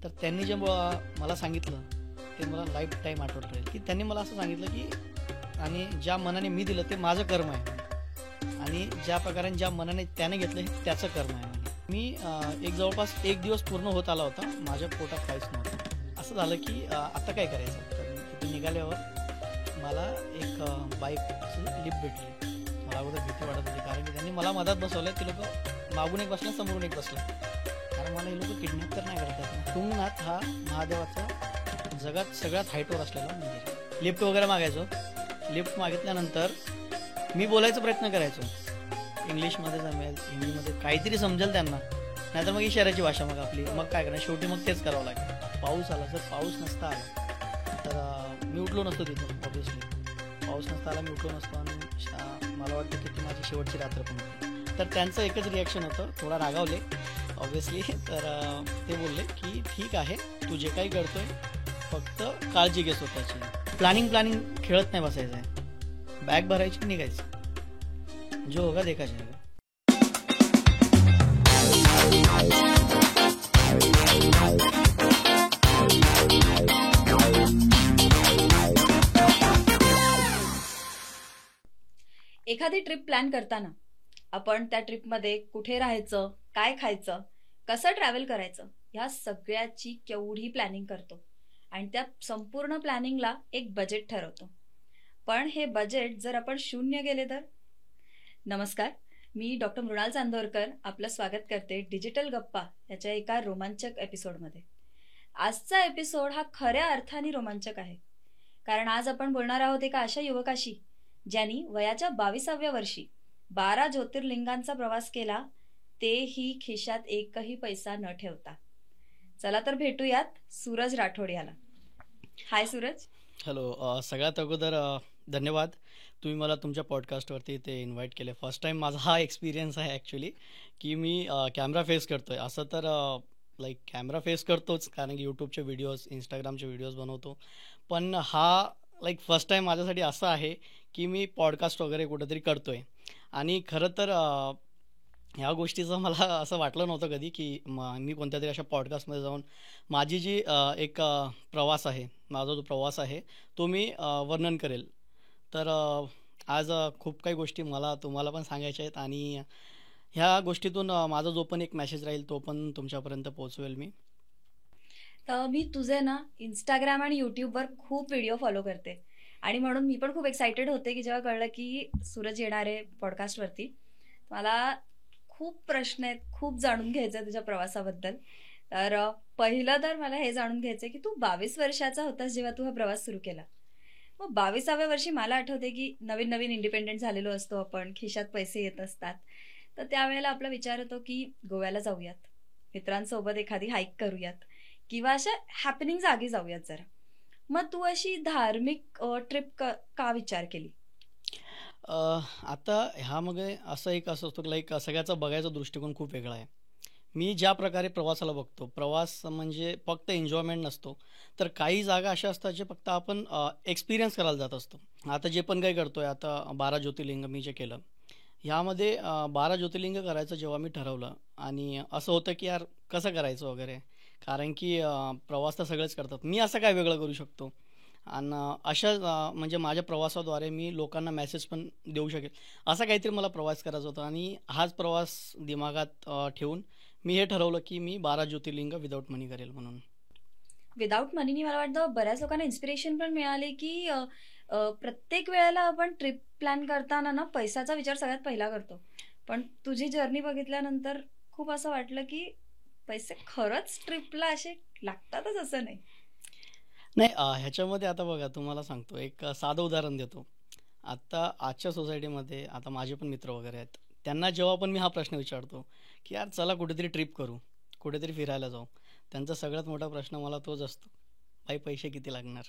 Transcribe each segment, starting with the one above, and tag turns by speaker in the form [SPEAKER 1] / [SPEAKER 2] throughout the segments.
[SPEAKER 1] तर त्यांनी जे मला सांगितलं ते मला लाईफ टाईम आठवत राहील, की त्यांनी मला असं सांगितलं की आणि ज्या मनाने मी दिलं ते माझं कर्म आहे आणि ज्या प्रकारे ज्या मनाने त्याने घेतलं हे त्याचं कर्म आहे. मी एक जवळपास 1 दिवस पूर्ण होत आला होता, माझ्या पोटात काहीच नव्हतं. असं झालं की आता काय करायचं, तर तिथे निघाल्यावर मला एक बाईकची लिफ्ट भेटली. मला अगोदर भीती वाटत होती कारण की त्यांनी मला मधात बसवलं, ते लोक मागून एक बसलं समोरून एक बसलं, कारण मला हे लोक किडनॅप तर नाही करतात. तुंगनाथ हा महादेवाचा जगात सगळ्यात हाईटवर असलेला मंदिर. लिफ्ट वगैरे मागायचो. लिफ्ट मागितल्यानंतर मी बोलायचा प्रयत्न करायचो, इंग्लिशमध्ये जमेल, हिंदीमध्ये काहीतरी समजेल त्यांना, नाहीतर मग इशाऱ्याची भाषा मग आपली. मग काय करणार, शेवटी मग तेच करावं लागेल. पाऊस आला, जर पाऊस नसता आला तर मी उठलो नसतो तिथून. ऑब्व्हियसली पाऊस नसता आला, मी उठलो नसतो आणि मला वाटतं की ती माझी शेवटची रात्र पण होती. तर त्यांचं एकच रिॲक्शन होतं, थोडा रागावले ऑब्व्हियसली. तर ते बोलले की ठीक आहे, तू जे काही करतोय फक्त काळजी घे स्वतःची. प्लॅनिंग खेळत नाही बसायचं आहे, बॅग भरायची निघायचं, जो होगा देखा जाएगा.
[SPEAKER 2] एखादी ट्रिप प्लॅन करताना आपण त्या ट्रिपमध्ये कुठे राहायचं, काय खायचं, कसं ट्रॅव्हल करायचं, ह्या सगळ्याची केवढी प्लॅनिंग करतो आणि त्या संपूर्ण प्लॅनिंगला एक बजेट ठरवतो. पण हे बजेट जर आपण शून्य गेले तर? नमस्कार, मी डॉक्टर मृणाल चांदोरकर आपलं स्वागत करते डिजिटल गप्पा याच्या एका रोमांचक एपिसोडमध्ये. आजचा एपिसोड हा खऱ्या अर्थाने रोमांचक आहे, कारण आज आपण बोलणार आहोत एका अशा युवकाशी ज्यांनी वयाच्या 22व्या वर्षी 12 ज्योतिर्लिंगांचा प्रवास केला, तेही खिशात एकही पैसा न ठेवता. चला तर भेटूयात सूरज राठोड याला. हाय सूरज.
[SPEAKER 1] हॅलो. सगळ्यात अगोदर धन्यवाद, तुम्ही मला तुमच्या पॉडकास्टवरती ते इन्व्हाइट केले. फर्स्ट टाईम माझा हा एक्सपिरियन्स आहे ॲक्च्युली, की मी कॅमेरा फेस करतो आहे. असं तर लाईक कॅमेरा फेस करतोच, कारण की यूट्यूबचे व्हिडिओज, इंस्टाग्रामचे व्हिडिओज बनवतो, पण हा लाईक फर्स्ट टाईम माझ्यासाठी असं आहे की मी पॉडकास्ट वगैरे कुठेतरी करतो आहे. आणि खरं तर ह्या गोष्टीचं मला असं वाटलं नव्हतं कधी की मी कोणत्या तरी अशा पॉडकास्टमध्ये जाऊन माझी जी एक प्रवास आहे, माझा जो प्रवास आहे तो मी वर्णन करेल. तर आज खूप काही गोष्टी मला तुम्हाला पण सांगायच्या आहेत आणि ह्या गोष्टीतून माझा जो पण एक मेसेज राहील तो पण तुमच्यापर्यंत पोहोचवेल मी.
[SPEAKER 2] तर मी तुझे ना इंस्टाग्राम आणि यूट्यूबवर खूप व्हिडिओ फॉलो करते आणि म्हणून मी पण खूप एक्सायटेड होते की जेव्हा कळलं की सूरज येणार आहे पॉडकास्टवरती. मला खूप प्रश्न आहेत, खूप जाणून घ्यायचं तुझ्या प्रवासाबद्दल. तर पहिलं तर मला हे जाणून घ्यायचं की तू 22 वर्षाचा होतास जेव्हा तू हा प्रवास सुरू केला. मग 22व्या वर्षी मला आठवते की नवीन नवीन इंडिपेंडेंट झालेलो असतो आपण, खिशात पैसे येत असतात, तर त्यावेळेला आपला विचार होतो की गोव्याला जाऊयात, मित्रांसोबत एखादी हाईक करूयात किंवा अशा हॅपनिंग जागी जाऊयात जरा. मग तू अशी धार्मिक ट्रिप का विचार केली?
[SPEAKER 1] आता ह्यामध्ये असं एक असं असतं लाईक सगळ्याचा बघायचा दृष्टिकोन खूप वेगळा आहे. मी ज्या प्रकारे प्रवासाला बघतो, प्रवास म्हणजे फक्त एन्जॉयमेंट नसतो, तर काही जागा अशा असतात जे फक्त आपण एक्सपिरियन्स करायला जात असतो. आता जे पण काही करतोय, आता 12 ज्योतिर्लिंग मी जे केलं, ह्यामध्ये 12 ज्योतिर्लिंग करायचं जेव्हा मी ठरवलं आणि असं होतं की यार कसं करायचं वगैरे, कारण की प्रवास तर सगळेच करतात, मी असं काय वेगळं करू शकतो. आणि अशा म्हणजे माझ्या प्रवासाद्वारे मी लोकांना मेसेज पण देऊ शकेल, असा काहीतरी मला प्रवास करायचा होता. आणि हाच प्रवास दिमागात ठेवून मी हे ठरवलं की मी 12 ज्योतिर्लिंग विदाऊट मनी करेल म्हणून.
[SPEAKER 2] विदाऊट मनीनी मला वाटतं बऱ्याच लोकांना इन्स्पिरेशन पण मिळाले की प्रत्येक वेळेला आपण ट्रिप प्लॅन करताना ना पैशाचा विचार सगळ्यात पहिला करतो, पण तुझी जर्नी बघितल्यानंतर खूप असं वाटलं की पैसे खरंच ट्रिपला असे लागतातच असं नाही.
[SPEAKER 1] नाही, ह्याच्यामध्ये आता बघा तुम्हाला सांगतो, एक साधं उदाहरण देतो. आता आजच्या सोसायटीमध्ये आता माझे पण मित्र वगैरे आहेत, त्यांना जेव्हा पण मी हा प्रश्न विचारतो की यार चला कुठेतरी ट्रिप करू, कुठेतरी फिरायला जाऊ, त्यांचा सगळ्यात मोठा प्रश्न मला तोच असतो, भाई पैसे किती लागणार.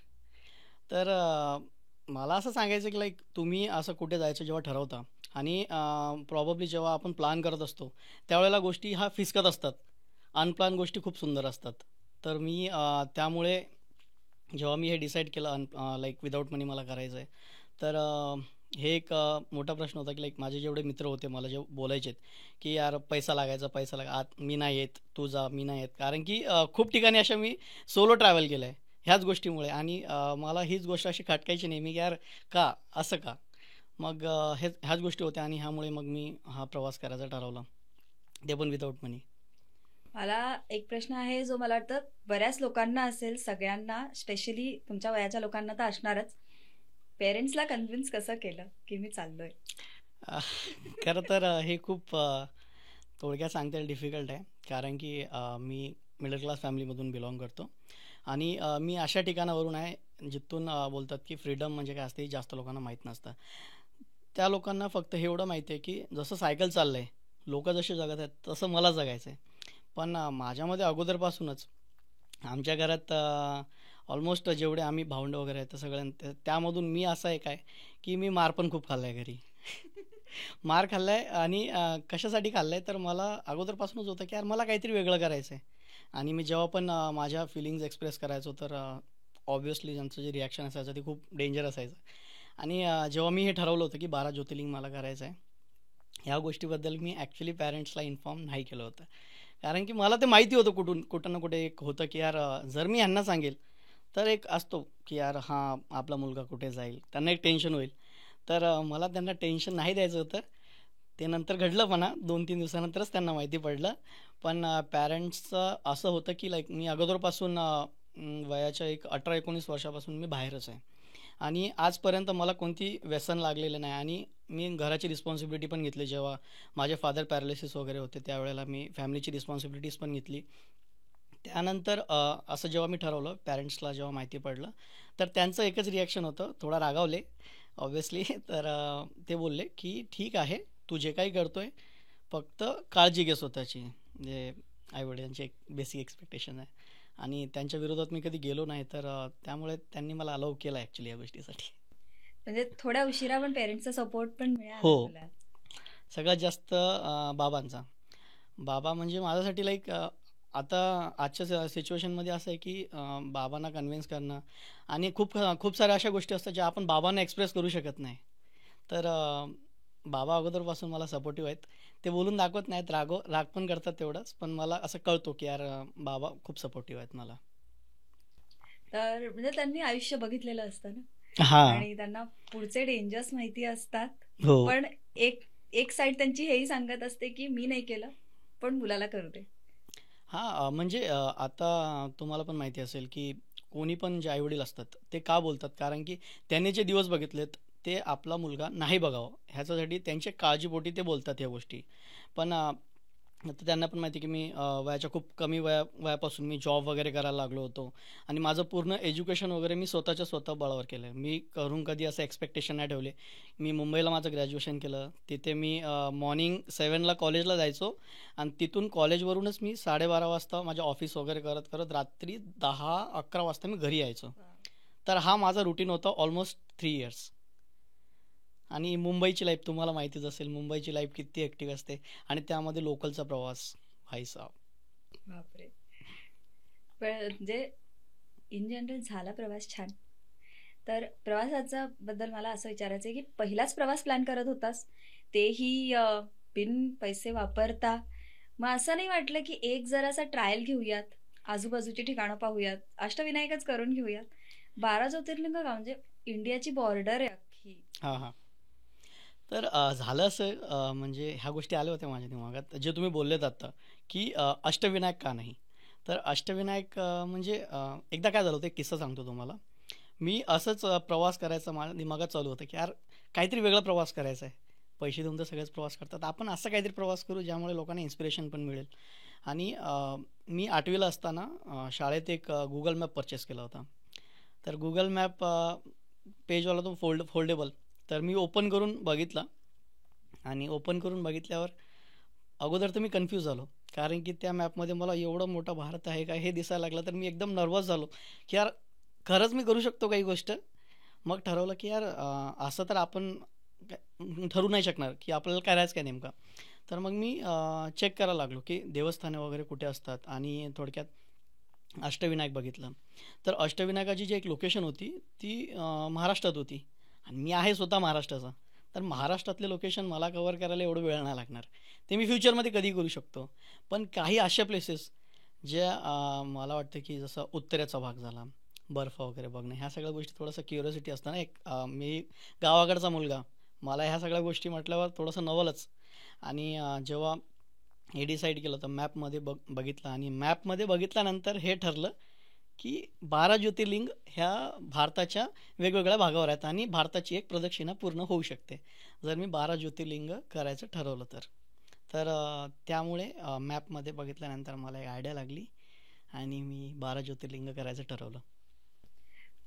[SPEAKER 1] तर मला असं सांगायचं की लाईक तुम्ही असं कुठे जायचं जेव्हा ठरवता आणि प्रॉबब्ली जेव्हा आपण प्लॅन करत असतो त्यावेळेला गोष्टी ह्या फिसकत असतात, अनप्लॅन गोष्टी खूप सुंदर असतात. तर मी त्यामुळे जेव्हा मी हे डिसाईड केलं लाईक विदाऊट मनी मला करायचं आहे, तर हे एक मोठा प्रश्न होता की लाईक माझे जेवढे मित्र होते मला जे बोलायचे की यार पैसा लागायचा, पैसा लागा आत मी नाही येत, तू जा, मी नाही येत. कारण की खूप ठिकाणी अशा मी सोलो ट्रॅव्हल केलं आहे ह्याच गोष्टीमुळे. आणि मला हीच गोष्ट अशी खटकायची नेहमी की यार का असं का. मग ह्याच गोष्टी होत्या आणि ह्यामुळे मग मी हा प्रवास करायचा ठरवला, ते पण विदाऊट मनी.
[SPEAKER 2] मला एक प्रश्न आहे जो मला वाटतं बऱ्याच लोकांना असेल, सगळ्यांना, स्पेशली तुमच्या वयाच्या लोकांना तर असणारच. पेरेंट्सला कन्व्हिन्स कसं केलं की मी चाललोय?
[SPEAKER 1] अ, खरं तर हे खूप थोडक्यात सांगता येईल डिफिकल्ट आहे. कारण की मी मिडल क्लास फॅमिलीमधून बिलॉंग करतो आणि मी अशा ठिकाणावरून आहे जिथून बोलतात की फ्रीडम म्हणजे काय असते हे जास्त लोकांना माहीत नसतं. त्या लोकांना फक्त हे एवढं माहिती आहे की जसं सायकल चाललंय, लोक जसे जगत आहेत तसं मला जगायचं आहे. पण माझ्यामध्ये अगोदरपासूनच आमच्या घरात ऑलमोस्ट जेवढे आम्ही भावंडं वगैरे आहेत तर त्यामधून मी असा एक आहे की मी मार पण खूप खाल्ला आहे घरी. मार खाल्लाय आणि कशासाठी खाल्लाय तर मला अगोदरपासूनच होतं की यार मला काहीतरी वेगळं करायचं आहे. आणि मी जेव्हा पण माझ्या फिलिंग्ज एक्सप्रेस करायचो तर ऑब्व्हियसली ज्यांचं जे रिॲक्शन असायचं ते खूप डेंजर असायचं. आणि जेव्हा मी हे ठरवलं होतं की 12 ज्योतिर्लिंग मला करायचं आहे, ह्या गोष्टीबद्दल मी ॲक्च्युली पॅरेंट्सला इन्फॉर्म नाही केलं होतं. कारण की मला ते माहिती होतं कुठं ना कुठे एक होतं की यार जर मी ह्यांना सांगेल तर एक असतो की यार हां आपला मुलगा कुठे जाईल, त्यांना एक टेन्शन होईल. तर मला त्यांना टेन्शन नाही द्यायचं होतं. ते नंतर घडलं म्हणा 2-3 दिवसानंतरच त्यांना माहिती पडलं. पण पॅरेंट्सचं असं होतं की लाईक मी अगोदरपासून वयाच्या एक 18-19 वर्षापासून मी बाहेरच आहे आणि आजपर्यंत मला कोणती व्यसन लागलेलं नाही. आणि मी घराची रिस्पॉन्सिबिलिटी पण घेतली. जेव्हा माझे फादर पॅरालिसिस वगैरे होते त्यावेळेला मी फॅमिलीची रिस्पॉन्सिबिलिटीज पण घेतली. त्यानंतर असं जेव्हा मी ठरवलं, पॅरेंट्सला जेव्हा माहिती पडलं, तर त्यांचं एकच रिॲक्शन होतं, थोडा रागावले ऑब्व्हियसली. तर ते बोलले की ठीक आहे, तू जे काही करतोय फक्त काळजी घे स्वतःची. म्हणजे आईवडिलांची एक बेसिक एक्सपेक्टेशन आहे आणि त्यांच्या विरोधात मी कधी गेलो नाही. तर त्यामुळे त्यांनी मला अलाउ केला ॲक्च्युली या गोष्टीसाठी.
[SPEAKER 2] म्हणजे थोड्या उशिरा पण पेरेंट्सचा सपोर्ट पण मिळाला
[SPEAKER 1] हो,
[SPEAKER 2] तुला.
[SPEAKER 1] सगळ्यात जास्त बाबांचा. बाबा म्हणजे माझ्यासाठी लाईक आता आजच्या सिच्युएशनमध्ये असं आहे की बाबांना कन्व्हिन्स करणं आणि खूप खूप साऱ्या अशा गोष्टी असतात ज्या आपण बाबांना एक्सप्रेस करू शकत नाही. तर बाबा अगोदरपासून मला सपोर्टिव्ह आहेत. ते बोलून दाखवत नाहीत, राग पण करतात तेवढंच. पण मला असं कळतो की यार बाबा खूप सपोर्टिव्ह आहेत मला.
[SPEAKER 2] तर म्हणजे त्यांनी आयुष्य बघितलेलं असतं ना,
[SPEAKER 1] हां.
[SPEAKER 2] आणि त्यांना पुढचे डेंजर्स माहिती असतात.
[SPEAKER 1] हो.
[SPEAKER 2] पण एक एक साईड त्यांची हेही सांगत असते की मी नाही केलं, पण मुलाला करू दे.
[SPEAKER 1] हां, म्हणजे आता तुम्हाला पण माहिती असेल, की कोणी पण जे आई-वडील असतात, ते का बोलतात? कारण की त्यांनी जे दिवस बघितलेत, ते आपला मुलगा नाही बघावं, ह्याच्यासाठी त्यांच्या काळजीपोटी ते बोलतात ह्या गोष्टी. पण आता त्यांना पण माहिती आहे, की मी वयाच्या खूप कमी वयापासून मी जॉब वगैरे करायला लागलो होतो आणि माझं पूर्ण एज्युकेशन वगैरे मी स्वतःच्या स्वतः बळावर केलं आहे. मी घरून कधी असं एक्स्पेक्टेशन नाही ठेवले. मी मुंबईला माझं ग्रॅज्युएशन केलं. तिथे मी मॉर्निंग 7ला कॉलेजला जायचो आणि तिथून कॉलेजवरूनच मी 12:30 वाजता माझ्या ऑफिस वगैरे करत करत रात्री 10-11 वाजता मी घरी यायचो. तर हा माझा रुटीन होता ऑलमोस्ट 3 इयर्स. आणि मुंबईची लाईफ तुम्हाला माहितीच असेल, मुंबईची लाईफ किती ॲक्टिव्ह असते आणि त्यामध्ये लोकलचा प्रवास, भाईसाहब.
[SPEAKER 2] बापरे. पण म्हणजे इन जनरल झाला प्रवास छान. तर प्रवासाचा बद्दल मला असं विचारायचं आहे की पहिलाच प्रवास प्लॅन करत होतास, तेही बिन पैसे वापरता. मग असं नाही वाटलं की एक जरासा ट्रायल घेऊयात, आजूबाजूची ठिकाणं पाहूयात, अष्टविनायकच करून घेऊयात? 12 ज्योतिर्लिंग का, म्हणजे इंडियाची बॉर्डर आहे अख्खी.
[SPEAKER 1] हां, हां. तर झालं असं म्हणजे ह्या गोष्टी आल्या होत्या माझ्या दिमागात, जे तुम्ही बोललेत आत्ता, की अष्टविनायक का नाही? तर अष्टविनायक म्हणजे एकदा काय झालं होतं, एक किस्सा सांगतो तुम्हाला. मी असंच प्रवास करायचा माझ्या दिमागात चालू होतं, की यार काहीतरी वेगळा प्रवास करायचा आहे. पैसे देऊन तर सगळेच प्रवास करतात. आपण असा काहीतरी प्रवास करू ज्यामुळे लोकांना इन्स्पिरेशन पण मिळेल. आणि मी 8वीला असताना शाळेत एक Google मॅप परचेस केला होता. तर Google मॅप पेजवाला तो फोल्डेबल. तर मी ओपन करून बघितला आणि ओपन करून बघितल्यावर अगोदर तर मी कन्फ्यूज झालो. कारण की त्या मॅपमध्ये मला एवढं मोठं भारत आहे का हे दिसायला लागलं. तर मी एकदम नर्वस झालो, की यार खरंच मी करू शकतो काही गोष्ट? मग ठरवलं की यार असं तर आपण ठरू नाही शकणार की आपल्याला करायचं काय नेमका. तर मग मी चेक करायला लागलो की देवस्थाने वगैरे कुठे असतात आणि थोडक्यात अष्टविनायक बघितलं. तर अष्टविनायकाची जी एक लोकेशन होती ती महाराष्ट्रात होती आणि मी आहे स्वतः महाराष्ट्राचा, तर महाराष्ट्रातले लोकेशन मला कव्हर करायला एवढं वेळ नाही लागणार. ते मी फ्युचरमध्ये कधी करू शकतो. पण काही अशा प्लेसेस ज्या मला वाटतं की जसं उत्तरेचा भाग झाला, बर्फ वगैरे बघणं, ह्या सगळ्या गोष्टी थोडंसं क्युरिओसिटी असतं ना. एक मी गावाकडचा मुलगा, मला ह्या सगळ्या गोष्टी म्हटल्यावर थोडंसं नवलच. आणि जेव्हा हे डिसाईड केलं तर मॅपमध्ये बघितलं, आणि मॅपमध्ये बघितल्यानंतर हे ठरलं की 12 ज्योतिर्लिंग ह्या भारताच्या वेगवेगळ्या भागावर आहेत आणि भारताची एक प्रदक्षिणा पूर्ण होऊ शकते जर मी 12 ज्योतिर्लिंग करायचं ठरवलं तर. तर त्यामुळे मॅपमध्ये बघितल्यानंतर मला एक आयडिया लागली आणि मी 12 ज्योतिर्लिंग करायचं ठरवलं.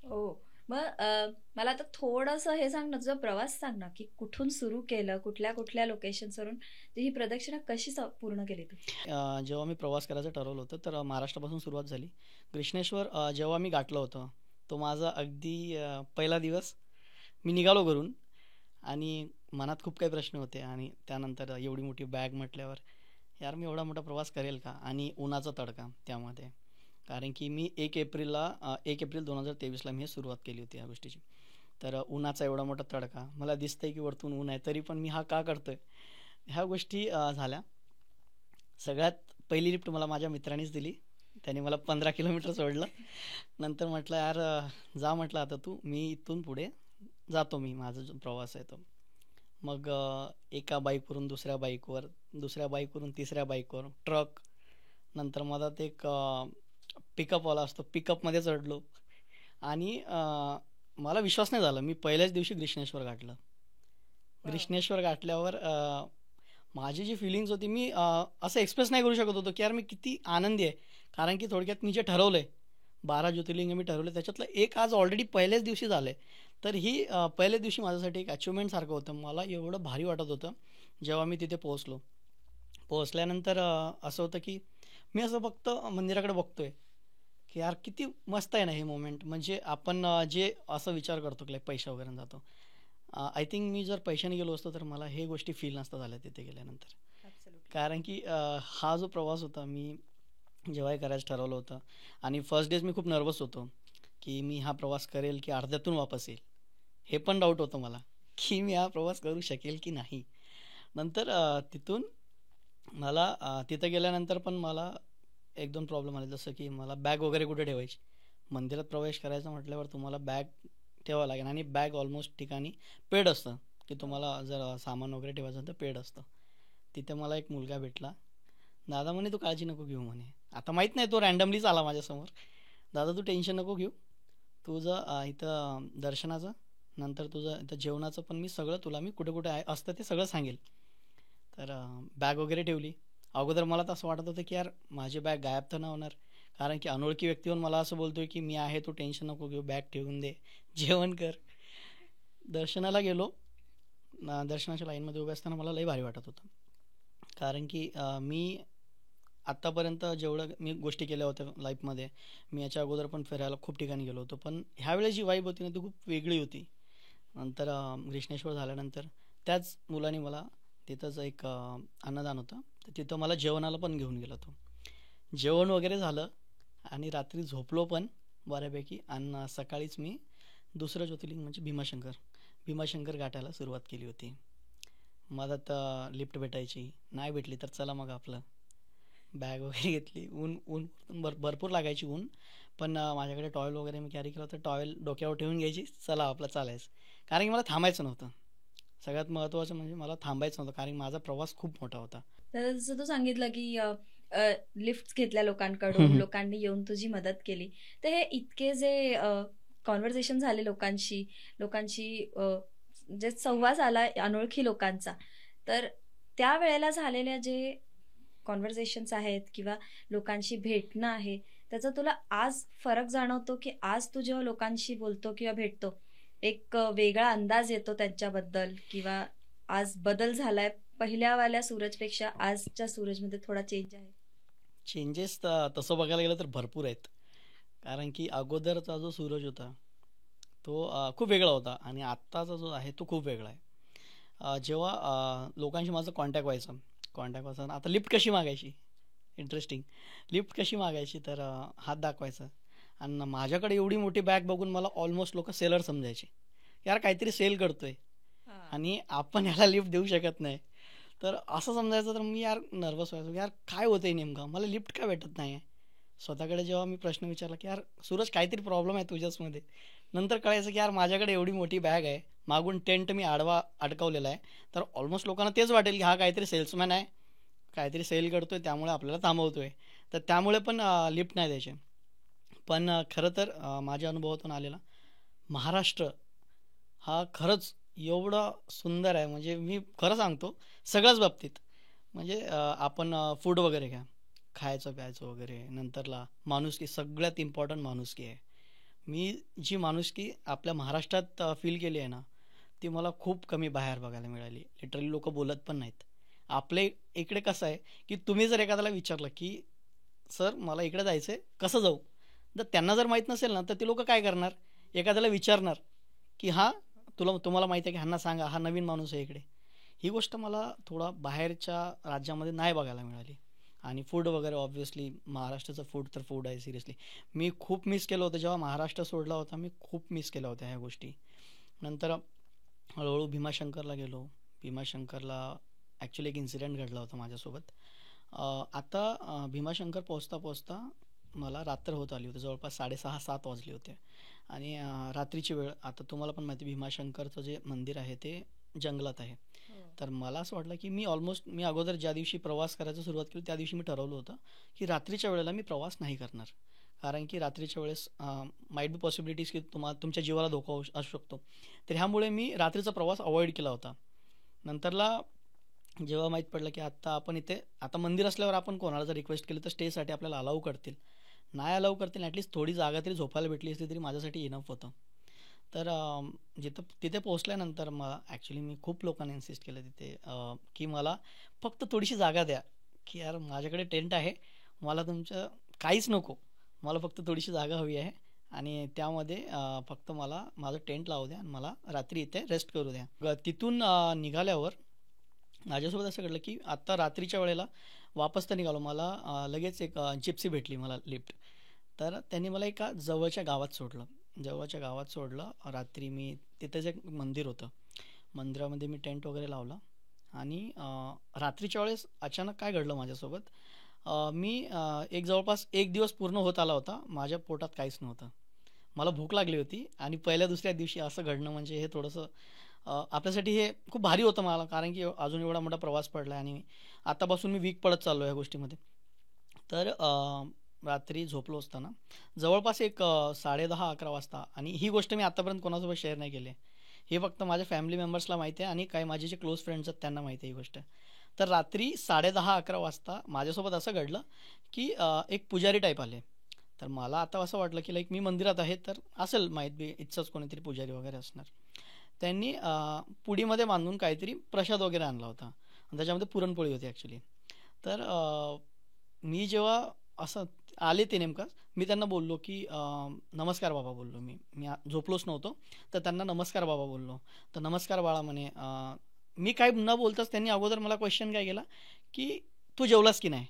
[SPEAKER 2] हो. मग मला आता थोडंसं हे सांग ना, तुझा प्रवास सांग ना, की कुठून सुरू केलं, कुठल्या कुठल्या लोकेशन्सवरून ही प्रदक्षिणा कशी पूर्ण केली तू?
[SPEAKER 1] जेव्हा मी प्रवास करायचं ठरवलं होतं तर महाराष्ट्रापासून सुरुवात झाली. कृष्णेश्वर जेव्हा मी गाठलं होतं, तो माझा अगदी पहिला दिवस. मी निघालो घरून आणि मनात खूप काही प्रश्न होते, आणि त्यानंतर एवढी मोठी बॅग म्हटल्यावर यार मी एवढा मोठा प्रवास करेल का, आणि उन्हाचा तडका त्यामध्ये. कारण की मी 1 एप्रिल 2023ला मी हे सुरुवात केली होती या गोष्टीची. तर उन्हाचा एवढा मोठा तडका, मला दिसतंय की वरतून ऊन आहे तरी पण मी हा का करतोय, ह्या गोष्टी झाल्या. सगळ्यात पहिली लिफ्ट मला माझ्या मित्रानेच दिली. त्याने मला 15 किलोमीटर सोडलं. नंतर म्हटलं यार जा म्हटलं आता तू, मी इथून पुढे जातो, मी माझा जो प्रवास आहे तो. मग एका बाईकवरून दुसऱ्या बाईकवर, दुसऱ्या बाईकवरून तिसऱ्या बाईकवर, ट्रक, नंतर मधात एक पिकअपवाला असतो, पिकअपमध्ये चढलो. आणि मला विश्वास नाही झाला, मी पहिल्याच दिवशी ग्रीष्णेश्वर गाठलं. ग्रीष्णेश्वर गाठल्यावर माझी जी फिलिंग्स होती, मी असं एक्सप्रेस नाही करू शकत होतो की यार मी किती आनंदी आहे. कारण की थोडक्यात मी जे ठरवलं आहे, 12 ज्योतिर्लिंग मी ठरवलं, त्याच्यातलं एक आज ऑलरेडी पहिल्याच दिवशी झालं आहे. तर ही पहिल्याच दिवशी माझ्यासाठी एक अचिव्हमेंटसारखं होतं. मला एवढं भारी वाटत होतं जेव्हा मी तिथे पोहोचलो. पोहोचल्यानंतर असं होतं की मी असं फक्त मंदिराकडे बघतोय की यार किती मस्त आहे ना हे मोमेंट. म्हणजे आपण जे असं विचार करतो की पैसा वगैरे जातो, आय थिंक मी जर पैशाने गेलो असतो तर मला हे गोष्टी फील नसतं झाल्या तिथे गेल्यानंतर. कारण की हा जो प्रवास होता, मी जेव्हा हे करायचं ठरवलं होतं, आणि फर्स्ट डेज मी खूप नर्वस होतो की मी हा प्रवास करेल की अर्ध्यातून वापस येईल. हे पण डाऊट होतं मला की मी हा प्रवास करू शकेल की नाही. नंतर तिथून मला तिथं गेल्यानंतर पण मला 1-2 प्रॉब्लेम आले. जसं की मला बॅग वगैरे कुठे ठेवायची. मंदिरात प्रवेश करायचा म्हटल्यावर तुम्हाला बॅग ठेवावं लागेल, आणि बॅग ऑलमोस्ट ठिकाणी पेड असतं की तुम्हाला जर सामान वगैरे ठेवायचं तर पेड असतं. तिथे मला एक मुलगा भेटला. दादा म्हणे तू काळजी नको घेऊ म्हणे. आता माहीत नाही, तो रँडमलीच आला माझ्यासमोर. दादा तू टेन्शन नको घेऊ, तुझं इथं दर्शनाचं, नंतर तुझं इथं जेवणाचं पण मी सगळं तुला मी कुठे कुठे असतं ते सगळं सांगेल. तर बॅग वगैरे ठेवली. अगोदर मला तर असं वाटत होतं की यार माझी बॅग गायब तर नाही होणार, कारण की अनोळखी व्यक्ती येऊन मला असं बोलतोय की मी आहे, तू टेन्शन नको घेऊ, बॅग ठेवून दे, जेवण कर. दर्शनाला गेलो. दर्शनाच्या लाईनमध्ये उभे असताना मला लई भारी वाटत होतं. कारण की मी आत्तापर्यंत जेवढं मी गोष्टी केल्या होत्या लाईफमध्ये, मी याच्या अगोदर पण फिरायला खूप ठिकाणी गेलो होतो, पण ह्यावेळेस जी वाईब होती ना ती खूप वेगळी होती. नंतर ग्रीष्णेश्वर झाल्यानंतर त्याच मुलाने मला तिथंच एक अन्नदान होतं, तर तिथं मला जेवणाला पण घेऊन गेला तो. जेवण वगैरे झालं आणि रात्री झोपलो पण बऱ्यापैकी, आणि सकाळीच मी दुसरं ज्योतिर्लिंग म्हणजे भीमाशंकर गाठायला सुरुवात केली होती. मधात लिफ्ट भेटायची नाही, भेटली तर चला मग आपलं बॅग वगैरे घेतली. ऊन ऊन भरपूर लागायची ऊन, पण माझ्याकडे टॉवेल वगैरे मी कॅरी केलं होतं. टॉवेल डोक्यावर ठेवून घ्यायची, चला आपलं चालायचं. कारण की मला थांबायचं नव्हतं. सगळ्यात महत्त्वाचं म्हणजे मला थांबायचं नव्हतं, कारण माझा प्रवास खूप मोठा होता.
[SPEAKER 2] तर जसं तू सांगितलं की लिफ्ट घेतल्या लोकांकडून, लोकांनी येऊन तुझी मदत केली. तर हे इतके जे कॉन्व्हर्सेशन झाले लोकांशी, जे संवाद आला अनोळखी लोकांचा, तर त्या वेळेला झालेल्या जे कॉन्व्हर्सेशन्स आहेत किंवा लोकांशी भेटणं आहे, त्याचा तुला आज फरक जाणवतो की आज तू जेव्हा लोकांशी बोलतो किंवा भेटतो, एक वेगळा अंदाज येतो त्यांच्याबद्दल, किंवा आज बदल झालाय पहिल्यावाल्या सूरजपेक्षा आजच्या सूरजमध्ये थोडा चेंज आहे?
[SPEAKER 1] चेंजेस तसं बघायला गेलं तर भरपूर आहेत. कारण की अगोदरचा जो सूरज होता तो खूप वेगळा होता, आणि आत्ताचा जो आहे तो खूप वेगळा आहे. जेव्हा लोकांशी माझं कॉन्टॅक्ट व्हायचा, आता लिफ्ट कशी मागायची, इंटरेस्टिंग. लिफ्ट कशी मागायची तर हात दाखवायचा, आणि माझ्याकडे एवढी मोठी बॅग बघून मला ऑलमोस्ट लोक सेलर समजायचे यार काहीतरी सेल करतोय आणि आपण ह्याला लिफ्ट देऊ शकत नाही. तर असं समजायचं तर मी यार नर्वस व्हायचो, यार काय होतंय नेमकं, मला लिफ्ट का भेटत नाही आहे. स्वतःकडे जेव्हा मी प्रश्न विचारला की यार सूरज काहीतरी प्रॉब्लेम आहे तुझ्याचमध्ये, नंतर कळायचं की यार माझ्याकडे एवढी मोठी बॅग आहे, मागून टेंट मी आडवा अडकवलेला आहे, तर ऑलमोस्ट लोकांना तेच वाटेल की हा काहीतरी सेल्समॅन आहे, काहीतरी सेल करतोय त्यामुळे आपल्याला थांबवतोय. तर त्यामुळे पण लिफ्ट नाही द्यायचे. पण खरं तर माझ्या अनुभवातून आलेला महाराष्ट्र हा खरंच एवढा सुंदर आहे, म्हणजे मी खरं सांगतो सगळ्याच बाबतीत. म्हणजे आपण फूड वगैरे घ्या, खायचं प्यायचं वगैरे, नंतरला माणुसकी, सगळ्यात इम्पॉर्टंट माणुसकी आहे. मी जी माणुसकी आपल्या महाराष्ट्रात फील केली आहे ना, ती मला खूप कमी बाहेर बघायला मिळाली. लिटरली लोक बोलत पण नाहीत. आपले इकडे कसं आहे की तुम्ही जर एखाद्याला विचारलं की सर मला इकडे जायचं आहे, कसं जाऊ, तर त्यांना जर माहीत नसेल ना तर ते लोक काय करणार, एखाद्याला विचारणार की हां तुम्हाला माहिती आहे की ह्यांना सांगा, हा नवीन माणूस आहे इकडे. ही गोष्ट मला थोडा बाहेरच्या राज्यामध्ये नाही बघायला मिळाली. आणि फूड वगैरे ऑब्व्हियसली महाराष्ट्राचं फूड तर फूड आहे, सिरियसली. मी खूप मिस केलं होतं जेव्हा महाराष्ट्र सोडला होता, मी खूप मिस केल्या होत्या ह्या गोष्टी. नंतर हळूहळू भीमाशंकरला गेलो. भीमाशंकरला ॲक्च्युली एक इन्सिडेंट घडला होता माझ्यासोबत. आता भीमाशंकर पोचता पोचता मला रात्र होत आली होती, जवळपास 6:30-7 वाजले होते. आणि रात्रीची वेळ, आता तुम्हाला पण माहिती भीमाशंकरचं जे मंदिर आहे ते जंगलात आहे. तर मला असं वाटलं की मी अगोदर ज्या दिवशी प्रवास करायला सुरुवात केली त्या दिवशी मी ठरवलं होतं की रात्रीच्या वेळेला मी प्रवास नाही करणार. कारण की रात्रीच्या वेळेस माईट बी पॉसिबिलिटीज की तुमच्या जीवाला धोका असू शकतो. तर ह्यामुळे मी रात्रीचा प्रवास अवॉइड केला होता. नंतरला जेव्हा माहीत पडलं की आपण इथे आता मंदिर असल्यावर आपण कोणाला जर रिक्वेस्ट केली तर स्टेसाठी आपल्याला अलाऊ करतील, नाही अलाऊ करतील, ॲटलिस्ट थोडी जागा तरी झोपायला भेटली असली तरी माझ्यासाठी इनफ होतं. तर तिथे पोहोचल्यानंतर मला ॲक्च्युली मी खूप लोकांना इन्सिस्ट केलं तिथे की मला फक्त थोडीशी जागा द्या, की यार माझ्याकडे टेंट आहे, मला तुमचं काहीच नको, मला फक्त थोडीशी जागा हवी आहे आणि त्यामध्ये फक्त मला माझं टेंट लावू द्या आणि मला रात्री इथे रेस्ट करू द्या. तिथून निघाल्यावर माझ्यासोबत असं घडलं की आत्ता रात्रीच्या वेळेला वापस तर निघालो, मला लगेच एक जिप्सी भेटली मला लिफ्ट. तर त्यांनी मला एका जवळच्या गावात सोडलं. रात्री मी तिथेच एक मंदिर होतं, मंदिरामध्ये मी टेंट वगैरे लावला. आणि रात्रीच्या वेळेस अचानक काय घडलं माझ्यासोबत, मी एक जवळपास एक दिवस पूर्ण होत आला होता, माझ्या पोटात काहीच नव्हतं, मला भूक लागली होती. आणि पहिल्या दुसऱ्या दिवशी असं घडणं म्हणजे हे थोडंसं आपल्यासाठी हे खूप भारी होतं मला, कारण की अजून एवढा मोठा प्रवास पडला आणि आतापासून मी वीक पडत चाललो ह्या गोष्टीमध्ये. तर रात्री झोपलो असताना जवळपास एक 10:30-11 वाजता, आणि ही गोष्ट मी आत्तापर्यंत कोणासोबत शेअर नाही केली आहे, हे फक्त माझ्या फॅमिली मेंबर्सला माहिती आहे आणि काही माझे जे क्लोज फ्रेंड्स आहेत त्यांना माहिती आहे ही गोष्ट. तर रात्री 10:30-11 वाजता माझ्यासोबत असं घडलं की एक पुजारी टाईप आले. तर मला आता असं वाटलं की लाईक मी मंदिरात आहे तर असेल माहीत बी इथचंच कोणीतरी पुजारी वगैरे असणार. त्यांनी पुडीमध्ये बांधून काहीतरी प्रसाद वगैरे आणला होता आणि त्याच्यामध्ये पुरणपोळी होती ॲक्च्युली. तर मी जेव्हा असं आले ते नेमकं, मी त्यांना बोललो की नमस्कार बाबा बोललो, मी झोपलोच नव्हतो, तर त्यांना नमस्कार बाबा बोललो. तर नमस्कार बाळा म्हणे. मी काय न बोलताच त्यांनी अगोदर मला क्वेश्चन काय केला की तू जेवलास की नाही.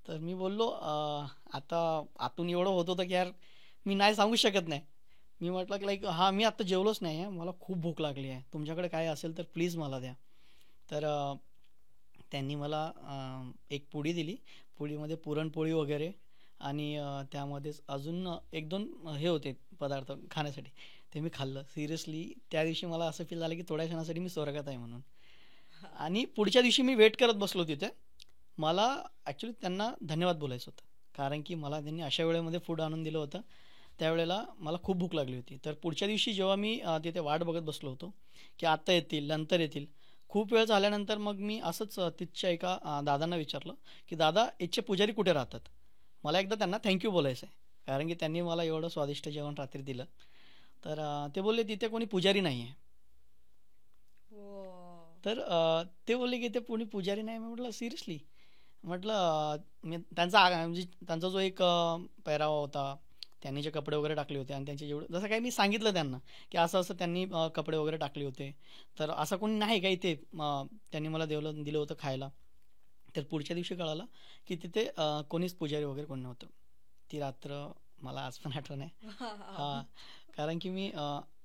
[SPEAKER 1] तर मी बोललो आता आतून एवढं होत होतं की यार मी नाही सांगू शकत नाही. मी म्हटलं की लाईक हां मी आत्ता जेवलोच नाही आहे, मला खूप भूक लागली आहे, तुमच्याकडे काय असेल तर प्लीज मला द्या. तर त्यांनी मला एक पुडी दिली, पुडीमध्ये पुरणपोळी वगैरे आणि त्यामध्येच अजून एक दोन हे होते पदार्थ खाण्यासाठी, ते मी खाल्लं. सिरियसली त्या दिवशी मला असं फील झालं की थोड्या क्षणासाठी मी स्वर्गात आहे म्हणून. आणि पुढच्या दिवशी मी वेट करत बसलो तिथे. मला ॲक्च्युली त्यांना धन्यवाद बोलायचं होतं, कारण की मला त्यांनी अशा वेळेमध्ये फूड आणून दिलं होतं. त्यावेळेला मला खूप भूक लागली होती. तर पुढच्या दिवशी जेव्हा मी तिथे वाट बघत बसलो होतो की आत्ता येतील नंतर येतील, खूप वेळ झाल्यानंतर मग मी असंच तिथच्या एका दादांना विचारलं की दादा इथचे पुजारी कुठे राहतात, मला एकदा त्यांना थँक्यू बोलायचं आहे, कारण की त्यांनी मला एवढं स्वादिष्ट जेवण रात्री दिलं. तर ते बोलले तिथे कोणी पुजारी नाही आहे. तर ते बोलले की इथे कोणी पुजारी नाही. मी म्हटलं सिरियसली, म्हटलं मी म्हणजे त्यांचा जो एक पेहरावा होता, त्यांनी जे कपडे वगैरे टाकले होते आणि त्यांचे जेवढं जसं काही मी सांगितलं त्यांना की असं असं त्यांनी कपडे वगैरे टाकले होते, तर असं कोणी नाही का इथे, त्यांनी मला दिलं होतं खायला. तर पुढच्या दिवशी कळालं की तिथे कोणीच पुजारी वगैरे कोणी नव्हतं. ती रात्र मला आज पण आठवण आहे. हां, कारण की मी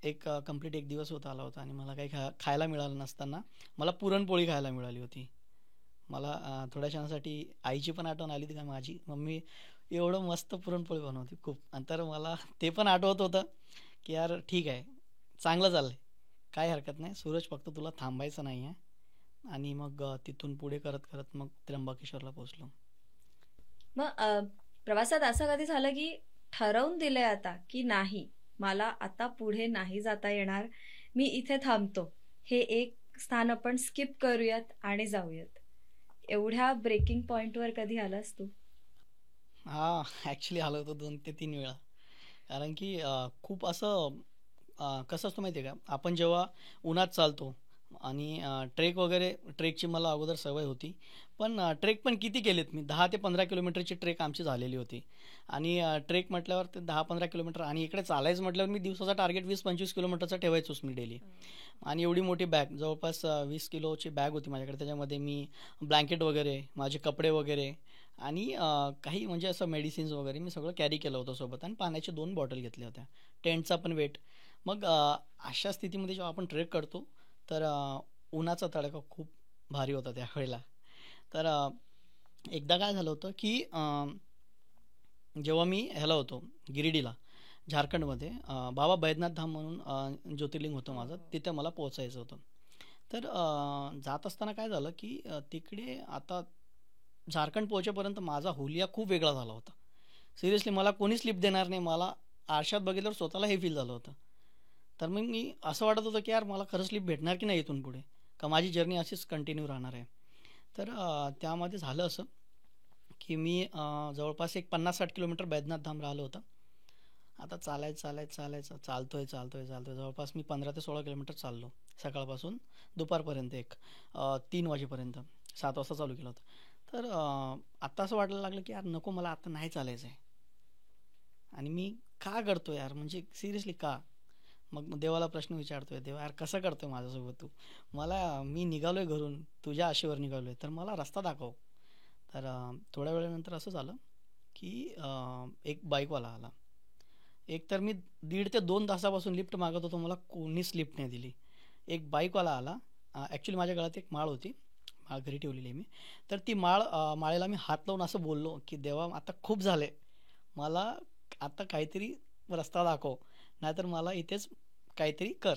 [SPEAKER 1] एक कंप्लीट एक दिवस होत आला होता आणि मला काही खायला मिळालं नसताना मला पुरणपोळी खायला मिळाली होती. मला थोड्या क्षणासाठी आईची पण आठवण आली होती का माझी मम्मी एवढं मस्त पुरणपोळी बनवते खूप. आणि तर मला ते पण आठवत होतं की यार ठीक आहे, चांगलं चाललंय, काही हरकत नाही सूरज, फक्त तुला थांबायचं नाही आहे. आणि मग तिथून पुढे करत करत मग त्र्यंबकेश्वरला पोहोचलो.
[SPEAKER 2] मग प्रवासात असं कधी झालं की ठरवून दिलंय आता की नाही, मला आता पुढे नाही जाता येणार, मी इथे थांबतो, हे एक स्थान आपण स्किप करूयात आणि जाऊयात, एवढ्या ब्रेकिंग पॉइंटवर कधी आलास तू?
[SPEAKER 1] हा, ॲक्च्युली आलो होतो 2 ते 3 वेळा. कारण की खूप असं कसं असतं माहिती आहे का, आपण जेव्हा उन्हात चालतो आणि ट्रेक वगैरे, ट्रेकची मला अगोदर सवय होती. पण ट्रेक पण किती केलेत मी, 10 ते 15 किलोमीटरची ट्रेक आमची झालेली होती. आणि ट्रेक म्हटल्यावर ते 10-15 किलोमीटर, आणि इकडे चालायचं म्हटल्यावर मी दिवसाचा टार्गेट 20-25 किलोमीटरचा ठेवायचोच मी डेली. आणि एवढी मोठी बॅग, जवळपास 20 किलोची बॅग होती माझ्याकडे. त्याच्यामध्ये मी ब्लँकेट वगैरे, माझे कपडे वगैरे आणि काही म्हणजे असं मेडिसिन्स वगैरे मी सगळं कॅरी केलं होतं सोबत, आणि पाण्याच्या 2 बॉटल घेतल्या होत्या, टेंटचा पण वेट. मग अशा स्थितीमध्ये जेव्हा आपण ट्रेक करतो तर उन्हाचा तडाखा खूप भारी होता त्यावेळेला. तर एकदा काय झालं होतं की जेव्हा मी ह्याला होतो गिरिडीला, झारखंडमध्ये, बाबा बैद्यनाथ धाम म्हणून ज्योतिर्लिंग होतं माझं, तिथे मला पोहोचायचं होतं. तर जात असताना काय झालं की तिकडे आता झारखंड पोहोचेपर्यंत माझा हुलिया खूप वेगळा झाला होता. सिरियसली मला कोणी स्लिप देणार नाही, मला आरशात बघितल्यावर स्वतःला हे फील झालं होतं. तर मग मी असं वाटत होतं की यार मला खरं स्लिप भेटणार की नाही इथून पुढे, का माझी जर्नी अशीच कंटिन्यू राहणार आहे. तर त्यामध्ये झालं असं की मी जवळपास एक 50-60 किलोमीटर बैद्यनाथ धाम राहिलं होतं. आता चालायचं चालतोय जवळपास मी 15 ते 16 किलोमीटर चाललो, सकाळपासून दुपारपर्यंत, 3 वाजेपर्यंत, 7 वाजता चालू केलं होतं. तर आत्ता असं वाटायला लागलं की यार नको, मला आता नाही चालायचं आहे. आणि मी का करतो यार, म्हणजे सिरियसली का. मग देवाला प्रश्न विचारतोय, देवा यार कसं करतोय माझ्यासोबत तू, मी निघालोय घरून, तुझ्या आशेवर निघालोय, तर मला रस्ता दाखव. तर थोड्या वेळानंतर असं झालं की एक बाईकवाला आला. एक तर मी 1.5 ते 2 तासापासून लिफ्ट मागत होतो, मला कोणीच लिफ्ट नाही दिली. एक बाईकवाला आला. ॲक्च्युली माझ्या गळ्यात एक माळ होती, माळ घरी ठेवलेली आहे मी. तर ती माळेला मी हात लावून असं बोललो की देवा आता खूप झाले, मला आता काहीतरी रस्ता दाखव, नाहीतर मला इथेच काहीतरी कर.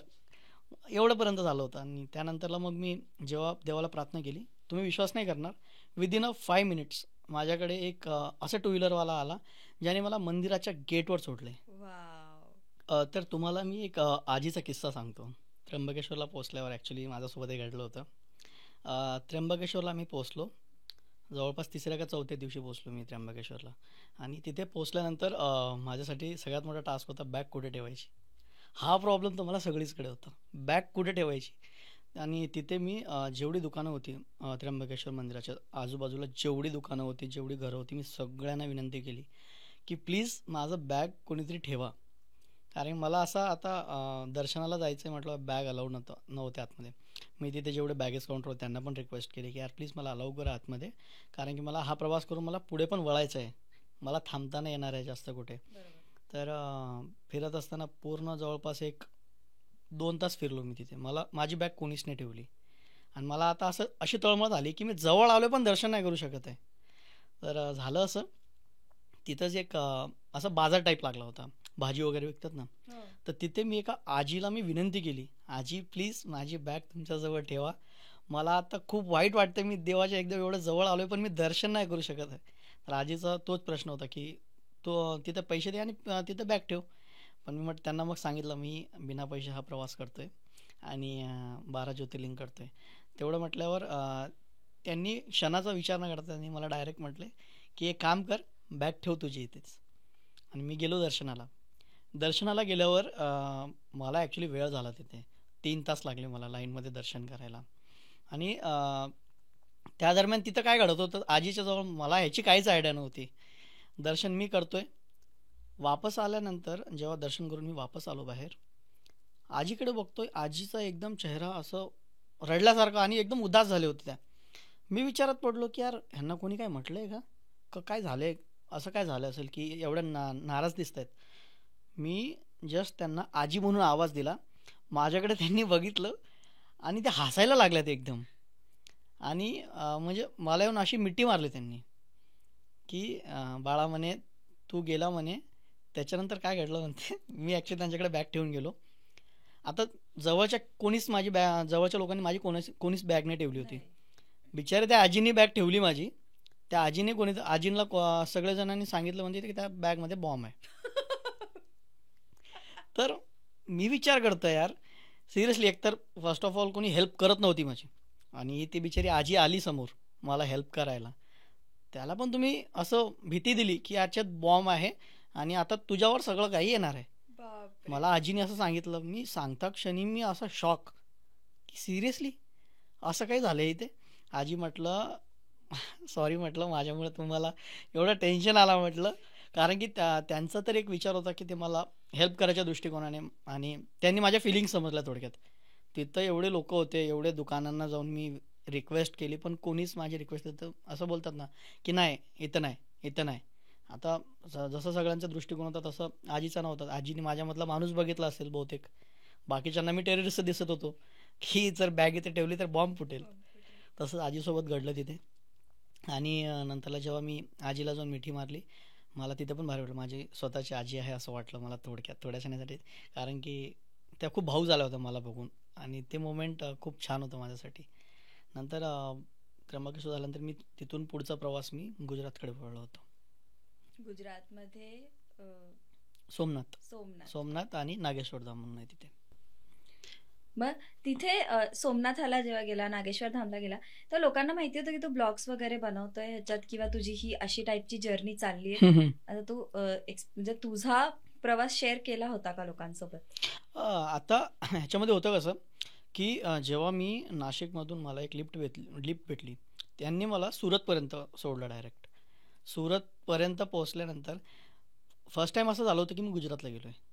[SPEAKER 1] एवढंपर्यंत झालं होतं. आणि त्यानंतरला मग मी जेव्हा देवाला प्रार्थना केली, तुम्ही विश्वास नाही करणार, विदिन 5 मिनिट्स माझ्याकडे एक असं टू व्हीलरवाला आला, ज्याने मला मंदिराच्या गेटवर सोडले.
[SPEAKER 2] वाव.
[SPEAKER 1] तर तुम्हाला मी एक आजीचा किस्सा सांगतो. त्र्यंबकेश्वरला पोहोचल्यावर ॲक्च्युली माझ्यासोबत हे घडलं होतं. त्र्यंबकेश्वरला मी पोहोचलो, जवळपास 3ऱ्या का 4थ्या दिवशी पोहोचलो मी त्र्यंबकेश्वरला. आणि तिथे पोहोचल्यानंतर माझ्यासाठी सगळ्यात मोठा टास्क होता बॅग कुठे ठेवायची. हा प्रॉब्लेम तर मला सगळीचकडे होता, बॅग कुठे ठेवायची. आणि तिथे मी जेवढी दुकानं होती त्र्यंबकेश्वर मंदिराच्या आजूबाजूला, जेवढी दुकानं होती, जेवढी घरं होती, मी सगळ्यांना विनंती केली की प्लीज माझं बॅग कोणीतरी ठेवा. कारण मला असा आता दर्शनाला जायचं आहे म्हटलं, बॅग अलाउड नव्हते आतमध्ये. मी तिथे जेवढे बॅगेज काउंटर होते त्यांना पण रिक्वेस्ट केली की यार प्लीज मला अलाउ करा आतमध्ये, कारण की मला हा प्रवास करून मला पुढे पण वळायचं आहे, मला थांबता नाही येणार आहे जास्त कुठे. तर फिरत असताना पूर्ण जवळपास 1-2 तास फिरलो मी तिथे, माझी बॅग कोणीच नाही ठेवली. आणि मला आता अशी तळमळ झाली की मी जवळ आलो पण दर्शन नाही करू शकत आहे. तर झालं असं, तिथंच एक असा बाजार टाईप लागला होता, भाजी वगैरे विकतात ना. तर तिथे मी एका आजीला विनंती केली, आजी प्लीज माझी बॅग तुमच्याजवळ ठेवा, मला आता खूप वाईट वाटतं, मी देवाच्या एकदम एवढं जवळ आलोय पण मी दर्शन नाही करू शकत आहे. तर आजीचा तोच प्रश्न होता की तो तिथे पैसे दे आणि तिथे बॅग ठेव. पण मी त्यांना मग सांगितलं मी बिना पैसे हा प्रवास करतोय आणि 12 ज्योतिर्लिंग करतोय. तेवढं म्हटल्यावर त्यांनी क्षणाचा विचार न करता त्यांनी मला डायरेक्ट म्हटले की एक काम कर, बॅग ठेव तुझी इथेच. आणि मी गेलो दर्शनाला गेल्यावर मला ॲक्च्युली वेळ झाला तिथे, 3 तास लागले मला लाईनमध्ये दर्शन करायला. आणि त्या दरम्यान तिथं काय घडत होतं आजीच्या जवळ, मला ह्याची काहीच आयडिया नव्हती. दर्शन मी करतोय, वापस आल्यानंतर जेव्हा दर्शन करून मी वापस आलो बाहेर, आजीकडे बघतोय, आजीचा एकदम चेहरा असं रडल्यासारखा आणि एकदम उदास झाले होते त्या. मी विचारात पडलो की यार ह्यांना कोणी काय म्हटलं आहे का काय झालं आहे, असं काय झालं असेल की एवढं नाराज दिसत आहेत. मी जस्ट त्यांना आजी म्हणून आवाज दिला. माझ्याकडे त्यांनी बघितलं आणि ते हसायला लागल्या ते एकदम. आणि म्हणजे मला येऊन अशी मिठी मारली त्यांनी की बाळा म्हणे तू गेला म्हणे. त्याच्यानंतर काय घडलं म्हणते मी ॲक्च्युली त्यांच्याकडे बॅग ठेवून गेलो. आता जवळच्या कोणीच माझी जवळच्या लोकांनी माझी कोणीच बॅग नाही ठेवली होती. बिचारे त्या आजीने बॅग ठेवली माझी. त्या आजीने आजींना सगळेजणांनी सांगितलं म्हणजे की त्या बॅगमध्ये बॉम्ब आहे. तर मी विचार करतो यार सिरियसली, एकतर फर्स्ट ऑफ ऑल कोणी हेल्प करत नव्हती माझी आणि ती बिचारी आजी आली समोर मला हेल्प करायला. त्याला पण तुम्ही असं भीती दिली की याच्यात बॉम्ब आहे आणि आता तुझ्यावर सगळं काही येणार आहे.
[SPEAKER 2] बापरे.
[SPEAKER 1] मला आजीने असं सांगितलं. मी सांगता क्षणी मी असा शॉक की सिरियसली असं काही झालं इथे. आजी म्हटलं सॉरी म्हटलं माझ्यामुळे तुम्हाला एवढं टेन्शन आला म्हटलं. कारण की त्यांचा तर एक विचार होता की ते मला हेल्प करायच्या दृष्टिकोनाने आणि त्यांनी माझ्या फिलिंग्स समजल्या थोडक्यात. तिथं एवढे लोक होते, एवढे दुकानांना जाऊन मी रिक्वेस्ट केली पण कोणीच माझी रिक्वेस्ट देतं असं बोलतात ना की नाही इथं नाही इथं नाही. आता जसं सगळ्यांचा दृष्टिकोन होता तसं आजीचा नव्हता. आजीने माझ्यामधला माणूस बघितला असेल बहुतेक. बाकीच्यांना मी टेररिस्ट दिसत होतो की जर बॅग इथे ठेवली तर बॉम्ब फुटेल. तसंच आजीसोबत घडलं तिथे. आणि नंतरला जेव्हा मी आजीला जाऊन मिठी मारली मला तिथे पण भारी वाटलं माझी स्वतःची आजी आहे असं वाटलं मला थोड्या क्षणासाठी. कारण की त्या खूप भाऊ झाल्या होत्या मला बघून आणि ते मोमेंट खूप छान होतं माझ्यासाठी. नंतर त्र्यंबकेश्वर झाल्यानंतर मी तिथून पुढचा प्रवास मी गुजरातकडे वळलो होतो.
[SPEAKER 2] गुजरातमध्ये
[SPEAKER 1] सोमनाथ
[SPEAKER 2] सोमनाथ
[SPEAKER 1] आणि नागेश्वर धाम म्हणून आहे तिथे.
[SPEAKER 2] मग तिथे सोमनाथाला जेव्हा गेला, नागेश्वर धामला गेला, तर लोकांना माहिती होतं की तू ब्लॉग्स वगैरे बनवतोय ह्याच्यात किंवा तुझी ही अशी टाईपची जर्नी चालली आहे. आता तू म्हणजे तुझा प्रवास शेअर केला होता का लोकांसोबत?
[SPEAKER 1] आता ह्याच्यामध्ये होतं कसं की जेव्हा मी नाशिकमधून मला एक लिफ्ट भेटली. त्यांनी मला सुरतपर्यंत सोडलं डायरेक्ट. सुरतपर्यंत पोहोचल्यानंतर फर्स्ट टाईम असं झालं होतं की मी गुजरातला गेलो आहे.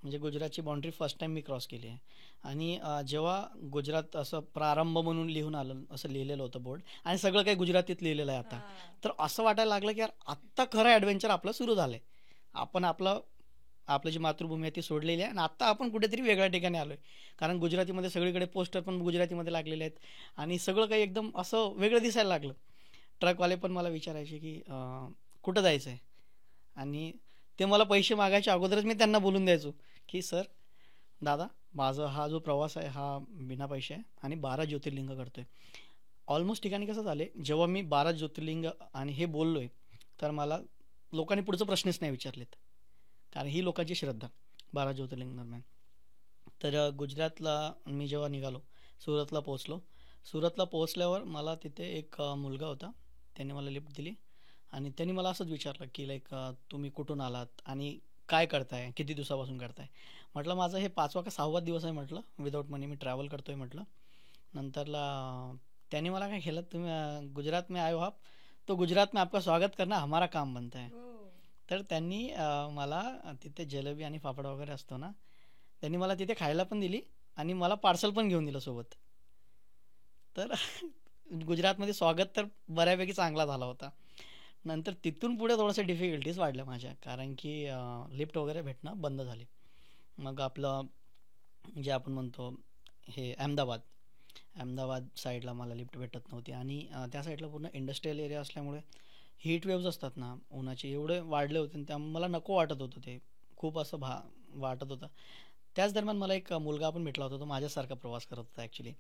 [SPEAKER 1] म्हणजे गुजरातची बाउंड्री फर्स्ट टाईम मी क्रॉस केली आहे. आणि जेव्हा गुजरात असं प्रारंभ म्हणून लिहून आलं असं लिहिलेलं होतं बोर्ड आणि सगळं काही गुजरातीत लिहिलेलं आहे आता. तर असं वाटायला लागलं की यार आत्ता खरं ॲडव्हेंचर आपलं सुरू झालं आहे. आपण आपलं जी मातृभूमी आहे ती सोडलेली आहे आणि आत्ता आपण कुठेतरी वेगळ्या ठिकाणी आलो आहे. कारण गुजरातीमध्ये सगळीकडे पोस्टर पण गुजरातीमध्ये लागलेले आहेत आणि सगळं काही एकदम असं वेगळं दिसायला लागलं. ट्रकवाले पण मला विचारायचे की कुठं जायचं आहे आणि ते मला पैसे मागायच्या अगोदरच मी त्यांना बोलून द्यायचो की सर दादा माझा हा जो प्रवास आहे हा बिना पैसे आहे आणि 12 ज्योतिर्लिंग करतो आहे. ऑलमोस्ट ठिकाणी कसं झालं आहे जेव्हा मी 12 ज्योतिर्लिंग आणि हे बोललो आहे तर मला लोकांनी पुढचं प्रश्नच नाही विचारलेत. कारण ही लोकांची श्रद्धा 12 ज्योतिर्लिंग दरम्यान. तर गुजरातला मी जेव्हा निघालो सुरतला पोहोचलो. सुरतला पोहोचल्यावर मला तिथे एक मुलगा होता. त्याने मला लिफ्ट दिली आणि त्यांनी मला असंच विचारलं की लाईक तुम्ही कुठून आलात आणि काय करताय, किती दिवसापासून करताय. म्हटलं माझं हे 5वा का 6वा दिवस आहे म्हटलं विदाऊट मनी मी ट्रॅव्हल करतोय म्हटलं. नंतरला त्यांनी मला काय केलं तुम्ही गुजरात में आए हो आप तो गुजरात में आपका स्वागत करना हमारा काम बनता है. तर त्यांनी मला तिथे जलेबी आणि फाफडा वगैरे असतो ना त्यांनी मला तिथे खायला पण दिली आणि मला पार्सल पण घेऊन दिलं सोबत. तर गुजरातमध्ये स्वागत तर बऱ्यापैकी चांगला झाला होता. नंतर तिथून पुढे थोडंसं डिफिकल्टीज वाढल्या माझ्या कारण की लिफ्ट वगैरे भेटणं बंद झाले. मग आपलं जे आपण म्हणतो हे अहमदाबाद साईडला मला लिफ्ट भेटत नव्हती आणि त्या साईडला पूर्ण इंडस्ट्रियल एरिया असल्यामुळे हीट वेव्ज असतात ना उन्हाचे एवढे वाढले होते आणि त्यामुळे मला नको वाटत होतं. ते खूप असं वाटत होतं. त्याच दरम्यान मला एक मुलगा पण भेटला होता. तो माझ्यासारखा प्रवास करत होता ॲक्च्युली.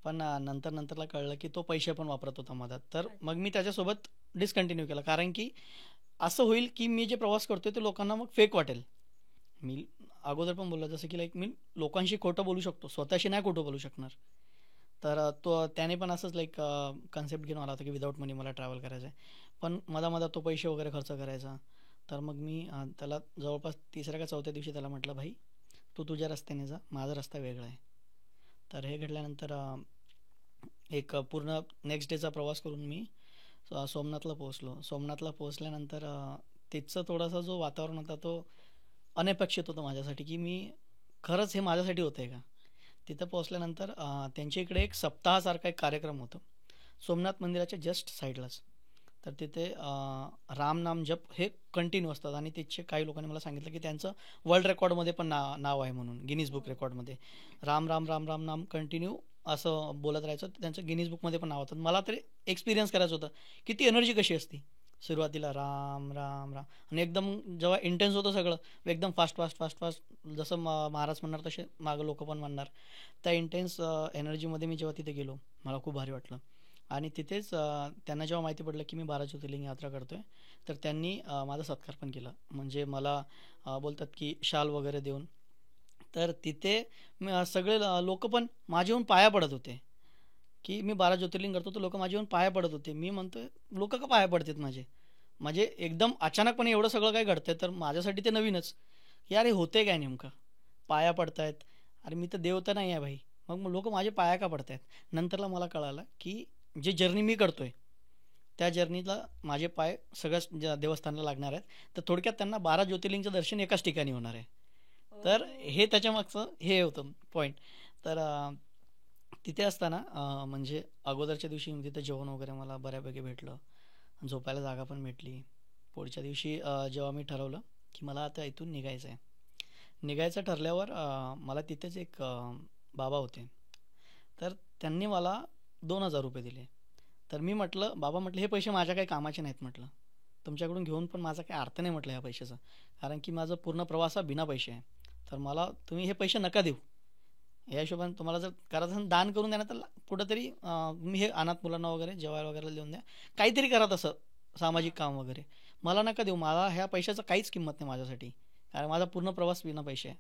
[SPEAKER 1] पण नंतरला कळलं की तो पैसे पण वापरत होता मधात. तर मग मी त्याच्यासोबत डिस्कंटिन्यू केला कारण की असं होईल की मी जे प्रवास करतोय ते लोकांना मग फेक वाटेल. मी अगोदर पण बोललो जसं की लाईक मी लोकांशी खोटं बोलू शकतो स्वतःशी नाही खोटं बोलू शकणार. तर त्याने पण असंच लाईक कन्सेप्ट घेऊन आला होता की विदाऊट मनी मला ट्रॅव्हल करायचं आहे. पण मधा तो पैसे वगैरे खर्च करायचा. तर मग मी त्याला जवळपास 3ऱ्या का 4थ्या दिवशी त्याला म्हटलं भाई तू तुझ्या रस्त्याने जा माझा रस्ता वेगळा आहे. तर हे घडल्यानंतर एक पूर्ण नेक्स्ट डेचा प्रवास करून मी सोमनाथला पोहोचलो. सोमनाथला पोहोचल्यानंतर तिथचं थोडासा जो वातावरण होता तो अनपेक्षित होतं माझ्यासाठी की मी खरंच हे माझ्यासाठी होतं आहे का. तिथं पोहोचल्यानंतर त्यांच्या इकडे एक सप्ताहासारखा एक कार्यक्रम होतो सोमनाथ मंदिराच्या जस्ट साईडलाच. तर तिथे राम नाम जप हे कंटिन्यू असतात आणि तिथे काही लोकांनी मला सांगितलं की त्यांचं वर्ल्ड रेकॉर्डमध्ये पण नाव आहे म्हणून, गिनीज बुक रेकॉर्डमध्ये. राम राम राम राम नाम कंटिन्यू असं बोलत राहायचं, त्यांचं गिनीज बुकमध्ये पण नाव होतं. मला तरी एक्सपिरियन्स करायचं होतं की ती एनर्जी कशी असते सुरुवातीला राम राम राम, आणि एकदम जेव्हा इंटेन्स होतं सगळं, एकदम फास्ट फास्ट फास्ट फास्ट, जसं महाराज म्हणणार तसे मागं लोक पण म्हणणार. त्या इंटेन्स एनर्जीमध्ये मी जेव्हा तिथे गेलो, मला खूप भारी वाटलं. आणि तिथेच त्यांना जेव्हा माहिती पडलं की मी 12 ज्योतिर्लिंग यात्रा करतो आहे, तर त्यांनी माझा सत्कार पण केला. म्हणजे मला बोलतात की शाल वगैरे देऊन. तर तिथे सगळे लोक पण माझे येऊन पाया पडत होते की मी 12 ज्योतिर्लिंग करतो, तर लोक माझे येऊन पाया पडत होते. मी म्हणतोय लोक का पाया पडतात माझे, म्हणजे एकदम अचानकपणे एवढं सगळं काय घडतंय, तर माझ्यासाठी ते नवीनच. यार हे होते काय नेमकं, पाया पडतायत, अरे मी तर देव तर नाही आहे भाई, मग लोक माझे पाया का पडतायत. नंतरला मला कळालं की जे जर्नी मी करतोय त्या जर्नीला माझे पाय सगळ्याच देवस्थानाला लागणार आहेत. तर थोडक्यात त्यांना 12 ज्योतिर्लिंगचं दर्शन एकाच ठिकाणी होणार आहे. तर हे त्याच्यामागचं हे होतं पॉईंट. तर तिथे असताना म्हणजे अगोदरच्या दिवशी तिथे जेवण वगैरे मला बऱ्यापैकी भेटलं, झोपायला जागा पण भेटली. पुढच्या दिवशी जेव्हा मी ठरवलं की मला आता इथून निघायचं आहे, निघायचं ठरल्यावर मला तिथेच एक बाबा होते. तर त्यांनी मला 2,000 रुपये दिले. तर मी म्हटलं बाबा, म्हटलं हे पैसे माझ्या काही कामाचे नाहीत, म्हटलं तुमच्याकडून घेऊन पण माझा काही अर्थ नाही म्हटलं ह्या पैशाचा, कारण की माझा पूर्ण प्रवास हा बिना पैसे आहे. तर मला तुम्ही हे पैसे नका देऊ. या हिशोबाने तुम्हाला जर करायचं असेल दान करून द्या, तर कुठंतरी मी हे अनाथ मुलांना वगैरे जेवायला वगैरे देऊन द्या, काहीतरी करा तसं सामाजिक काम वगैरे, मला नका देऊ. मला ह्या पैशाचं काहीच किंमत नाही माझ्यासाठी, कारण माझा पूर्ण प्रवास बिना पैसे आहे.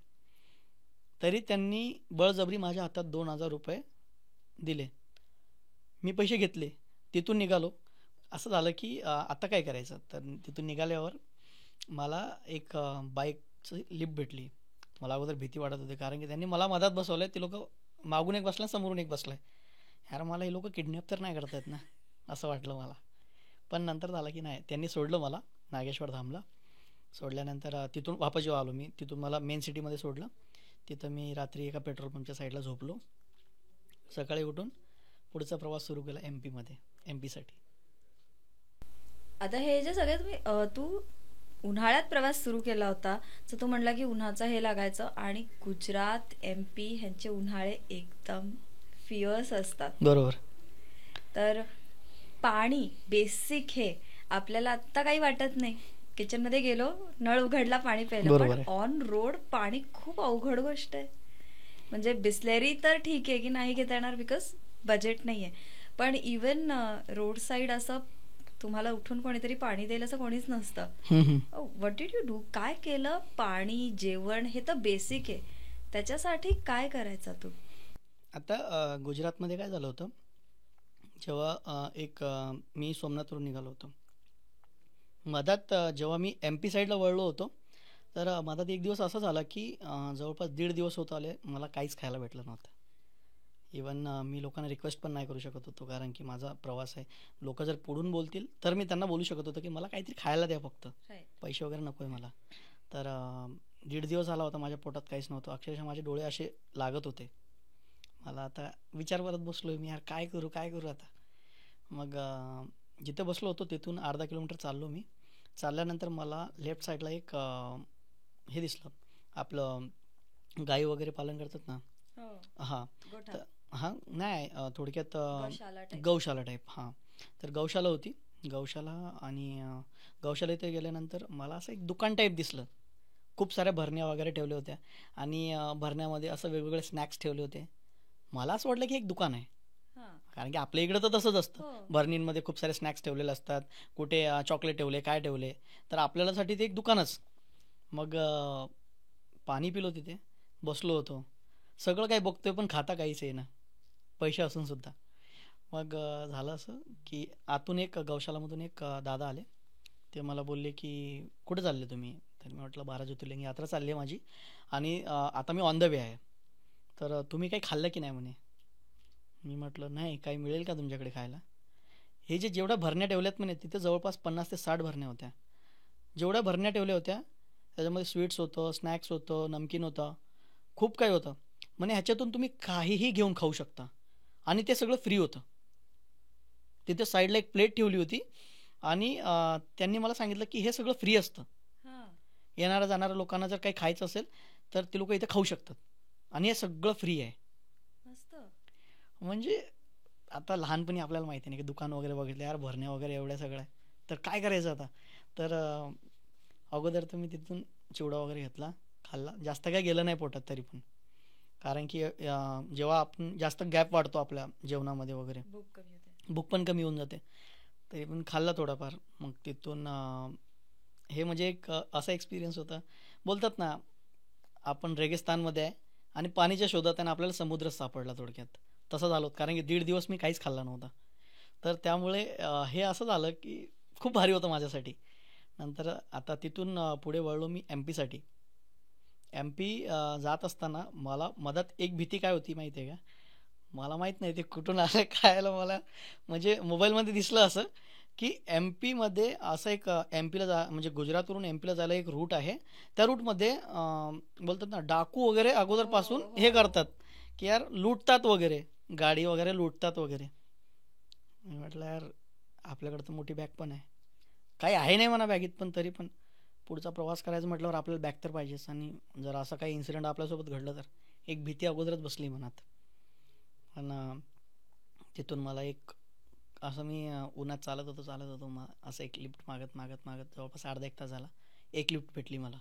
[SPEAKER 1] तरी त्यांनी बळजबरी माझ्या हातात 2,000 रुपये दिले. मी पैसे घेतले, तिथून निघालो. असं झालं की आता काय करायचं. तर तिथून निघाल्यावर मला एक बाईकची लिफ्ट भेटली. मला अगोदर भीती वाटत होती, कारण की त्यांनी मला मधात बसवलं आहे. ते लोक मागून एक बसला, समोरून एक बसला आहे. यार मला हे लोक किडनॅप तर नाही करतायत ना, असं वाटलं मला. पण नंतर झालं की नाही, त्यांनी सोडलं मला नागेश्वर धामला. सोडल्यानंतर तिथून वापस जेव्हा आलो मी, तिथून मला मेन सिटीमध्ये सोडलं. तिथं मी रात्री एका पेट्रोल पंपच्या साईडला झोपलो. सकाळी उठून पुढचा प्रवास सुरू केला MP साठी.
[SPEAKER 2] आता हे जे सगळे तुम्ही तू उन्हाळ्यात प्रवास सुरू केला होता, तर तू म्हणला की उन्हाचं हे लागायचं, आणि गुजरात MP ह्यांचे उन्हाळे एकदम फिअर्स असतात.
[SPEAKER 1] बरोबर.
[SPEAKER 2] तर पाणी बेसिक हे आपल्याला आत्ता काही वाटत नाही, किचनमध्ये गेलो नळ उघडला पाणी प्यायलं,
[SPEAKER 1] बरोबर
[SPEAKER 2] पण
[SPEAKER 1] आहे.
[SPEAKER 2] ऑन रोड पाणी खूप अवघड गोष्ट आहे. म्हणजे बिस्लेरी तर ठीक आहे की नाही घेता येणार बिकॉज बजेट नाही आहे, पण इवन रोड साईड असं तुम्हाला उठून कोणीतरी पाणी देईल असं कोणीच नसतं. व्हॉट डिड यू डू, काय केलं. पाणी जेवण हे तर बेसिक आहे, त्याच्यासाठी काय करायचं तू.
[SPEAKER 1] आता गुजरातमध्ये काय झालं होतं, जेव्हा मी सोमनाथवरून निघालो होतो, मधात जेव्हा मी MP साईडला वळलो होतो, तर मधात एक दिवस असा झाला की जवळपास 1.5 दिवस होत आले मला काहीच खायला भेटलं नव्हतं. इवन मी लोकांना रिक्वेस्ट पण नाही करू शकत होतो, कारण की माझा प्रवास आहे. लोक जर पुढून बोलतील तर मी त्यांना बोलू शकत होतो की मला काहीतरी खायला द्या, फक्त पैसे वगैरे नको आहे मला. तर 1.5 दिवस झाला होता, माझ्या पोटात काहीच नव्हतं. अक्षरशः माझे डोळे असे लागत होते. मला आता विचार करत बसलो मी, यार काय करू काय करू आता. मग जिथे बसलो होतो तिथून अर्धा किलोमीटर चाललो मी. चालल्यानंतर मला लेफ्ट साईडला एक हे दिसलं, आपलं गाई वगैरे पालन करतात ना. हां. तर हां नाही, थोडक्यात गौशाला टाईप. हां. तर गौशाला होती, गौशाला. आणि गौशाला इथे गेल्यानंतर मला असं एक दुकान टाईप दिसलं. खूप साऱ्या भरण्या वगैरे ठेवल्या होत्या, आणि भरण्यामध्ये असं वेगवेगळे स्नॅक्स ठेवले होते. मला असं वाटलं की एक दुकान आहे, कारण की आपल्या इकडं तर तसंच असतं, भरणींमध्ये खूप सारे स्नॅक्स ठेवलेले असतात, कुठे चॉकलेट ठेवले काय ठेवले, तर आपल्यासाठी ते एक दुकानच. मग पाणी पिलो तिथे, बसलो होतो, सगळं काही बघतोय पण खाता काहीच आहे ना, पैसे असून सुद्धा. मग झालं असं की आतून एक गौशालामधून एक दादा आले. ते मला बोलले की कुठे चालले तुम्ही. तर मी म्हटलं 12 ज्योतिर्लिंग यात्रा चालली आहे माझी, आणि आता मी ऑन द वे आहे. तर तुम्ही काही खाल्लं की नाही म्हणे. मी म्हटलं नाही, काही मिळेल का तुमच्याकडे खायला. हे जेवढ्या भरण्या ठेवल्यात म्हणे, तिथे जवळपास 50 ते 60 भरण्या होत्या. जेवढ्या भरण्या ठेवल्या होत्या त्याच्यामध्ये स्वीट्स होतं, स्नॅक्स होतं, नमकीन होतं, खूप काही होतं. म्हणे ह्याच्यातून तुम्ही काहीही घेऊन खाऊ शकता, आणि ते सगळं फ्री होतं. तिथे साईडला एक प्लेट ठेवली होती, आणि त्यांनी मला सांगितलं की हे सगळं फ्री असतं.
[SPEAKER 2] हा.
[SPEAKER 1] येणाऱ्या जाणाऱ्या लोकांना जर काही खायचं असेल तर ते लोक इथे खाऊ शकतात आणि हे सगळं फ्री आहे.
[SPEAKER 2] मस्त.
[SPEAKER 1] म्हणजे आता लहानपणी आपल्याला माहिती नाही की दुकान वगैरे बघितलं यार भरण्या वगैरे एवढ्या सगळ्या, तर काय करायचं आता. तर अगोदर तर मी तिथून चिवडा वगैरे घेतला, खाल्ला. जास्त काय गेलं नाही पोटात तरी पण, कारण की जेव्हा आपण जास्त गॅप वाढतो आपल्या जेवणामध्ये वगैरे
[SPEAKER 2] भूक कमी होते.
[SPEAKER 1] भूक पण कमी होऊन जाते. तरी पण खाल्ला थोडाफार. मग तिथून हे म्हणजे एक असा एक्सपिरियन्स होता. बोलतात ना आपण रेगिस्तानमध्ये आहे आणि पाणीच्या शोधात आहे आणि आपल्याला समुद्रच सापडला थोडक्यात. तसं झालं होतं, कारण की 1.5 दिवस मी काहीच खाल्ला नव्हता. तर त्यामुळे हे असं झालं की खूप भारी होतं माझ्यासाठी. नंतर आता तिथून पुढे वळलो मी एम पीसाठी. एम पी जात असताना मला मधात एक भीती काय होती माहिती आहे का. मला माहीत नाही ते कुठून आलं काय आलं मला, म्हणजे मोबाईलमध्ये दिसलं असं की एम पीमध्ये असं एक एम पीला म्हणजे गुजरातवरून एम पीला जायला एक रूट आहे. त्या रूटमध्ये बोलतात ना डाकू वगैरे अगोदरपासून
[SPEAKER 2] हो,
[SPEAKER 1] हे
[SPEAKER 2] हो.
[SPEAKER 1] करतात की यार लुटतात वगैरे, गाडी वगैरे लुटतात वगैरे. मी म्हटलं यार आपल्याकडे तर मोठी बॅग पण आहे, काही आहे नाही म्हणा बॅगेत, पण तरी पण पुढचा प्रवास करायचा म्हटल्यावर आपल्याला बॅग तर पाहिजेच. आणि जर असं काही इन्सिडेंट आपल्यासोबत घडलं तर एक भीती अगोदरच बसली मनात. पण तिथून मला एक असं मी उन्हात चालत होतो असं एक लिफ्ट मागत मागत मागत जवळपास अर्धा एक तास झाला. एक लिफ्ट भेटली मला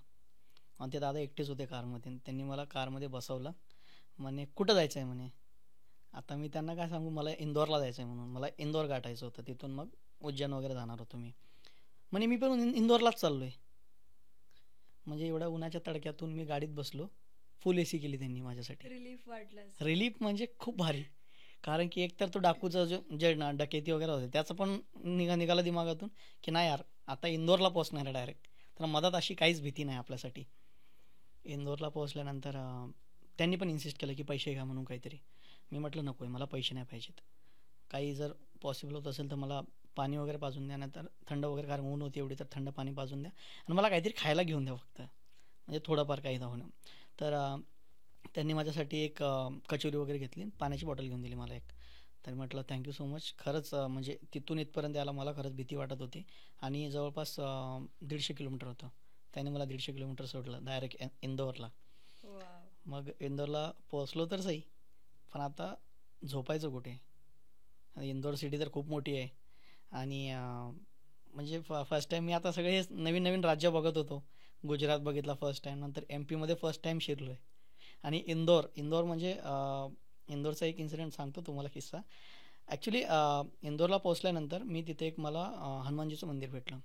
[SPEAKER 1] आणि ते दादा एकटेच होते कारमध्ये. त्यांनी मला कारमध्ये बसवलं. म्हणे कुठं जायचं आहे म्हणे. आता मी त्यांना काय सांगू, मला इंदोरला जायचं आहे म्हणून. मला इंदोर गाठायचं होतं, तिथून मग उज्जैन वगैरे जाणार होतो मी. म्हणे मी पण इंदोरलाच चाललो आहे. म्हणजे एवढ्या उन्हाच्या तडक्यातून मी गाडीत बसलो. फुल एसी केली त्यांनी माझ्यासाठी.
[SPEAKER 2] रिलीफ वाटलं असेल.
[SPEAKER 1] रिलीफ म्हणजे खूप भारी. कारण की एक तर तो डाकूचा जे डकेती वगैरे होते त्याचं पण निघाला दिमागातून की नाही यार आता इंदोरला पोहोचणार आहे डायरेक्ट. तर मधात अशी काहीच भीती नाही आपल्यासाठी. इंदोरला पोहोचल्यानंतर त्यांनी पण इन्सिस्ट केलं की पैसे घ्या म्हणून काहीतरी. मी म्हटलं नको आहे, मला पैसे नाही पाहिजेत. काही जर पॉसिबल होत असेल तर मला पाणी वगैरे पाजून द्या, नाही तर थंड वगैरे, कारण ऊन होती एवढी, तर थंड पाणी पाजून द्या आणि मला काहीतरी खायला घेऊन द्या फक्त, म्हणजे थोडंफार काही होणं. तर त्यांनी माझ्यासाठी एक कचोरी वगैरे घेतली, पाण्याची बॉटल घेऊन दिली मला एक. तर म्हटलं थँक्यू सो मच. खरंच म्हणजे तिथून इथपर्यंत यायला मला खरंच भीती वाटत होती आणि जवळपास 150 किलोमीटर होतं. त्याने मला 150 किलोमीटर सोडलं डायरेक्ट इंदोरला.
[SPEAKER 2] वाव.
[SPEAKER 1] मग इंदोरला पोहोचलो तर सही, पण आता झोपायचं कुठे. इंदोर सिटी तर खूप मोठी आहे आणि म्हणजे फर्स्ट टाईम मी आता सगळे हे नवीन नवीन राज्य बघत होतो. गुजरात बघितला फर्स्ट टाईम, नंतर एम पीमध्ये फर्स्ट टाईम शिरलो आहे. आणि इंदोर म्हणजे इंदोरचा एक इन्सिडेंट सांगतो तुम्हाला किस्सा. ॲक्च्युली इंदोरला पोहोचल्यानंतर मी तिथे एक मला हनुमानजीचं मंदिर भेटलं.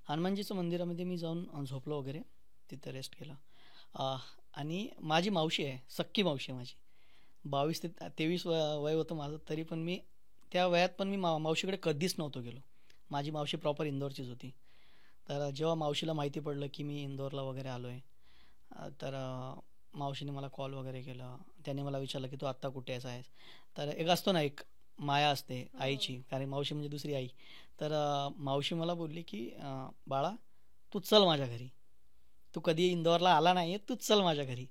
[SPEAKER 1] हनुमानजीचं मंदिरामध्ये मी जाऊन झोपलो वगैरे, तिथे रेस्ट केला. आणि माझी मावशी आहे, सख्खी मावशी आहे माझी. 22 ते 23 वय होतं माझं, तरी पण मी त्या वयात पण मी मावशीकडे कधीच नव्हतो गेलो. माझी मावशी प्रॉपर इंदोरचीच होती. तर जेव्हा मावशीला माहिती पडलं की मी इंदोरला वगैरे आलो आहे, तर मावशीने मला कॉल वगैरे केला. त्याने मला विचारलं की तू आत्ता कुठे आहेस. तर एक असतो ना एक माया असते आईची, कारण मावशी म्हणजे दुसरी आई. तर मावशी मला बोलली की बाळा तू चल माझ्या घरी, तू कधी इंदोरला आला नाही आहे, तू चल माझ्या घरी.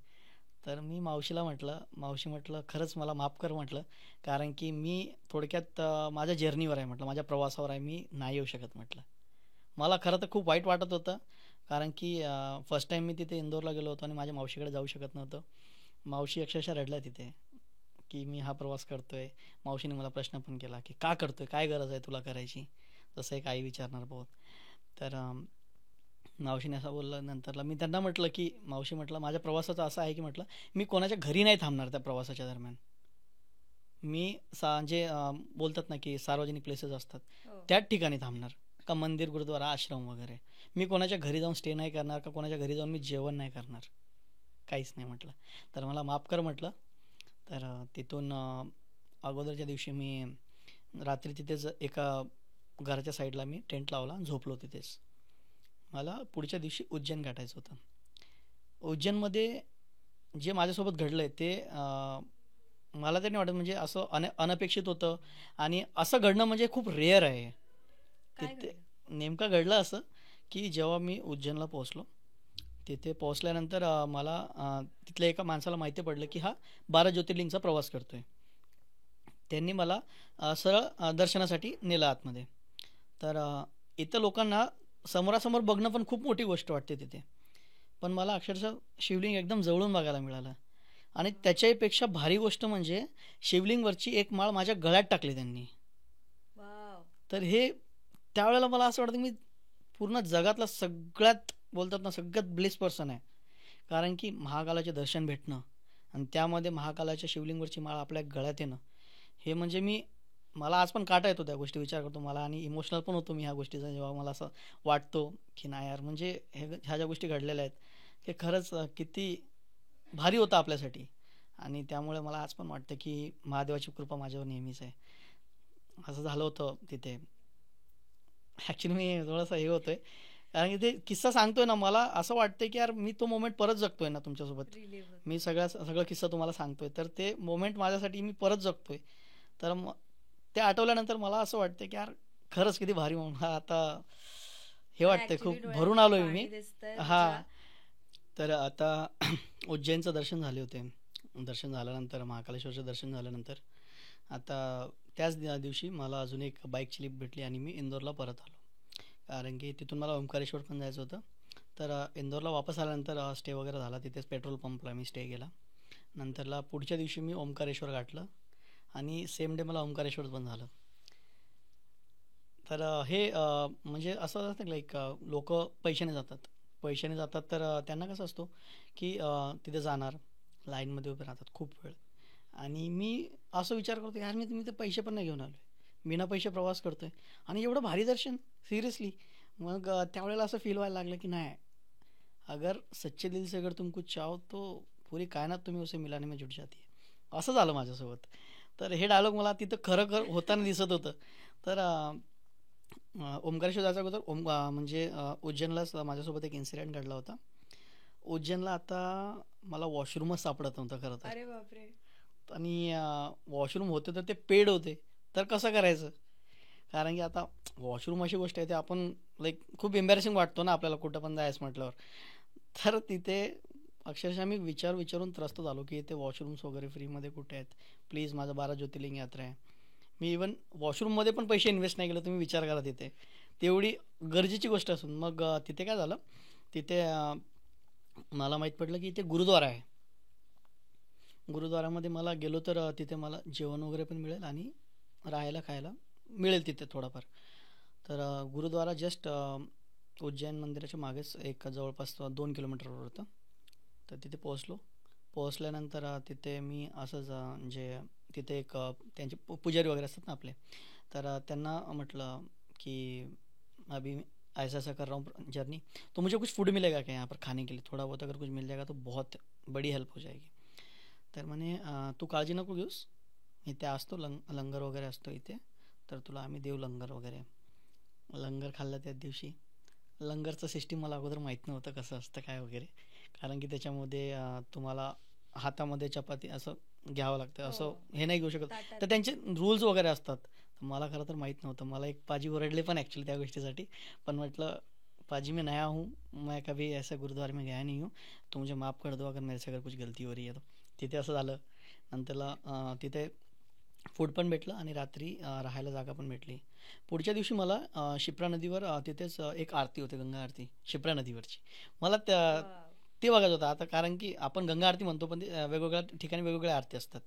[SPEAKER 1] तर मी मावशीला म्हटलं, मावशी म्हटलं खरंच मला माफ कर म्हटलं, कारण की मी थोडक्यात माझ्या जर्नीवर आहे म्हटलं, माझ्या प्रवासावर आहे, मी नाही येऊ शकत म्हटलं. मला खरं तर खूप वाईट वाटत होतं, कारण की फर्स्ट टाईम मी तिथे इंदोरला गेलो होतो आणि माझ्या मावशीकडे जाऊ शकत नव्हतं. मावशी अक्षरशः रडल्या तिथे की मी हा प्रवास करतोय. मावशीने मला प्रश्न पण केला की का करतोय, काय गरज आहे तुला करायची, जसं एक आई विचारणार बहुत. तर मावशीने असं बोललं. नंतरला मी त्यांना म्हटलं की मावशी म्हटलं माझ्या प्रवासाचं असं आहे की म्हटलं मी कोणाच्या घरी नाही थांबणार त्या प्रवासाच्या दरम्यान. मी जे बोलतात ना की सार्वजनिक प्लेसेस असतात
[SPEAKER 2] हो.
[SPEAKER 1] त्याच ठिकाणी थांबणार, का मंदिर, गुरुद्वारा, आश्रम वगैरे. मी कोणाच्या घरी जाऊन स्टे नाही करणार, का कोणाच्या घरी जाऊन मी जेवण नाही करणार, काहीच नाही म्हटलं. तर मला माफ कर म्हटलं. तर तिथून अगोदरच्या दिवशी मी रात्री तिथेच एका घराच्या साईडला मी टेंट लावला, झोपलो तिथेच. मला पुढच्या दिवशी उज्जैन गाठायचं होतं. उज्जैनमध्ये जे माझ्यासोबत घडलं आहे ते मला तरी नाही वाटत, म्हणजे असं अनपेक्षित होतं आणि असं घडणं म्हणजे खूप रेअर आहे.
[SPEAKER 2] काय
[SPEAKER 1] तिथे
[SPEAKER 2] घडलं?
[SPEAKER 1] नेमकं घडलं असं की जेव्हा मी उज्जैनला पोहोचलो, तिथे पोहोचल्यानंतर मला तिथल्या एका माणसाला माहिती पडलं की हा 12 ज्योतिर्लिंगचा प्रवास करतोय. त्यांनी मला सरळ दर्शनासाठी नेलं आतमध्ये. तर इथं लोकांना समोरासमोर बघणं पण खूप मोठी गोष्ट वाटते तिथे, पण मला अक्षरशः शिवलिंग एकदम जवळून बघायला मिळालं. आणि त्याच्यापेक्षा भारी गोष्ट म्हणजे शिवलिंगवरची एक माळ माझ्या गळ्यात टाकली त्यांनी.
[SPEAKER 2] वाव.
[SPEAKER 1] तर हे त्यावेळेला मला असं वाटतं की मी पूर्ण जगातला सगळ्यात बोलतात ना सगळ्यात ब्लेस पर्सन आहे. कारण की महाकालाचे दर्शन भेटणं आणि त्यामध्ये महाकालाच्या शिवलिंगवरची माळ आपल्या गळ्यात येणं, हे म्हणजे मला आज पण काटा येतो त्या गोष्टी विचार करतो मला, आणि इमोशनल पण होतो मी ह्या गोष्टीचा जेव्हा मला असं वाटतो की नाही यार, म्हणजे ह्या ज्या गोष्टी घडलेल्या आहेत ते खरंच किती भारी होतं आपल्यासाठी. आणि त्यामुळे मला आज पण वाटतं की महादेवाची कृपा माझ्यावर नेहमीच आहे. असं झालं होतं तिथे. ॲक्च्युली मी थोडंसं हे होतोय, कारण की ते किस्सा सांगतोय ना, मला असं वाटतंय की यार मी तो मोमेंट परत जगतोय ना तुमच्यासोबत.
[SPEAKER 2] रिलीव्ह होत.
[SPEAKER 1] मी सगळं किस्सा तुम्हाला सांगतोय, तर ते मोमेंट माझ्यासाठी मी परत जगतोय. तर ते आठवल्यानंतर मला असं वाटतं की यार खरंच किती भारी मला आता हे
[SPEAKER 2] मला
[SPEAKER 1] वाटतंय,
[SPEAKER 2] ऍक्च्युली
[SPEAKER 1] खूप भरून
[SPEAKER 2] डोळ्यामध्ये
[SPEAKER 1] आलोय मी.
[SPEAKER 2] पाणी दिसतंय
[SPEAKER 1] हां.
[SPEAKER 2] तुझ्या.
[SPEAKER 1] तर आता उज्जैनचं दर्शन झाले होते. दर्शन झाल्यानंतर महाकालेश्वरचं दर्शन झाल्यानंतर आता त्याच दिवशी मला अजून एक बाईकची लिफ्ट भेटली आणि मी इंदोरला परत आलो. कारण की तिथून मला ओंकारेश्वर पण जायचं होतं. तर इंदोरला वापस आल्यानंतर स्टे वगैरे झाला. तिथेच पेट्रोल पंपला मी स्टे केला. नंतरला पुढच्या दिवशी मी ओंकारेश्वर गाठलं आणि सेम डे मला ओंकारेश्वर पण झालं. तर हे म्हणजे असं असतं लाईक लोक पैशाने जातात. पैशाने जातात तर त्यांना कसं असतो की तिथे जाणार, लाईनमध्ये उभे राहतात खूप वेळ. आणि मी असं विचार करतो यार मी ते पैसे पण नाही घेऊन आलो आहे, बिना पैसे प्रवास करतो आहे आणि एवढं भारी दर्शन सिरियसली. मग त्यावेळेला असं फील व्हायला लागलं की नाही, अगर सच्चे दिल से अगर तुम कुछ चाहो तो पूरी कायनात तुम्ही उसे मिलाने में जुट जाती है. असं झालं माझ्यासोबत. तर हे डायलॉग मला तिथं खरं होताना दिसत होतं. तर ओंकारेश्वर जायच्या अगोदर म्हणजे उज्जैनलाच माझ्यासोबत एक इन्सिडेंट घडला होता. उज्जैनला आता मला वॉशरूमच सापडत नव्हतं खरं तर.
[SPEAKER 2] अरे बापरे.
[SPEAKER 1] आणि वॉशरूम होते तर ते पेड होते. तर कसं करायचं? कारण की आता वॉशरूम अशी गोष्ट आहे ते आपण लाईक खूप एम्बॅरेसिंग वाटतो ना आपल्याला कुठं पण जायचं म्हटल्यावर. तर तिथे अक्षरशः मी विचारून त्रस्त झालो की इथे वॉशरूम्स वगैरे फ्रीमध्ये कुठे आहेत, प्लीज. माझं 12 ज्योतिर्लिंग यात्रा आहे. मी इवन वॉशरूममध्ये पण पैसे इन्व्हेस्ट नाही केले, तुम्ही विचार करा तिथे. तेवढी गरजेची गोष्ट असून मग तिथे काय झालं, तिथे मला माहीत पडलं की इथे गुरुद्वारा आहे. गुरुद्वारामध्ये मला गेलो तर तिथे मला जेवण वगैरे पण मिळेल आणि राहायला खायला मिळेल तिथे थोडंफार. तर गुरुद्वारा जस्ट उज्जैन मंदिराच्या मागेच एक जवळपास 2 किलोमीटरवर होतं. तर तिथे पोहोचल्यानंतर तिथे मी असंच म्हणजे तिथे एक त्यांचे पुजारी वगैरे असतात ना आपले, तर त्यांना म्हटलं की अभी ऐसा ऐसा कर रहा हूँ जर्नी, तो मुझे कुछ फूड मिलेगा क्या यहाँ पर खाने के लिए, थोड़ा बहुत अगर कुछ मिल जाएगा तो बहुत बड़ी हेल्प हो जाएगी. तर म्हणे तू काळजी नको घेऊस, इथे असतो लंगर वगैरे असतो इथे, तर तुला आम्ही देऊ लंगर वगैरे. लंगर खाल्लं त्याच दिवशी. लंगरचं सिस्टीम मला अगोदर माहीत नव्हतं कसं असतं काय वगैरे, कारण की त्याच्यामध्ये तुम्हाला हातामध्ये चपाती असं घ्यावं लागतं, असं
[SPEAKER 2] हो.
[SPEAKER 1] हे नाही घेऊ शकत.
[SPEAKER 2] ताटात.
[SPEAKER 1] तर त्यांचे रूल्स वगैरे असतात. तर मला खरं तर माहीत नव्हतं. मला एक पाजी ओरडले पण ॲक्च्युली त्या गोष्टीसाठी. पण म्हटलं पाजी मैं नया हूँ, मैं कभी ऐसे गुरुद्वारे में गया नहीं हूँ, तो मुझे माफ़ कर दो अगर मेरे से अगर कुछ गलती हो रही है तो. तिथे असं झालं. नंतरला तिथे फूड पण भेटलं आणि रात्री राहायला जागा पण भेटली. पुढच्या दिवशी मला शिप्रा नदीवर तिथेच एक आरती होते, गंगा आरती शिप्रा नदीवरची. मला
[SPEAKER 2] वाव.
[SPEAKER 1] ते बघायचं होतं. आता कारण की आपण गंगा आरती म्हणतो पण ते वेगवेगळ्या ठिकाणी वेगवेगळ्या आरती असतात,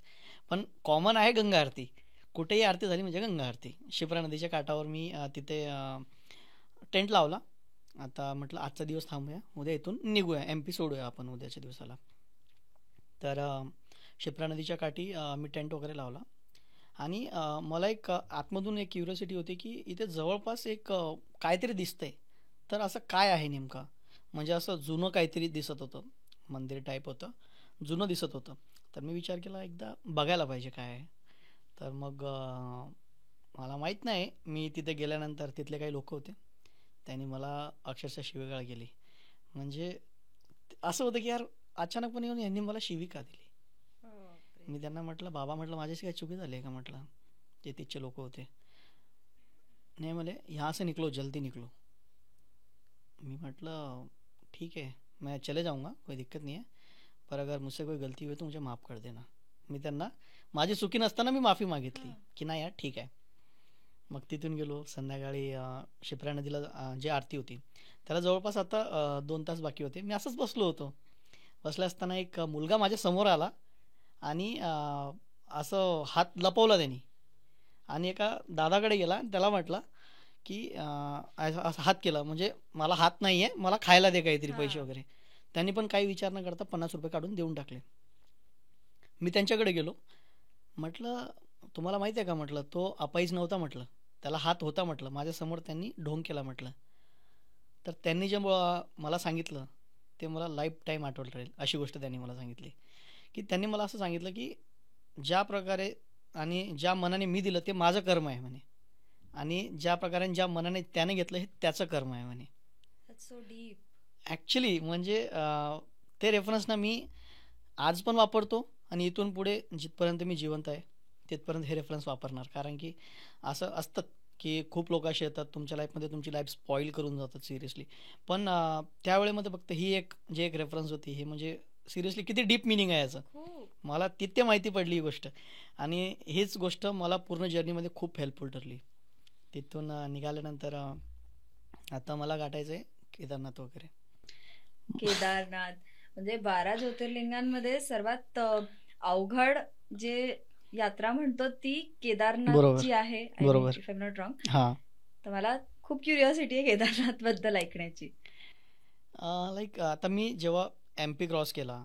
[SPEAKER 1] पण कॉमन आहे गंगा आरती. कुठेही आरती झाली म्हणजे गंगा आरती. शिप्रा नदीच्या काठावर मी तिथे टेंट लावला. आता म्हटलं आजचा दिवस थांबूया, उद्या इथून निघूया, MP सोडूया आपण उद्याच्या दिवसाला. तर शिप्रा नदीच्या काठी मी टेंट वगैरे लावला. आणि मला एक आतमधून एक क्युरियोसिटी होती की इथे जवळपास एक काहीतरी दिसतंय. तर असं काय आहे नेमकं, म्हणजे असं जुनं काहीतरी दिसत होतं, मंदिर टाईप होतं, जुनं दिसत होतं. तर मी विचार केला एकदा बघायला पाहिजे काय आहे. तर मग मला माहीत नाही, मी तिथे गेल्यानंतर तिथले काही लोक होते, त्यांनी मला अक्षरशः शिवीगाळ केली. म्हणजे असं होतं की यार अचानकपणे येऊन यांनी मला शिवी का दिली.
[SPEAKER 2] बापरे.
[SPEAKER 1] मी त्यांना म्हटलं बाबा, म्हटलं माझ्याशी काही चुकी झाली आहे का, म्हटलं जे तिथचे लोक होते. नाही म्हणे यहाँ से निकलो, जल्दी निकलो. मी म्हटलं ठीक है, मैं चले जाऊँगा, कोई दिक्कत नहीं है, पर अगर मुझसे कोई गलती हुई तो मुझे माफ़ कर देना. मी त्यांना माझी चुकी नसताना मी माफी मागितली
[SPEAKER 2] हां.
[SPEAKER 1] की नाही यार ठीक आहे. मग तिथून गेलो संध्याकाळी शिप्रा नदीला जी आरती होती त्याला जवळपास आता 2 तास बाकी होते. मी असंच बसलो होतो. बसले असताना एक मुलगा माझ्या समोर आला आणि असं हात लपवला त्यांनी आणि एका दादाकडे गेला आणि त्याला म्हटलं की असा हात केला म्हणजे मला हात नाही आहे, मला खायला दे काहीतरी पैसे
[SPEAKER 2] हा.
[SPEAKER 1] वगैरे. त्यांनी पण काही विचार न करता ₹50 काढून देऊन टाकले. मी त्यांच्याकडे गेलो. म्हटलं, तुम्हाला माहिती आहे का म्हटलं, तो अपाईच नव्हता म्हटलं, त्याला हात होता म्हटलं, माझ्यासमोर त्यांनी ढोंग केला म्हटलं. तर त्यांनी जे मला सांगितलं ते मला लाईफ टाईम आठवत राहील. अशी गोष्ट त्यांनी मला सांगितली, की त्यांनी मला असं सांगितलं की ज्या प्रकारे आणि ज्या मनाने मी दिलं ते माझं कर्म आहे म्हणे, आणि ज्या प्रकारे आणि ज्या मनाने त्याने घेतलं हे त्याचं कर्म आहे म्हणे.
[SPEAKER 2] So deep.
[SPEAKER 1] ॲक्च्युली म्हणजे ते रेफरन्स ना मी आज पण वापरतो आणि इथून पुढे जिथपर्यंत मी जिवंत आहे तिथपर्यंत हे रेफरन्स वापरणार. कारण की असं असतं की खूप लोक असे येतात तुमच्या लाईफमध्ये, तुमची लाईफ स्पॉईल करून जातात सिरियसली. पण त्यावेळेमध्ये फक्त ही एक जे एक रेफरन्स होती हे म्हणजे सिरियसली किती डीप मिनिंग आहे याचं
[SPEAKER 2] खूप.
[SPEAKER 1] मला तिथे माहिती पडली ही गोष्ट. आणि हीच गोष्ट मला पूर्ण जर्नीमध्ये खूप हेल्पफुल ठरली. तिथून निघाल्यानंतर आता मला गाठायचं आहे केदारनाथ वगैरे.
[SPEAKER 2] केदारनाथ म्हणजे 12 ज्योतिर्लिंगांमध्ये सर्वात अवघड जे यात्रा म्हणतो ती केदारनाथची आहे,
[SPEAKER 1] बरोबर.
[SPEAKER 2] If I am not wrong.
[SPEAKER 1] हां.
[SPEAKER 2] तर मला खूप क्युरिओसिटी आहे केदारनाथ बद्दल ऐकण्याची.
[SPEAKER 1] लाईक आता मी जेव्हा MP क्रॉस केला,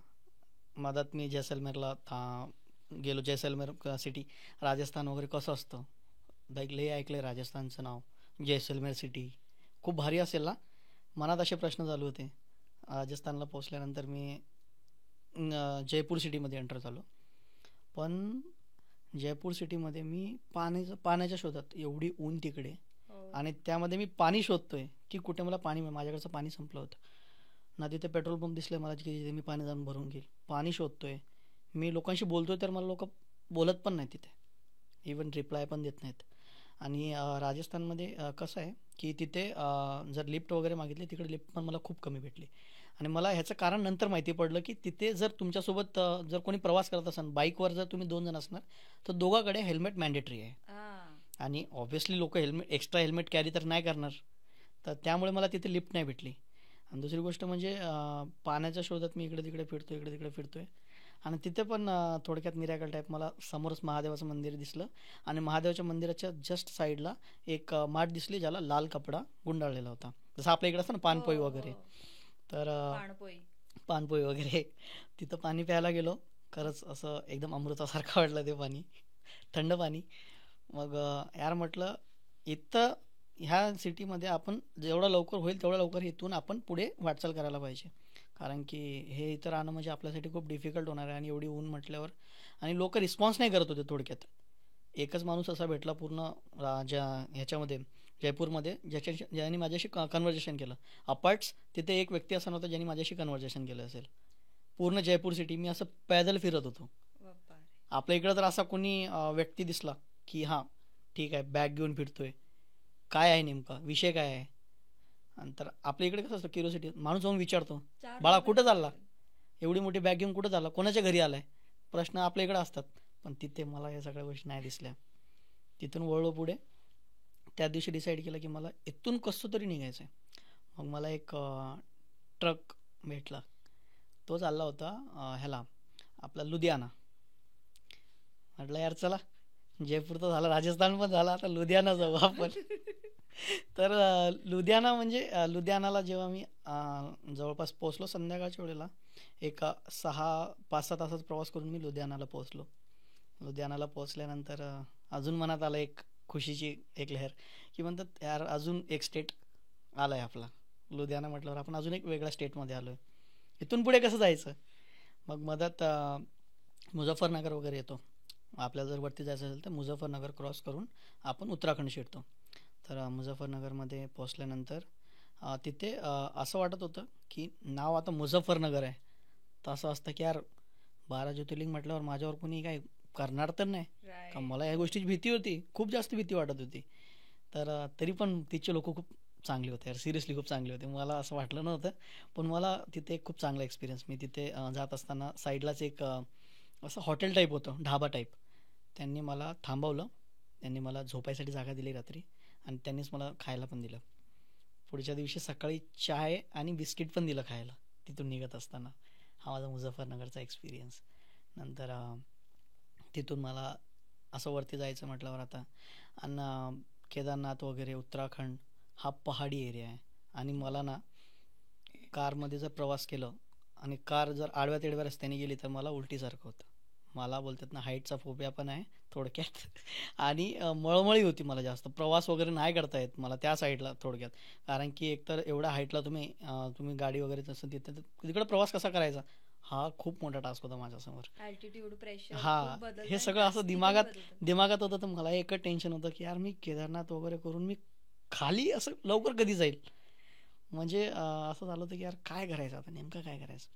[SPEAKER 1] मधात मी जैसलमेरला गेलो. जैसलमेर सिटी, राजस्थान वगैरे कसं असतं, लाईक लय ऐकलंय राजस्थानचं नाव, जैसलमेर सिटी खूप भारी असेल ना. मनात असे प्रश्न चालू होते. राजस्थानला पोहोचल्यानंतर मी जयपूर सिटीमध्ये एंटर झालो. पण जयपूर सिटीमध्ये मी पाण्याच्या शोधात, एवढी ऊन तिकडे, आणि त्यामध्ये मी पाणी शोधतोय की कुठे मला पाणी मिळेल. माझ्याकडचं पाणी संपलं होतं ना. तिथे पेट्रोल पंप दिसले मला की तिथे मी पाणी जाऊन भरून घेईल. पाणी शोधतोय मी, लोकांशी बोलतोय तर मला लोक बोलत पण नाही तिथे, इवन रिप्लाय पण देत नाहीत. आणि राजस्थानमध्ये कसं आहे की तिथे जर लिफ्ट वगैरे मागितली तिकडे लिफ्ट पण मला खूप कमी भेटली. आणि मला ह्याचं कारण नंतर माहिती पडलं की तिथे जर तुमच्यासोबत जर कोणी प्रवास करत असाल बाईकवर, जर तुम्ही 2 जण असणार तर दोघांकडे हेल्मेट मॅन्डेटरी आहे. आणि ऑब्व्हियसली लोक एक्स्ट्रा हेल्मेट कॅरी तर नाही करणार. तर त्यामुळे मला तिथे लिफ्ट नाही भेटली. आणि दुसरी गोष्ट म्हणजे पाण्याच्या शोधात मी इकडे तिकडे फिरतोय आणि तिथे पण थोडक्यात मिरॅकल टाईप मला समोरच महादेवाचं मंदिर दिसलं. आणि महादेवाच्या मंदिराच्या जस्ट साईडला एक माठ दिसली ज्याला लाल कपडा गुंडाळलेला होता, जसं आपल्या इकडे असतं ना पानपोई वगैरे. तर पानपोई वगैरे तिथं पाणी प्यायला गेलो. खरंच असं एकदम अमृतासारखं वाटलं ते पाणी, थंड पाणी. मग यार म्हटलं इथं ह्या सिटीमध्ये आपण जेवढं लवकर होईल तेवढं लवकर इथून आपण पुढे वाटचाल करायला पाहिजे. कारण की हे इथं राहणं म्हणजे आपल्यासाठी खूप डिफिकल्ट होणार आहे. आणि एवढी ऊन म्हटल्यावर, आणि लोक रिस्पॉन्स नाही करत होते. थोडक्यात एकच माणूस असा भेटला पूर्ण ह्याच्यामध्ये जयपूरमध्ये ज्याने माझ्याशी कन्व्हर्जेशन केलं. अपार्ट्स तिथे एक व्यक्ती असा नव्हता ज्याने माझ्याशी कन्व्हर्जेशन केलं असेल. पूर्ण जयपूर सिटी मी असं पैदल फिरत होतो. आपल्या इकडं तर असा कोणी व्यक्ती दिसला की हां ठीक आहे बॅग घेऊन फिरतोय, काय आहे नेमका विषय काय आहे. आणि तर आपल्या इकडे कसं असतं क्युरिओसिटी, माणूस जाऊन विचारतो बाळा कुठं चालला, एवढी मोठी बॅग घेऊन कुठं चालला, कोणाच्या घरी आलाय, प्रश्न आपल्या इकडे असतात. पण तिथे मला या सगळ्या गोष्टी नाही दिसल्या. तिथून वळलो पुढे. त्या दिवशी डिसाईड केलं की मला इथून कसं तरी निघायचं आहे. मग मला एक ट्रक भेटला. तो चालला होता ह्याला आपला लुधियाना. म्हटलं यार चला, जयपूर तर झालं, राजस्थान पण झालं, आता लुधियाना जाऊ आपण. तर लुधियाना म्हणजे लुधियानाला जेव्हा मी जवळपास पोचलो संध्याकाळच्या वेळेला, एक 5-6 तासाचा प्रवास करून मी लुधियानाला पोचलो. लुधियानाला पोचल्यानंतर अजून मनात आलं एक खुशीची एक लहर, की म्हणतात यार अजून एक स्टेट आला आहे आपला. लुधियाना म्हटल्यावर आपण अजून एक वेगळ्या स्टेटमध्ये आलो आहे, इथून पुढे कसं जायचं. मग मधात मुझफ्फरनगर वगैरे येतो. आपल्याला जर वरती जायचं असेल तर मुझफ्फरनगर क्रॉस करून आपण उत्तराखंड शिरतो. तर मुझफ्फरनगरमध्ये पोचल्यानंतर तिथे असं वाटत होतं की नाव आता मुझफ्फरनगर आहे तर असं असतं की यार 12 ज्योतिर्लिंग म्हटल्यावर माझ्यावर कोणी काय करणार तर नाही का. मला या गोष्टीची भीती होती, खूप जास्त भीती वाटत होती. तर तरी पण तिथचे लोक खूप चांगले होते यार, सिरियसली खूप चांगले होते. मला असं वाटलं नव्हतं, पण मला तिथे एक खूप चांगला एक्सपिरियन्स. मी तिथे जात असताना साईडलाच एक असं हॉटेल टाईप होतं, ढाबा टाईप. त्यांनी मला थांबवलं त्यांनी मला झोपायसाठी जागा दिली रात्री आणि त्यांनीच मला खायला पण दिलं. पुढच्या दिवशी सकाळी चाय आणि बिस्किट पण दिलं खायला तिथून निघत असताना. हा माझा मुझफ्फरनगरचा एक्सपिरियन्स. नंतर तिथून मला असं वरती जायचं म्हटल्यावर आता आणि केदारनाथ वगैरे उत्तराखंड हा पहाडी एरिया आहे आणि मला ना कारमध्ये जर प्रवास केलं आणि कार जर आडव्या तिडव्या रस्त्याने गेली तर मला उलटीसारखं होतं. मला बोलतात ना हाईटचा फोबिया पण आहे थोडक्यात आणि मळमळी होती मला जास्त. प्रवास वगैरे नाही करता येत मला त्या साईडला थोडक्यात. कारण की एकतर एवढ्या हाईटला तुम्ही गाडी वगैरे तसं तिथे तिकडे प्रवास कसा करायचा हा खूप मोठा टास्क होता माझ्यासमोर.
[SPEAKER 2] अल्टिट्यूड प्रेशर
[SPEAKER 1] हा हे सगळं असं दिमागात होतं. तर मला एकच टेन्शन होतं की यार मी केदारनाथ वगैरे करून मी खाली असं लवकर कधी जाईल. म्हणजे असं झालं होतं की यार काय करायचं आता नेमकं काय करायचं.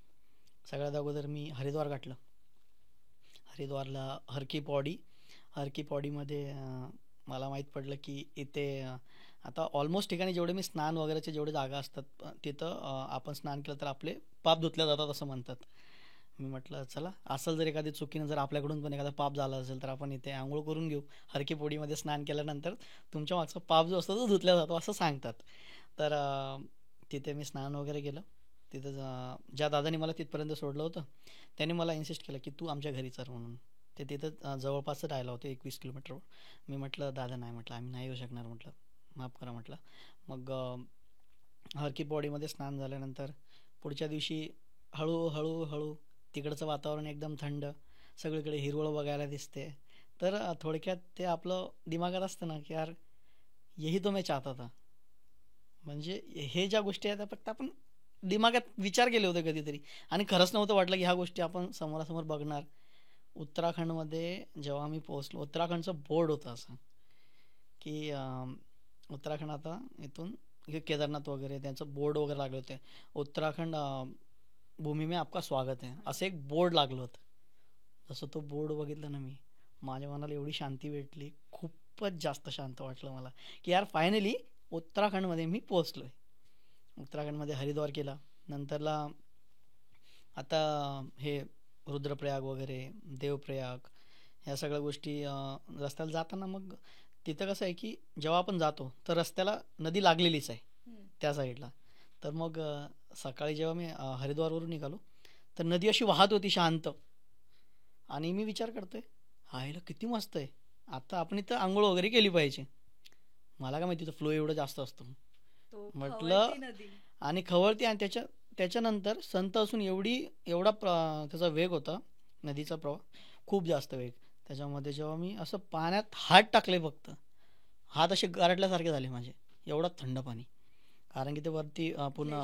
[SPEAKER 1] सगळ्यात अगोदर मी हरिद्वार गाठलं. हरिद्वारला हरकी पौडीमध्ये मला माहीत पडलं की इथे आता ऑलमोस्ट ठिकाणी जेवढे मी स्नान वगैरेचे जेवढे जागा असतात तिथं आपण स्नान केलं तर आपले पाप धुतल्या जातात असं म्हणतात. मी म्हटलं चला असेल जर एखादी चुकीनं जर आपल्याकडून पण एखादा पाप झाला असेल तर आपण इथे आंघोळ करून घेऊ. हरकी पौडीमध्ये स्नान केल्यानंतर तुमच्या मागचा पाप जो असतो तो धुतला जातो असं सांगतात. तर तिथे मी स्नान वगैरे केलं. तिथं ज्या दादानी मला तिथपर्यंत सोडलं होतं त्यांनी मला इन्सिस्ट केलं की तू आमच्या घरी चल म्हणून. ते तिथं जवळपास राहिलं होतं 21 किलोमीटरवर. मी म्हटलं दादा नाही म्हटलं आम्ही नाही येऊ शकणार म्हटलं माफ करा म्हटलं. मग हरकी पौडीमध्ये स्नान झाल्यानंतर पुढच्या दिवशी हळूहळू तिकडचं वातावरण एकदम थंड, सगळीकडे हिरवळ बघायला दिसते. तर थोडक्यात ते आपलं दिमागात असतं ना की यार यही तो मैं चाहता था. म्हणजे हे ज्या गोष्टी आहेत त्या फक्त आपण दिमागात विचार केले होते कधीतरी आणि खरंच नव्हतं वाटलं की ह्या गोष्टी आपण समोरासमोर बघणार. उत्तराखंडमध्ये जेव्हा मी पोहोचलो उत्तराखंडचं बोर्ड होतं असं की उत्तराखंड आता इथून केदारनाथ वगैरे त्यांचं बोर्ड वगैरे लागले होते. उत्तराखंड भूमी में आपका स्वागत है असं एक बोर्ड लागलं होतं. जसं तो बोर्ड बघितलं ना मी माझ्या मनाला एवढी शांती भेटली. खूपच जास्त शांत वाटलं मला की यार फायनली उत्तराखंडमध्ये मी पोहोचलोय. उत्तराखंडमध्ये हरिद्वार केला. नंतरला आता हे रुद्रप्रयाग वगैरे देवप्रयाग ह्या सगळ्या गोष्टी रस्त्याला जाताना मग तिथं कसं आहे की जेव्हा आपण जातो तर रस्त्याला नदी लागलेलीच आहे त्या साईडला. तर मग सकाळी जेव्हा मी हरिद्वारवरून निघालो तर नदी अशी वाहत होती शांत आणि मी विचार करतोय हायला किती मस्त आहे. आता आपण इथं आंघोळ वगैरे केली पाहिजे. मला काय माहिती फ्लो एवढं जास्त असतो म्हटलं आणि खवळती आणि त्याच्यानंतर संत असून एवढा त्याचा वेग होता नदीचा प्रवाह खूप जास्त वेग. त्याच्यामध्ये जेव्हा मी असं पाण्यात हात टाकले फक्त हात असे गारटल्यासारखे झाले माझे. एवढा थंड पाणी कारण की ते वरती पूर्ण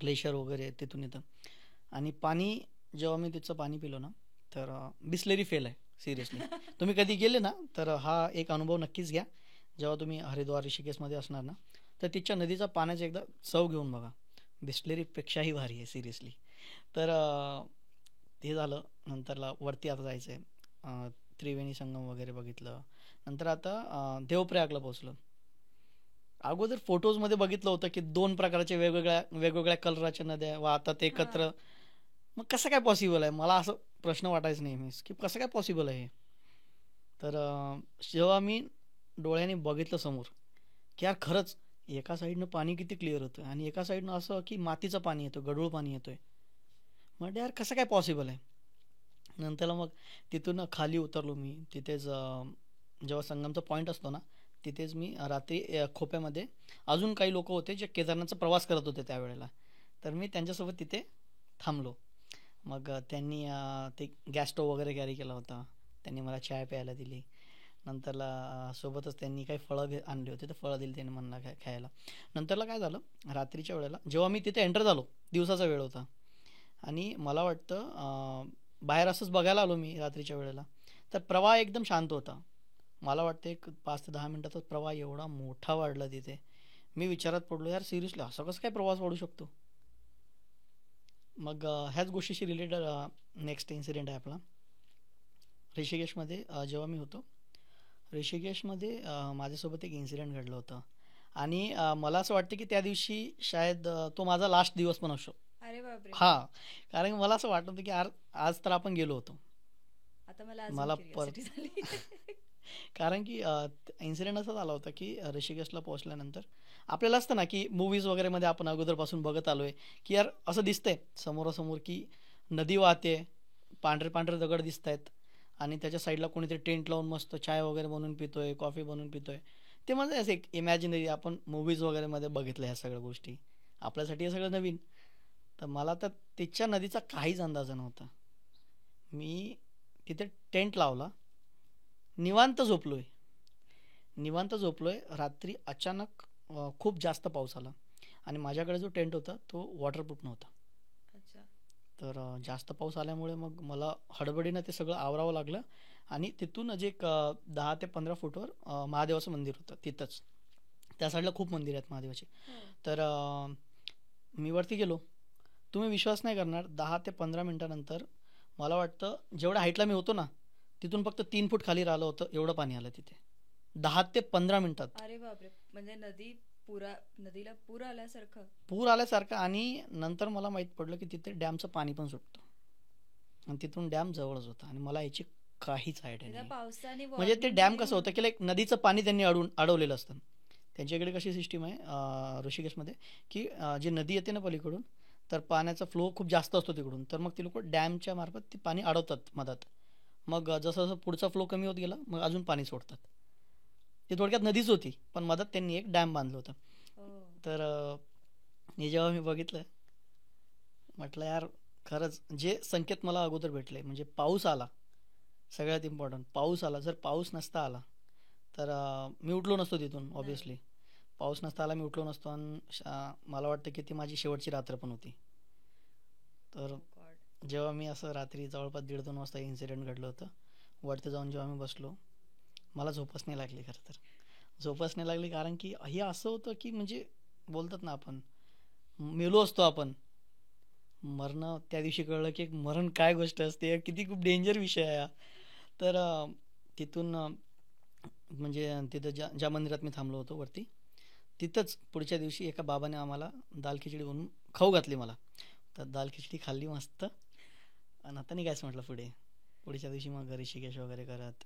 [SPEAKER 1] ग्लेशियर वगैरे तिथून येतं आणि पाणी जेव्हा मी तिथचं पाणी पिलो ना तर बिस्लेरी फेल आहे सिरियसली. तुम्ही कधी गेले ना तर हा एक अनुभव नक्कीच घ्या. जेव्हा तुम्ही हरिद्वार ऋषिकेशमध्ये असणार ना तर तिच्या नदीचा पाण्याचा एकदा चव घेऊन बघा. बिस्लेरीपेक्षाही भारी आहे सिरियसली. तर ते झालं. नंतरला वरती आता जायचं आहे. त्रिवेणी संगम वगैरे बघितलं. नंतर आता देवप्रयागला पोहोचलो. अगोदर फोटोजमध्ये बघितलं होतं की 2 प्रकारचे वेगवेगळ्या कलराच्या नद्या वाहतात एकत्र. मग कसं काय पॉसिबल आहे मला असं प्रश्न वाटायचं नेहमीच की कसं काय पॉसिबल आहे. तर जेव्हा मी डोळ्याने बघितलं समोर की यार खरंच एका साईडनं पाणी किती क्लिअर होतं आणि एका साईडनं असं की मातीचं पाणी येतं गढूळ पाणी येतोय. म्हणजे यार कसं काय पॉसिबल आहे. नंतरला मग तिथून खाली उतरलो मी. तिथेच जेव्हा संगमचा पॉईंट असतो ना तिथेच मी रात्री खोप्यामध्ये अजून काही लोक होते जे केदारनाथचा प्रवास करत होते त्यावेळेला. तर मी त्यांच्यासोबत तिथे थांबलो. मग त्यांनी ते गॅस स्टोव वगैरे कॅरी केला होता. त्यांनी मला चाय प्यायला दिली. नंतरला सोबतच त्यांनी काही फळं आणले होते तर फळं दिली त्यांनी मला खायला. नंतरला काय झालं रात्रीच्या वेळेला जेव्हा मी तिथे एंटर झालो दिवसाचा वेळ होता आणि मला वाटतं बाहेर असंच बघायला आलो मी रात्रीच्या वेळेला तर प्रवाह एकदम शांत होता. मला वाटतं एक 5 ते 10 मिनिटातच प्रवाह एवढा मोठा वाढला तिथे. मी विचारात पडलो यार सिरियसली असं कसं काय प्रवास वाढू शकतो. मग ह्याच गोष्टीशी रिलेटेड नेक्स्ट इन्सिडेंट आहे आपला. ऋषिकेशमध्ये जेव्हा मी होतो ऋषिकेशमध्ये माझ्यासोबत एक इन्सिडेंट घडलं होतं आणि मला असं वाटतं की त्या दिवशी शायद तो माझा लास्ट दिवस पण असो.
[SPEAKER 2] अरे बापरे.
[SPEAKER 1] हा कारण मला असं वाटत होतं की आज तर आपण गेलो होतो.
[SPEAKER 2] आता मला
[SPEAKER 1] मला कारण की इन्सिडेंट असा झाला होता की ऋषिकेशला पोहोचल्यानंतर आपल्याला असतं ना की मूवीज वगैरेमध्ये आपण अगोदरपासून बघत आलोय की यार असं दिसतंय समोरासमोर की नदी वाहते, पांढरे पांढरे दगड दिसत आहेत आणि त्याच्या साईडला कोणीतरी टेंट लावून मस्त चाय वगैरे बनवून पितोय, कॉफी बनवून पितोय. ते म्हणजे असं एक इमॅजिनरी आपण मूवीज वगैरेमध्ये बघितलं ह्या सगळ्या गोष्टी. आपल्यासाठी हे सगळं नवीन. तर मला तर तिच्या नदीचा काहीच अंदाज नव्हता. मी तिथे टेंट लावला, निवांत झोपलोय. निवांत झोपलोय. रात्री अचानक खूप जास्त पाऊस आला आणि माझ्याकडे जो टेंट होता तो वॉटरप्रूफ नव्हता.
[SPEAKER 2] अच्छा.
[SPEAKER 1] तर जास्त पाऊस आल्यामुळे मग मला हडबडीनं ते सगळं आवरावं लागलं आणि तिथून जे एक 10 ते 15 फूटवर महादेवाचं मंदिर होतं तिथंच. त्या साईडला खूप मंदिर आहेत महादेवाचे.
[SPEAKER 2] हो.
[SPEAKER 1] तर मी वरती गेलो. तुम्ही विश्वास नाही करणार, 10 ते 15 मिनिटानंतर मला वाटतं जेवढ्या हाईटला मी होतो ना तिथून फक्त 3 फूट खाली राहिलं होतं एवढं पाणी आलं तिथे 10 ते 15 मिनिटात.
[SPEAKER 2] अरे बापरे, म्हणजे नदीला पूर आल्यासारखं.
[SPEAKER 1] पूर आल्यासारखं. आणि नंतर मला माहीत पडलं की तिथे डॅमचं पाणी पण सुटतं आणि तिथून डॅम जवळच होता आणि मला याची काहीच आयडिया
[SPEAKER 2] त्या
[SPEAKER 1] नाही.
[SPEAKER 2] पावसाने
[SPEAKER 1] म्हणजे ते
[SPEAKER 2] warning
[SPEAKER 1] डॅम
[SPEAKER 2] दिली
[SPEAKER 1] कसं होतं
[SPEAKER 2] म्हणून.
[SPEAKER 1] की लाईक नदीचं पाणी त्यांनी अडवलेलं असतं. त्यांच्याकडे कशी सिस्टीम आहे ऋषिकेशमध्ये की जी नदी येते ना पलीकडून, तर पाण्याचा फ्लो खूप जास्त असतो तिकडून, तर मग ते लोक डॅमच्या मार्फत ते पाणी अडवतात मधात. मग जसं जसं पुढचा फ्लो कमी होत गेला मग अजून पाणी सोडतात. ती थोडक्यात नदीच होती पण मधात त्यांनी एक डॅम बांधलं होतं.
[SPEAKER 2] हो.
[SPEAKER 1] तर हे जेव्हा मी बघितलं म्हटलं यार खरंच जे संकेत मला अगोदर भेटले म्हणजे पाऊस आला. सगळ्यात इम्पॉर्टंट पाऊस आला. जर पाऊस नसता आला तर मी उठलो नसतो तिथून
[SPEAKER 2] नाही.
[SPEAKER 1] ऑब्व्हियसली. पाऊस नसता आला मी उठलो नसतो आणि मला वाटतं की ती माझी शेवटची रात्र पण होती. तर
[SPEAKER 2] Oh God.
[SPEAKER 1] जेव्हा मी असं रात्री जवळपास 1:30-2 वाजता इन्सिडेंट घडलं होतं, वरती जाऊन जेव्हा मी बसलो मला झोपच नाही लागली. खरं तर झोपच नाही लागली कारण की हे असं होतं की म्हणजे बोलतात ना आपण मेलो असतो आपण. मरण त्या दिवशी कळलं की एक मरण काय गोष्ट असते, किती खूप डेंजर विषय आहे हा. तर तिथून म्हणजे तिथं ज्या ज्या मंदिरात मी थांबलो होतो वरती, तिथंच पुढच्या दिवशी एका बाबाने आम्हाला दाल खिचडी बनवून खाऊ घातली मला. तर दाल खिचडी खाल्ली मस्त आणि आता निघायचं म्हटलं पुढे. पुढच्या दिवशी मग ऋषिकेश वगैरे करत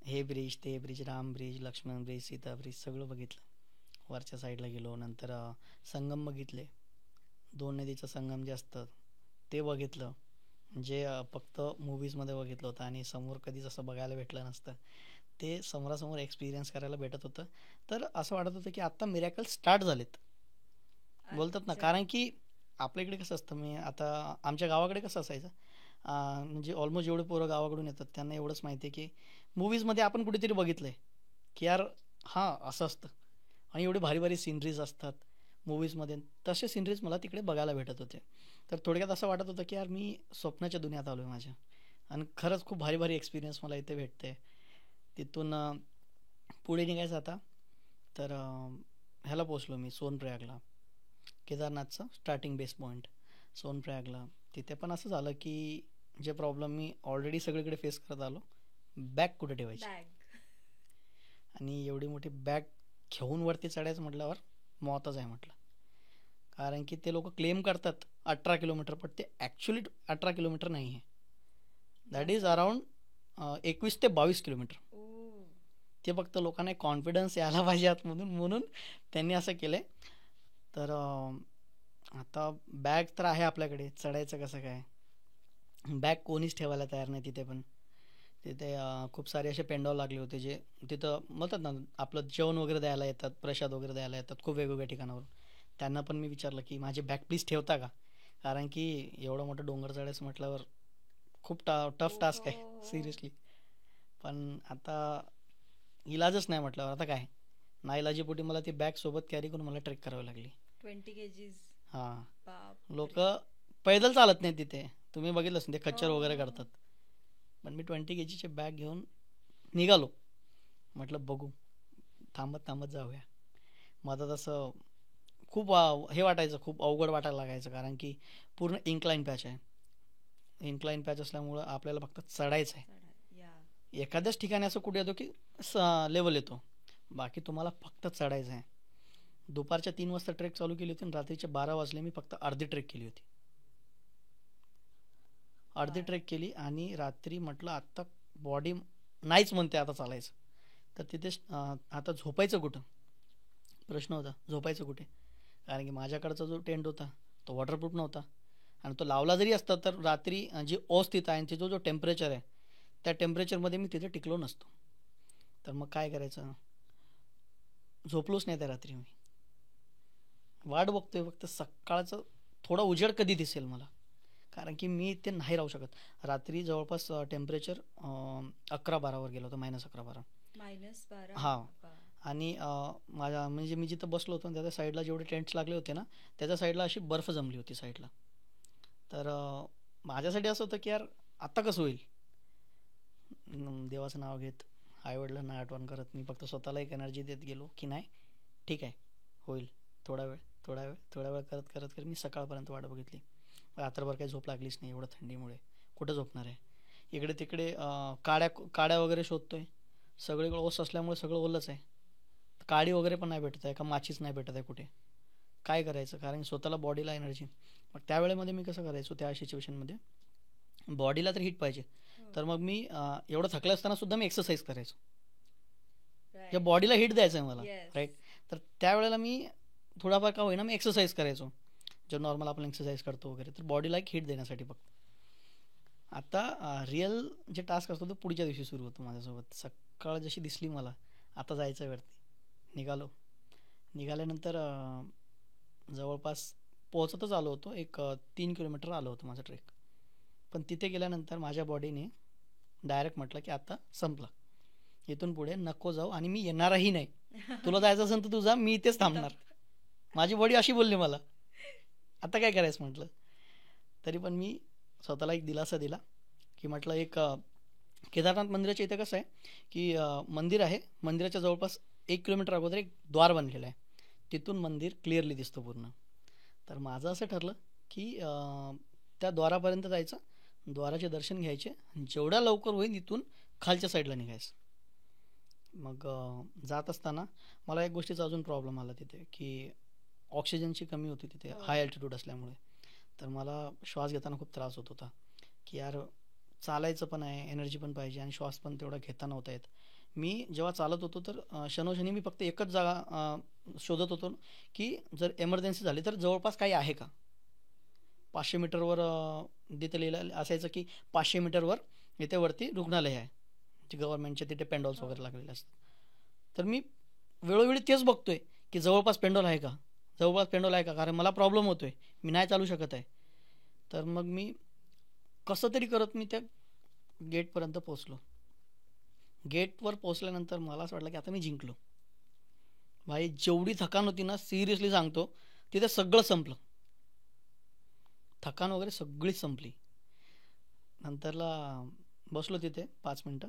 [SPEAKER 1] हे ब्रिज, ते bridge, Ram bridge, Laxman bridge, Sita bridge सगळं बघितलं. वरच्या साईडला गेलो. नंतर संगम बघितले. 2 नदीचं संगम जे असतं ते बघितलं. जे फक्त मूवीजमध्ये बघितलं होतं आणि समोर कधीच असं बघायला भेटलं नसतं. ते समोरासमोर एक्सपिरियन्स करायला भेटत होतं. तर असं वाटत होतं की आत्ता मिरॅकल स्टार्ट झालेत. बोलतात ना
[SPEAKER 2] अच्छा.
[SPEAKER 1] कारण की आपल्या इकडे कसं असतं, मी आता आमच्या गावाकडे कसं असायचं म्हणजे ऑलमोस्ट जेवढे पोरं गावाकडून येतात त्यांना एवढंच माहिती आहे की मूवीजमध्ये आपण कुठेतरी बघितलंय की यार हां असं असतं आणि एवढे भारी भारी सिनरीज असतात मूवीजमध्ये. तसे सिनरीज मला तिकडे बघायला भेटत होते. तर थोडक्यात असं वाटत होतं की यार मी स्वप्नाच्या दुनियात आलो आहे माझ्या आणि खरंच खूप भारी भारी एक्सपिरियन्स मला इथे भेटते. तिथून पुढे निघायचं आता तर ह्याला पोचलो मी सोनप्रयागला. केदारनाथचं स्टार्टिंग बेस पॉईंट सोनप्रयागला. तिथे पण असं झालं की जे प्रॉब्लेम मी ऑलरेडी सगळीकडे फेस करत आलो, बॅग कुठे ठेवायची
[SPEAKER 2] बॅग.
[SPEAKER 1] आणि एवढी मोठी बॅग घेऊन वरती चढायचं म्हटल्यावर मौतच आहे म्हटलं. कारण की ते लोक क्लेम करतात 18 किलोमीटर, पण ते ॲक्च्युली 18 किलोमीटर नाही आहे. दॅट इज अराउंड 21 ते 22 किलोमीटर.
[SPEAKER 2] ओ.
[SPEAKER 1] ते फक्त लोकांना कॉन्फिडन्स यायला पाहिजे आतमधून म्हणून त्यांनी असं केलंय. तर आता बॅग तर आहे आपल्याकडे, चढायचं कसं काय. बॅग कोणीच ठेवायला तयार नाही तिथे पण. तिथे खूप सारे असे पेंडॉल लागले होते जे तिथं म्हणतात ना आपलं जेवण वगैरे द्यायला येतात, प्रसाद वगैरे द्यायला येतात खूप वेगवेगळ्या ठिकाणावरून. त्यांना पण मी विचारलं की माझी बॅग प्लीज ठेवता का, कारण की एवढं मोठं डोंगर चढायचं म्हटल्यावर खूप टफ
[SPEAKER 2] हो
[SPEAKER 1] टास्क
[SPEAKER 2] हो
[SPEAKER 1] आहे
[SPEAKER 2] हो.
[SPEAKER 1] सिरियसली. पण आता इलाजच नाही म्हटल्यावर आता काय, नाईलाजीपोटी मला ती बॅग सोबत कॅरी करून मला ट्रेक करावी लागली.
[SPEAKER 2] 20 kgs.
[SPEAKER 1] हां.
[SPEAKER 2] बाप.
[SPEAKER 1] लोक पैदल चालत नाही तिथे, तुम्ही बघितलं असेल ते
[SPEAKER 2] हो
[SPEAKER 1] खच्चर वगैरे
[SPEAKER 2] हो.
[SPEAKER 1] करतात. पण मी 20 kgची बॅग घेऊन निघालो. म्हटलं बघू, थांबत थांबत जाऊया. माझं तसं खूप हे वाटायचं, खूप अवघड वाटायला लागायचं कारण की पूर्ण इन्क्लाइन पॅच आहे. इन्क्लाइन पॅच असल्यामुळं आपल्याला फक्त चढायचं आहे.
[SPEAKER 2] या.
[SPEAKER 1] एखाद्याच ठिकाणी असं कुठे येतो की लेवल येतो, बाकी तुम्हाला फक्त चढायचं आहे. दुपारच्या 3 वाजता ट्रेक चालू केली होती आणि रात्रीचे 12 वाजले मी फक्त अर्धी ट्रेक केली होती. अर्धी
[SPEAKER 2] बाप.
[SPEAKER 1] ट्रेक केली आणि रात्री म्हटलं आत्ता बॉडी नाहीच म्हणते आता चालायचं. तर तिथेच आता झोपायचं कुठं प्रश्न होता, झोपायचं कुठे. कारण की माझ्याकडचा जो टेंट होता तो वॉटरप्रूफ नव्हता, आणि तो लावला जरी असता तर रात्री जी ओस तिथं आहे आणि तिथं जो टेम्परेचर आहे त्या टेम्परेचरमध्ये मी तिथे टिकलो नसतो. तर मग काय करायचं, झोपलोच नाही त्या रात्री. मी वाट बघतोय फक्त सकाळचं थोडा उजेड कधी दिसेल मला, कारण की मी ते नाही राहू शकत. रात्री जवळपास टेम्परेचर 11-12वर गेलं होतं, -11-12.
[SPEAKER 2] -12.
[SPEAKER 1] हां. आणि माझ्या म्हणजे मी जिथं बसलो होतो त्याच्या साईडला जेवढे टेंट्स लागले होते ना, त्याच्या साईडला अशी बर्फ जमली होती साईडला. तर माझ्यासाठी असं होतं की यार आत्ता कसं होईल. देवाचं नाव घेत, आईवडिलांना आठवण करत, मी फक्त स्वतःला एक एनर्जी देत गेलो की नाही ठीक आहे, होईल. थोडा वेळ थोडा वेळ थोडा वेळ करत करत करत मी सकाळपर्यंत वाट बघितली. रात्रभर काही झोप लागलीच नाही, एवढं थंडीमुळे कुठं झोपणार आहे. इकडे तिकडे काड्या काड्या वगैरे शोधतोय, सगळीकडे ओस असल्यामुळे सगळं ओलंच आहे. काडी वगैरे पण नाही भेटत आहे, का माचीच नाही भेटत आहे कुठे. काय करायचं, कारण स्वतःला बॉडीला एनर्जी. मग त्यावेळेमध्ये मी कसं करायचो, त्या सिच्युएशनमध्ये बॉडीला तर हिट पाहिजे. तर मग मी एवढं थकलं असताना सुद्धा मी एक्सरसाइज करायचो, या बॉडीला हिट द्यायचं आहे मला, राईट. तर त्यावेळेला मी थोडाफार का होईना मी एक्सरसाइज करायचो, जो नॉर्मल आपण एक्सरसाइज करतो वगैरे, तर बॉडीला एक हिट देण्यासाठी फक्त. आता रिअल जे टास्क असतो तो पुढच्या दिवशी सुरू होतो माझ्यासोबत. सकाळ जशी दिसली मला आता जायचं वरती, निघालो. निघाल्यानंतर जवळपास पोहोचतच आलो होतो, एक 3 किलोमीटर आलो होतं माझं ट्रेक. पण तिथे गेल्यानंतर माझ्या बॉडीने डायरेक्ट म्हटलं की आता संपला, इथून पुढे नको जाऊ आणि मी येणारही नाही. तुला जायचं असेल तर तू जा, मी इथेच थांबणार. माझी बॉडी अशी बोलली मला. आता काय करायचं म्हटलं. तरी पण मी स्वतःला एक दिलासा दिला की म्हटलं एक केदारनाथ मंदिराच्या इथे कसं आहे की मंदिर आहे, मंदिराच्या जवळपास 1 किलोमीटर अगोदर एक द्वार बनलेलं आहे, तिथून मंदिर क्लिअरली दिसतं पूर्ण. तर माझं असं ठरलं की त्या द्वारापर्यंत जायचं, द्वाराचे दर्शन घ्यायचे, जेवढ्या लवकर होईल इथून खालच्या साईडला निघायचं. मग जात असताना मला एक गोष्टीचा अजून प्रॉब्लेम आला तिथे की ऑक्सिजनची कमी होती तिथे, हाय अल्टिट्यूड असल्यामुळे. तर मला श्वास घेताना खूप त्रास होत होता की यार चालायचं पण आहे, एनर्जी पण पाहिजे, आणि श्वास पण तेवढा घेता नव्हता येत. मी जेव्हा चालत होतो तर क्षणोक्षणी मी फक्त एकच जागा शोधत होतो की जर एमर्जन्सी झाली तर जवळपास काही आहे का. 500 मीटरवर तिथे लिहिलं असायचं की 500 मीटरवर इथे वरती रुग्णालय आहे, जे गव्हर्नमेंटचे तिथे पेंडॉल्स वगैरे लागलेले असतात. तर मी वेळोवेळी तेच बघतोय की जवळपास पेंडॉल आहे का, जवळपास पेंडॉल आहे का, कारण मला प्रॉब्लेम होतोय, मी नाही चालू शकत आहे. तर मग मी कसं तरी करत मी त्या गेटपर्यंत पोचलो. गेटवर पोचल्यानंतर मला असं वाटलं की आता मी जिंकलो. भाई जेवढी थकान होती ना, सिरियसली सांगतो, तिथे सगळं संपलं, थकान वगैरे सगळीच संपली. नंतरला बसलो तिथे 5 मिनटं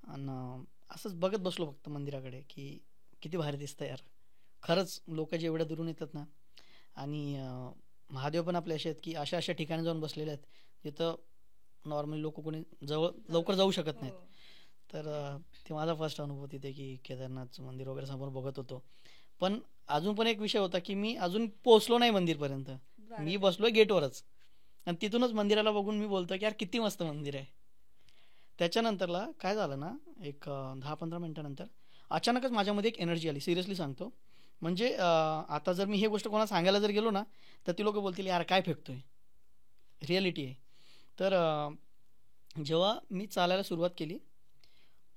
[SPEAKER 1] आणि असंच बघत बसलो फक्त मंदिराकडे की किती भारी दिसतं यार. खरंच लोक जे एवढ्या दुरून येतात ना, आणि महादेव पण आपले असे आहेत की अशा अशा ठिकाणी जाऊन बसलेले आहेत जिथं नॉर्मली लोक कोणी लवकर जाऊ शकत नाहीत. तर ते माझा फर्स्ट अनुभव तिथे की केदारनाथचं मंदिर वगैरे समोर बघत होतो. पण अजून पण एक विषय होता की मी अजून पोहोचलो नाही मंदिरपर्यंत, मी बसलोय गेटवरच, आणि तिथूनच मंदिराला बघून मी बोलतो की यार किती मस्त मंदिर आहे. त्याच्यानंतरला काय झालं ना, एक 10-15 मिनटानंतर अचानकच माझ्यामध्ये एक एनर्जी आली, सिरियसली सांगतो. म्हणजे आता जर मी ही गोष्ट कोणाला सांगायला जर गेलो ना तर ती लोक बोलतील यार काय फेकतोय, रिॲलिटी आहे. तर जेव्हा मी चालायला सुरुवात केली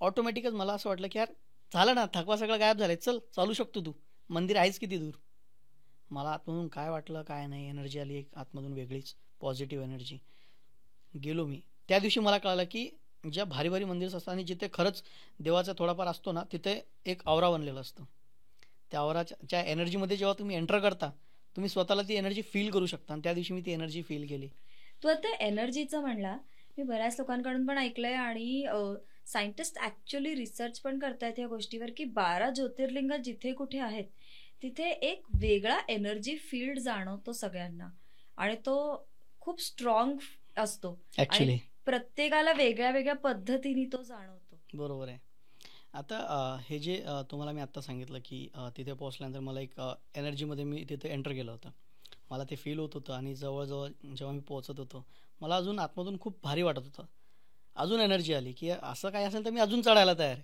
[SPEAKER 1] ऑटोमॅटिकच मला असं वाटलं की यार झालं ना, थकवा सगळं गायब झालाय, चल चालू शकतो तू, मंदिर आहेच किती दूर. मला आतमधून काय वाटलं काय नाही, एनर्जी आली एक आतमधून वेगळीच पॉझिटिव्ह एनर्जी. गेलो मी. त्या दिवशी मला कळालं की ज्या भारी भारी मंदिर असतात आणि जिथे खरंच देवाचा थोडाफार असतो ना, तिथे एक औरा बनलेलं असतं. त्या औराच्या एनर्जीमध्ये जेव्हा तुम्ही एंटर करता तुम्ही स्वतःला ती एनर्जी फील करू शकता, आणि त्या दिवशी मी ती एनर्जी फील केली.
[SPEAKER 2] तू आता एनर्जीचं म्हणला, मी बऱ्याच लोकांकडून पण ऐकलंय आणि सायंटिस्ट ऍक्च्युअली रिसर्च पण करतायत या गोष्टीवर की 12 ज्योतिर्लिंग जिथे कुठे आहेत तिथे एक वेगळा एनर्जी फील्ड जाणवतो सगळ्यांना, आणि तो खूप स्ट्रॉंग असतो.
[SPEAKER 1] ऍक्च्युली
[SPEAKER 2] प्रत्येकाला वेगळ्या वेगळ्या पद्धतीने तो जाणवतो.
[SPEAKER 1] बरोबर आहे. आता हे जे तुम्हाला मी आत्ता सांगितलं की तिथे पोहोचल्यानंतर मला एक एनर्जीमध्ये मी तिथे एंटर केलं होतं, मला ते फील होत होतं. आणि जवळजवळ जेव्हा मी पोहोचत होतो मला अजून आतमधून खूप भारी वाटत होतं, अजून एनर्जी आली की असं काय असेल तर मी अजून चढायला तयार आहे.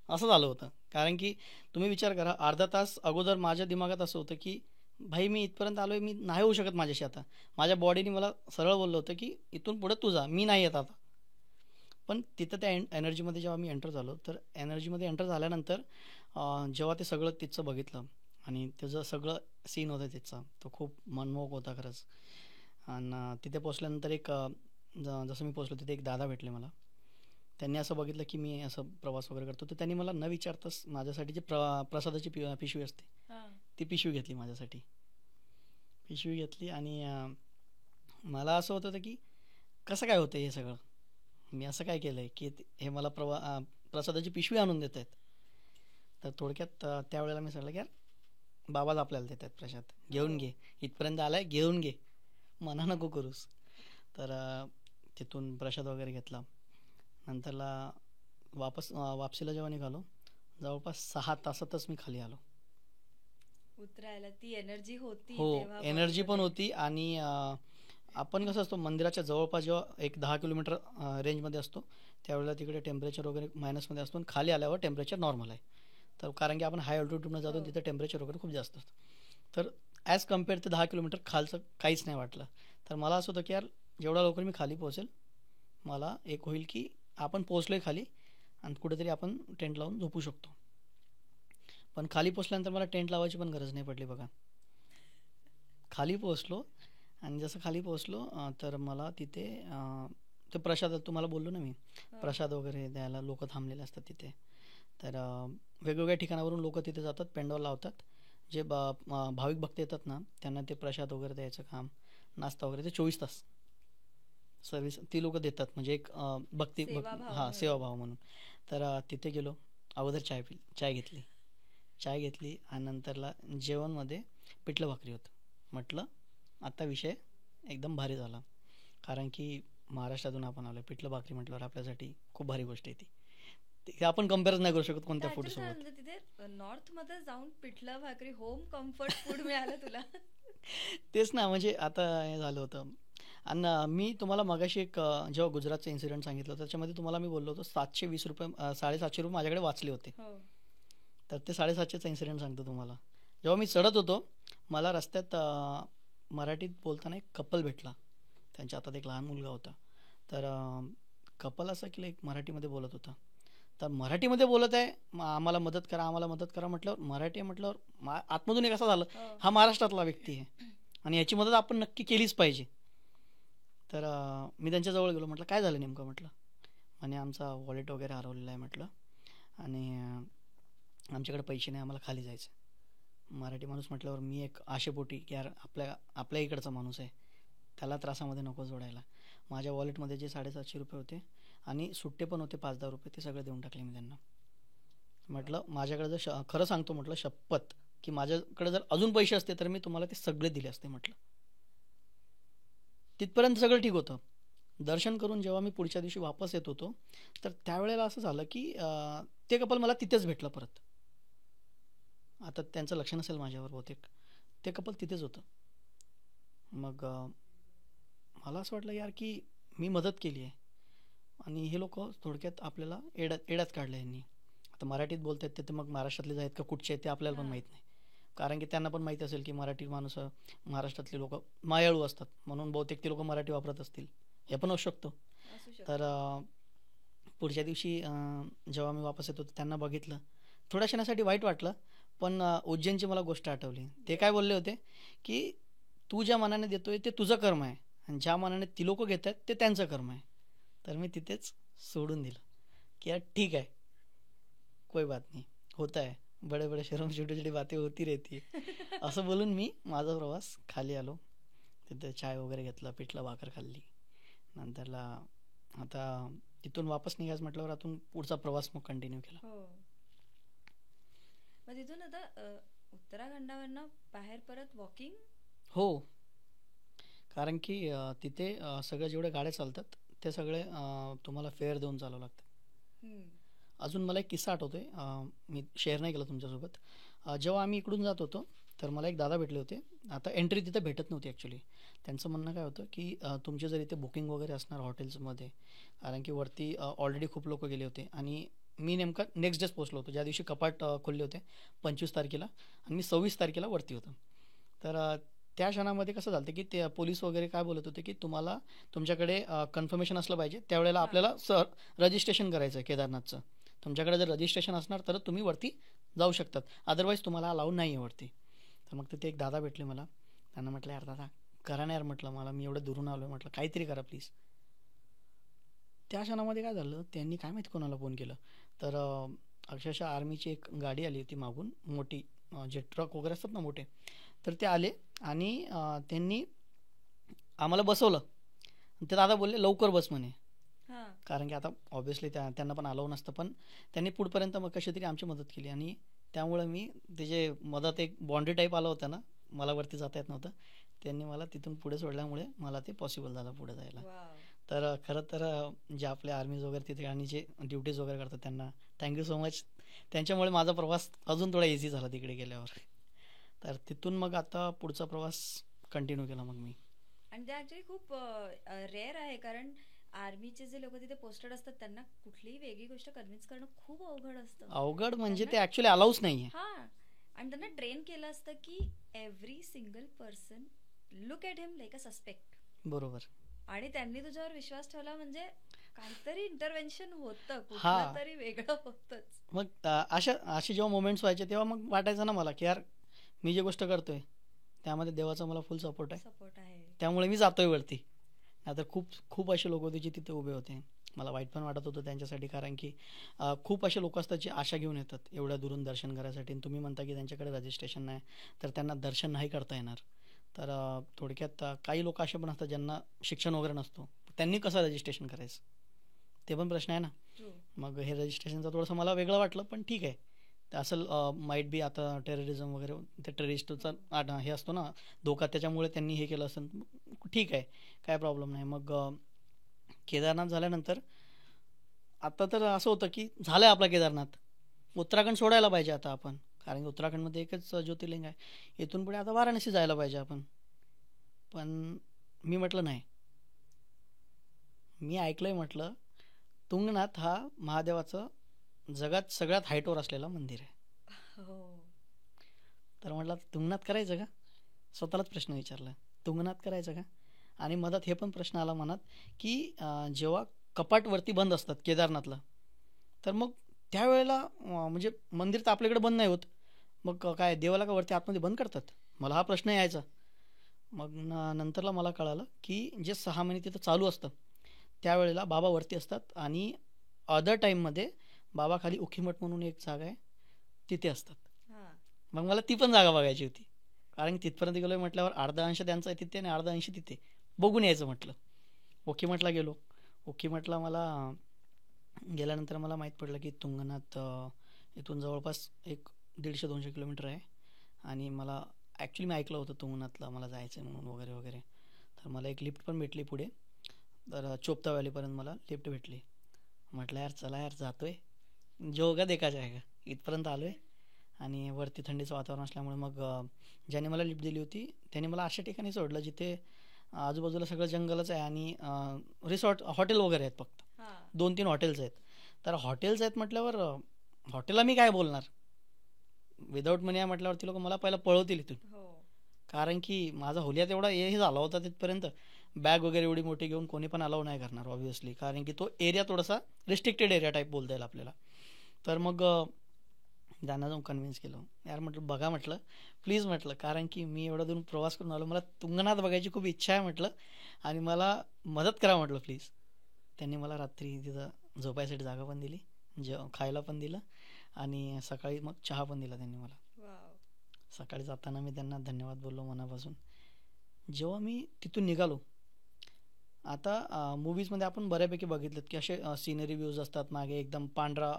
[SPEAKER 1] असं झालं होतं. कारण की तुम्ही विचार करा, अर्धा तास अगोदर माझ्या दिमागात असं होतं की भाई मी इथपर्यंत आलोय, मी नाही होऊ शकत माझ्याशी आता. माझ्या बॉडीने मला सरळ बोललं होतं की इथून पुढे तू जा, मी नाही येत आता. पण तिथं त्या एनर्जीमध्ये जेव्हा मी एंटर झालो, तर एनर्जीमध्ये एंटर झाल्यानंतर जेव्हा ते सगळं तिथचं बघितलं आणि त्याचं सगळं सीन होतं तिथचा, तो खूप मनमोहक होता खरंच. आणि तिथे पोचल्यानंतर जसं मी पोचलो तिथे एक दादा भेटले मला. त्यांनी असं बघितलं की मी असं प्रवास वगैरे करतो, तर त्यांनी मला न विचारताच माझ्यासाठी जे प्रसादाची पिशवी असते ती पिशवी घेतली माझ्यासाठी. पिशवी घेतली आणि मला असं होत होतं की कसं काय होतं हे सगळं, मी असं काय केलं आहे की हे मला प्रसादाची पिशवी आणून देत आहेत. तर थोडक्यात त्यावेळेला मी सांगितलं की यार बाबाच आपल्याला देत आहेत प्रसाद, घेऊन घे, इथपर्यंत आलाय घेऊन घे, मना नको करूस. तर तिथून प्रसाद वगैरे घेतला. नंतरला वापसीला जेव्हा निघालो, जवळपास 6 तासातच मी खाली आलो.
[SPEAKER 2] उतरायला ती एनर्जी होती
[SPEAKER 1] हो,
[SPEAKER 2] तेव्हा
[SPEAKER 1] एनर्जी पण
[SPEAKER 2] बॉडीमध्ये.
[SPEAKER 1] होती. आणि आपण कसं असतो मंदिराच्या जवळपास जेव्हा एक 10 किलोमीटर रेंजमध्ये असतो, त्यावेळेला तिकडे टेम्परेचर वगैरे मायनसमध्ये असतो आणि खाली आल्यावर टेम्परेचर नॉर्मल आहे. तर कारण की आपण हाय अल्टिट्यूडनं जातो आणि
[SPEAKER 2] हो.
[SPEAKER 1] तिथे टेम्परेचर वगैरे खूप जास्त असतं. तर ॲज कम्पेअर ते 10 किलोमीटर खालचं काहीच नाही वाटलं. तर मला असं होतं की यार जेवढा लवकर मी खाली पोहोचेल, मला एक होईल की आपण पोहोचलोय खाली आणि कुठेतरी आपण टेंट लावून झोपू शकतो. पण खाली पोहोचल्यानंतर मला टेंट लावायची पण गरज नाही पडली बघा. खाली पोहोचलो आणि जसं खाली पोहोचलो तर मला तिथे ते प्रसाद तुम्हाला बोललो ना मी,
[SPEAKER 2] हो.
[SPEAKER 1] प्रसाद वगैरे द्यायला लोक थांबलेले असतात तिथे. तर वेगवेगळ्या ठिकाणावरून लोक तिथे जातात, पेंडॉल लावतात. जे भाविक भक्त येतात ना, त्यांना ते प्रसाद वगैरे द्यायचं काम, नाश्ता वगैरे, ते 24 तास सर्व्हिस ती लोक देतात. म्हणजे एक
[SPEAKER 2] सेवाभाव
[SPEAKER 1] हां,
[SPEAKER 2] म्हणून.
[SPEAKER 1] सेवाभाव म्हणून. तर तिथे गेलो, अगोदर चाय घेतली. चाय घेतली आणि नंतरला जेवणमध्ये पिठलं भाकरी होतं. म्हटलं आता विषय एकदम भारी झाला. कारण की महाराष्ट्रातून आपण आलो, पिठलं भाकरी म्हटल्यावर आपल्यासाठी खूप भारी गोष्ट आहे ती. ते आपण कम्पेअरच नाही करू शकत कोणत्या
[SPEAKER 2] ऍक्च्युली काय
[SPEAKER 1] फूडसोबत.
[SPEAKER 2] म्हणजे तिथे नॉर्थ मध्ये जाऊन पिठलं भाकरी होम कम्फर्ट फूड मिळालं तुला.
[SPEAKER 1] तेच ना, म्हणजे आता हे झालं होतं. आणि मी तुम्हाला मगाशी एक जेव्हा गुजरातचं इन्सिडेंट सांगितलं होतं, त्याच्यामध्ये तुम्हाला मी बोललो होतो 720 रुपये, 750 रुपये माझ्याकडे वाचले होते.
[SPEAKER 2] हो.
[SPEAKER 1] तर ते 750चा इन्सिडेंट सांगतो तुम्हाला. जेव्हा मी चढत होतो, मला रस्त्यात मराठीत बोलताना एक कपल भेटला. त्यांच्या हातात एक लहान मुलगा होता. तर कपल असं की एक मराठीमध्ये बोलत होता. तर मराठीमध्ये बोलत आहे, आम्हाला मदत करा, आम्हाला मदत करा म्हटल्यावर, मराठी आहे म्हटल्यावर आतमधून एक असं झालं,
[SPEAKER 2] हो.
[SPEAKER 1] हा महाराष्ट्रातला व्यक्ती आहे आणि याची मदत आपण नक्की केलीच पाहिजे. तर मी त्यांच्याजवळ गेलो, म्हटलं काय झालं नेमकं, म्हटलं. आणि आमचा वॉलेट वगैरे हरवलेला आहे म्हटलं, आणि आमच्याकडे पैसे नाही, आम्हाला खाली जायचं. मराठी माणूस म्हटल्यावर मी एक आशेपोटी की यार आपल्या इकडचा माणूस आहे, त्याला त्रासामध्ये नको जोडायला. माझ्या वॉलेटमध्ये जे 750 रुपये होते आणि सुट्टे पण होते 5-10 रुपये, ते सगळे देऊन टाकले मी त्यांना. म्हटलं माझ्याकडे जर खरं सांगतो म्हटलं शपथ, की माझ्याकडे जर अजून पैसे असते तर मी तुम्हाला ते सगळे दिले असते म्हटलं. तिथपर्यंत सगळं ठीक होतं. दर्शन करून जेव्हा मी पुढच्या दिवशी वापस येत होतो, तर त्यावेळेला असं झालं की ते कपल मला तिथेच भेटलं परत. आता त्यांचं लक्ष नसेल माझ्यावर बहुतेक, ते कपल तिथेच होतं. मग मला असं वाटलं यार की मी मदत केली आहे आणि हे लोक थोडक्यात आपल्याला एड्यात काढलं यांनी. आता मराठीत बोलत आहेत ते मग महाराष्ट्रातले आहेत का कुठचे आहेत ते आपल्याला पण
[SPEAKER 2] हा.
[SPEAKER 1] माहीत नाही. कारण की त्यांना पण माहिती असेल की मराठी माणूस महाराष्ट्रातले लोक मायाळू असतात, म्हणून बहुतेक ते लोक मराठी वापरत असतील, हे पण असू शकतो.
[SPEAKER 2] असू
[SPEAKER 1] तर
[SPEAKER 2] शकतं.
[SPEAKER 1] पुढच्या दिवशी जेव्हा मी वापस येतो त्यांना बघितलं, थोड्या क्षणासाठी वाईट वाटलं. पण उज्जैनची मला गोष्ट आठवली. ते काय बोलले होते की तू ज्या मनाने देतोय ते तुझं कर्म आहे आणि ज्या मनाने ती लोक घेत आहेत ते त्यांचं कर्म आहे. तर मी तिथेच सोडून दिलं की यार ठीक आहे, कोई बात नहीं, होता है, बडे बडे शहरों में छोटी छोटी बातें होती रहती है. असं बोलून मी माझा प्रवास खाली आलो. तिथे चाय वगैरे घेतला, पिठलं भाकर खाल्ली. नंतरला आता तिथून वापस निघायचं म्हटल्यावर आतून पुढचा प्रवास मग कंटिन्यू केला.
[SPEAKER 2] हो. मग तिथून आता उत्तराखंडावरनं बाहेर परत वॉकिंग.
[SPEAKER 1] हो, कारण की तिथे सगळ्या जेवढ्या गाड्या चालतात ते सगळे तुम्हाला फेअर देऊन चालवं लागतं. अजून मला एक किस्सा आठवतोय, मी शेअर नाही केला तुमच्यासोबत. जेव्हा आम्ही इकडून जात होतो तर मला एक दादा भेटले होते. आता एंट्री तिथे भेटत नव्हती ॲक्च्युली. त्यांचं म्हणणं काय होतं की तुमचे जर इथे बुकिंग वगैरे असणार हॉटेल्समध्ये, कारण की वरती ऑलरेडी खूप लोक गेले होते आणि मी नेमका नेक्स्ट डेच पोचलो होतो, ज्या दिवशी कपाट खोलले होते 25 तारखेला, आणि मी 26 तारखेला वरती होतो. तर त्या क्षणामध्ये कसं झालं की ते पोलीस वगैरे काय बोलत होते की तुम्हाला तुमच्याकडे कन्फर्मेशन असलं पाहिजे, त्यावेळेला
[SPEAKER 2] हा.
[SPEAKER 1] आपल्याला रजिस्ट्रेशन करायचं आहे केदारनाथचं. तुमच्याकडे जर रजिस्ट्रेशन असणार तर तुम्ही वरती जाऊ शकतात, अदरवाईज तुम्हाला अलाउ नाही आहे वरती. तर मग तिथे एक दादा भेटले मला. त्यांना म्हटलं यार दादा करा ना यार, म्हटलं मला मी एवढं दुरून आलो आहे, म्हटलं काहीतरी करा प्लीज. त्या क्षणामध्ये काय झालं, त्यांनी काय माहिती कोणाला फोन केलं, तर अक्षरशः आर्मीची एक गाडी आली होती मागून मोठी, जे ट्रक वगैरे असतात ना मोठे, तर ते आले आणि त्यांनी आम्हाला बसवलं. ते दादा बोलले लवकर बस म्हणे,
[SPEAKER 2] हा.
[SPEAKER 1] कारण की आता ऑब्व्हियसली त्यांना पण अलाव नसतं, पण त्यांनी पुढपर्यंत मग कशी तरी आमची मदत केली. आणि त्यामुळं मी ते जे मदत एक बाँड्री टाईप आलं होतं ना, मला वरती जाता येत नव्हतं, त्यांनी मला तिथून पुढे सोडल्यामुळे मला ते पॉसिबल झालं पुढे जायला.
[SPEAKER 2] वाव.
[SPEAKER 1] तर खरं तर जे आपले आर्मीज वगैरे तिथे आणि जे ड्युटीज वगैरे करतात त्यांना थँक्यू सो मच. त्यांच्यामुळे माझा प्रवास अजून थोडा इझी झाला तिकडे गेल्यावर. तर तिथून मग आता पुढचा प्रवास कंटिन्यू केला मग मी.
[SPEAKER 2] आणि ते ऍक्च्युली खूप रेअर आहे, कारण आर्मीचे जे लोक तिथे पोस्टेड असतात त्यांना कुठलीही वेगळी गोष्ट कन्व्हिन्स करणं खूप अवघड असतं.
[SPEAKER 1] अवघड म्हणजे ते
[SPEAKER 2] त्यांना
[SPEAKER 1] ॲक्च्युली अलाउच नाही आहे.
[SPEAKER 2] हा. आणि त्यांना ट्रेन केलं असतं की every single person look at him like a suspect.
[SPEAKER 1] बरोबर.
[SPEAKER 2] आणि त्यांनी तुझ्यावर विश्वास ठेवला म्हणजे काहीतरी इंटरव्हेन्शन होतं,
[SPEAKER 1] हा.
[SPEAKER 2] कुठलं तरी वेगळं होतंच.
[SPEAKER 1] मग असे जेव्हा मोमेंट्स व्हायचे तेव्हा मग वाटायचं ना मला की यार मी जे गोष्ट करतोय त्यामध्ये देवाचा मला फुल सपोर्ट आहे,
[SPEAKER 2] सपोर्ट आहे.
[SPEAKER 1] त्यामुळे मी जातोय वरती. नाहीतर खूप खूप असे लोक होते जे तिथे उभे होते. मला वाईट पण वाटत होतं त्यांच्यासाठी, कारण की खूप असे लोक असतात जे आशा घेऊन येतात एवढ्या दुरून दर्शन करायसाठी, आणि तुम्ही म्हणता की त्यांच्याकडे रजिस्ट्रेशन नाही तर त्यांना दर्शन नाही करता येणार. तर थोडक्यात काही लोक असे पण असतात ज्यांना शिक्षण वगैरे नसतो, त्यांनी कसं रजिस्ट्रेशन करायचं ते पण प्रश्न आहे ना.
[SPEAKER 2] True.
[SPEAKER 1] मग हे रजिस्ट्रेशनचं थोडंसं मला वेगळं वाटलं, पण ठीक आहे. ते असं माईट बी आता टेररिझम वगैरे ते टेररिस्टचा हे असतो ना धोका, त्याच्यामुळे त्यांनी हे केलं असेल, ठीक आहे, काय प्रॉब्लेम नाही. मग केदारनाथ झाल्यानंतर आता तर असं होतं की झालं आहे आपला केदारनाथ, उत्तराखंड सोडायला पाहिजे आता आपण, कारण की उत्तराखंडमध्ये एकच ज्योतिर्लिंग आहे, इथून पुढे आता वाराणसी जायला पाहिजे आपण. पण मी म्हटलं नाही, मी ऐकलंय म्हटलं तुंगनाथ हा महादेवाचं जगात सगळ्यात हाईटवर असलेला मंदिर आहे.
[SPEAKER 2] हो.
[SPEAKER 1] तर म्हटलं तुंगनाथ करायचं का, स्वतःलाच प्रश्न विचारला, तुंगनाथ करायचं का. आणि मधात हे पण प्रश्न आला मनात की जेव्हा कपाट वरती बंद असतात केदारनाथला, तर मग त्यावेळेला म्हणजे मंदिर तर आपल्याकडे बंद नाही होत, मग काय देवाला का वरती आतमध्ये बंद करतात, मला हा प्रश्न यायचा. मग नंतरला मला कळालं की जे 6 महिने तिथं चालू असतं त्यावेळेला बाबा वरती असतात, आणि अदर टाईममध्ये बाबा खाली उखीमठ म्हणून एक जागा आहे तिथे असतात.
[SPEAKER 2] हा.
[SPEAKER 1] मग मला ती पण जागा बघायची होती, कारण तिथपर्यंत गेलोय म्हटल्यावर अर्धा अंश त्यांचा आहे तिथे आणि अर्धा अंश तिथे बघून यायचं म्हटलं. ओखीमठला गेलो. ओखीमठला मला गेल्यानंतर मला माहीत पडलं की तुंगनाथ इथून जवळपास एक 150-200 किलोमीटर आहे, आणि मला ॲक्च्युली मी ऐकलं होतं तुंगनाथला मला जायचं आहे म्हणून वगैरे वगैरे. तर मला एक लिफ्ट पण भेटली पुढे, तर चोपता व्हॅलीपर्यंत मला लिफ्ट भेटली. म्हटलं यार चला यार जातोय, जो होगा देखा जाएगा, इथपर्यंत आलो आहे. आणि वरती थंडीचं वातावरण असल्यामुळे मग ज्याने मला लिफ्ट दिली होती त्याने मला अशा ठिकाणी सोडलं जिथे आजूबाजूला सगळं जंगलच आहे, आणि रिसॉर्ट हॉटेल वगैरे आहेत, फक्त
[SPEAKER 2] हा.
[SPEAKER 1] 2-3 हॉटेल्स आहेत. तर हॉटेल्स आहेत म्हटल्यावर हॉटेलला मी काय बोलणार, विदाऊट मनी आहे म्हटल्यावर ती लोक मला पहिला पळवतील इथून,
[SPEAKER 2] हो.
[SPEAKER 1] कारण की माझा होलियात एवढा हे झाला होता तिथपर्यंत, बॅग वगैरे एवढी मोठी घेऊन कोणी पण अलाव नाही करणार ऑब्व्हियसली, कारण की तो एरिया थोडासा रिस्ट्रिक्टेड एरिया टाईप बोलता येईल आपल्याला. तर मग त्यांना जाऊन कन्व्हिन्स केलं, यार म्हटलं बघा म्हटलं प्लीज म्हटलं, कारण की मी एवढा दूर प्रवास करून आलो, मला तुंगनाथ बघायची खूप इच्छा आहे म्हटलं, आणि मला मदत करा म्हटलं प्लीज. त्यांनी मला रात्री तिथं झोपायसाठी जागा पण दिली, खायला पण दिलं, आणि सकाळी मग चहा पण दिला त्यांनी मला.
[SPEAKER 2] वाव.
[SPEAKER 1] सकाळी जाताना मी त्यांना धन्यवाद बोललो मनापासून. जेव्हा मी तिथून निघालो, आता मूवीजमध्ये आपण बऱ्यापैकी बघितलं की असे सिनरी व्ह्यूज असतात, मागे एकदम पांढरा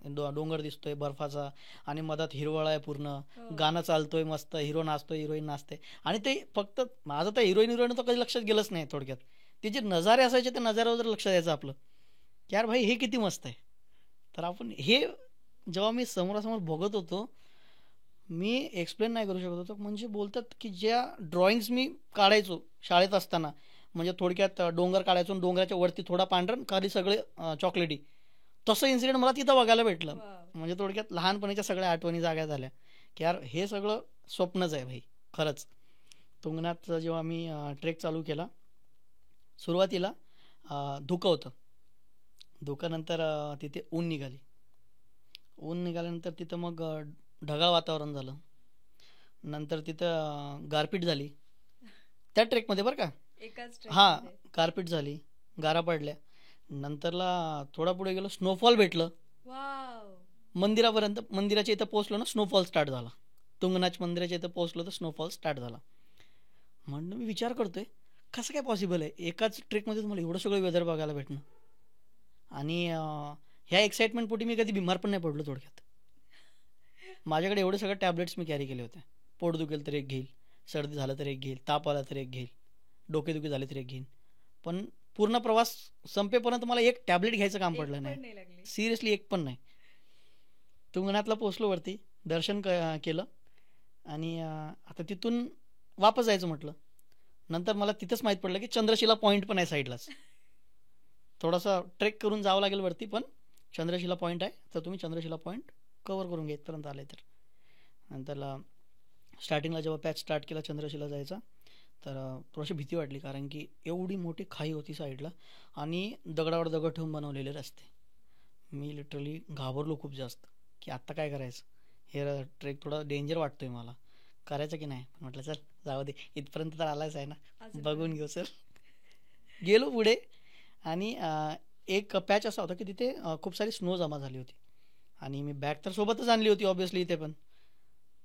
[SPEAKER 1] डोंगर दिसतोय बर्फाचा, आणि मधात हिरवळ आहे पूर्ण,
[SPEAKER 2] हो.
[SPEAKER 1] गाणं चालतोय मस्त, हिरो नाचतोय, हिरोईन नाचते, आणि ते फक्त माझं तर हिरोईन तर कधी लक्षात गेलंच नाही. थोडक्यात ते जे नजारे असायचे त्या नजाऱ्यावर लक्ष द्यायचं आपलं, की यार भाई हे किती मस्त आहे. तर आपण हे जेव्हा मी समोरासमोर बघत होतो, मी एक्सप्लेन नाही करू शकत होतो. म्हणजे बोलतात की ज्या ड्रॉइंग्स मी काढायचो शाळेत असताना, म्हणजे थोडक्यात डोंगर काढायचो आणि डोंगराच्या वरती थोडा पांढरा, खाली सगळे चॉकलेटी, तसं इन्सिडेंट मला तिथं बघायला भेटलं.
[SPEAKER 2] Wow.
[SPEAKER 1] म्हणजे थोडक्यात लहानपणीच्या सगळ्या आठवणी जाग्या झाल्या की यार हे सगळं स्वप्नच आहे भाई खरंच. तुंगनाथचा जेव्हा आम्ही ट्रेक चालू केला, सुरुवातीला धुकं होतं. धुक्यानंतर तिथे ऊन निघाली. ऊन निघाल्यानंतर तिथं मग ढगाळ वातावरण झालं. नंतर तिथं गारपीट झाली त्या ट्रेकमध्ये बरं का.
[SPEAKER 2] एकाच
[SPEAKER 1] हां,
[SPEAKER 2] ट्रेकमध्ये.
[SPEAKER 1] गारपीट झाली, गारा पडल्या. नंतरला थोडा पुढे गेलो, स्नोफॉल भेटलं
[SPEAKER 2] वाव.
[SPEAKER 1] मंदिरापर्यंत. मंदिराच्या इथं पोहोचलो ना, स्नोफॉल स्टार्ट झाला. तुंगनाथ मंदिराच्या इथं पोहोचलो तर स्नोफॉल स्टार्ट झाला. म्हणून मी विचार करतोय कसं काय पॉसिबल आहे एकाच ट्रेकमध्ये तुम्हाला एवढं सगळं वेदर बघायला भेटणं. आणि ह्या एक्साइटमेंट पोटी मी कधी बिमार पण नाही पडलो थोडक्यात. माझ्याकडे एवढे सगळे टॅबलेट्स मी कॅरी केले होते. पोट दुखेल तर एक घेईल, सर्दी झालं तर एक घेईल, ताप आला तर एक घेईल, डोकेदुखी झाली तर एक घेईन. पण पूर्ण प्रवास संपेपर्यंत मला एक टॅबलेट घ्यायचं काम
[SPEAKER 2] एक
[SPEAKER 1] पडलं
[SPEAKER 2] पण
[SPEAKER 1] नाही.
[SPEAKER 2] नाही लागली.
[SPEAKER 1] सिरियसली एक पण नाही. तुंगनाथला पोचलो वरती, दर्शन केलं आणि आता तिथून वापस जायचं म्हटलं. नंतर मला तिथंच माहीत पडलं की चंद्रशिला पॉईंट पण आहे साईडलाच. थोडासा ट्रेक करून जावं लागेल वरती, पण चंद्रशिला पॉईंट आहे, तर तुम्ही चंद्रशिला पॉईंट कवर करून घ्या इथपर्यंत आले तर. नंतरला स्टार्टिंगला जेव्हा पॅच स्टार्ट केला चंद्रशिला जायचा, तर थोडीशी भीती वाटली, कारण की एवढी मोठी खाई होती साईडला आणि दगडावर दगड ठेवून बनवलेले रस्ते. मी लिटरली घाबरलो खूप जास्त की आत्ता काय करायचं, हे ट्रेक थोडा डेंजर वाटतोय मला, करायचं की नाही. पण म्हटलं चल जाऊ दे, इथपर्यंत तर आलाच आहे ना,
[SPEAKER 2] अजून
[SPEAKER 1] बघून
[SPEAKER 2] पण.
[SPEAKER 1] घेऊ सर. गेलो पुढे आणि एक पॅच असा होता की तिथे खूप सारी स्नो जमा झाली होती आणि मी बॅग तर सोबतच आणली होती ऑब्व्हियसली इथे पण.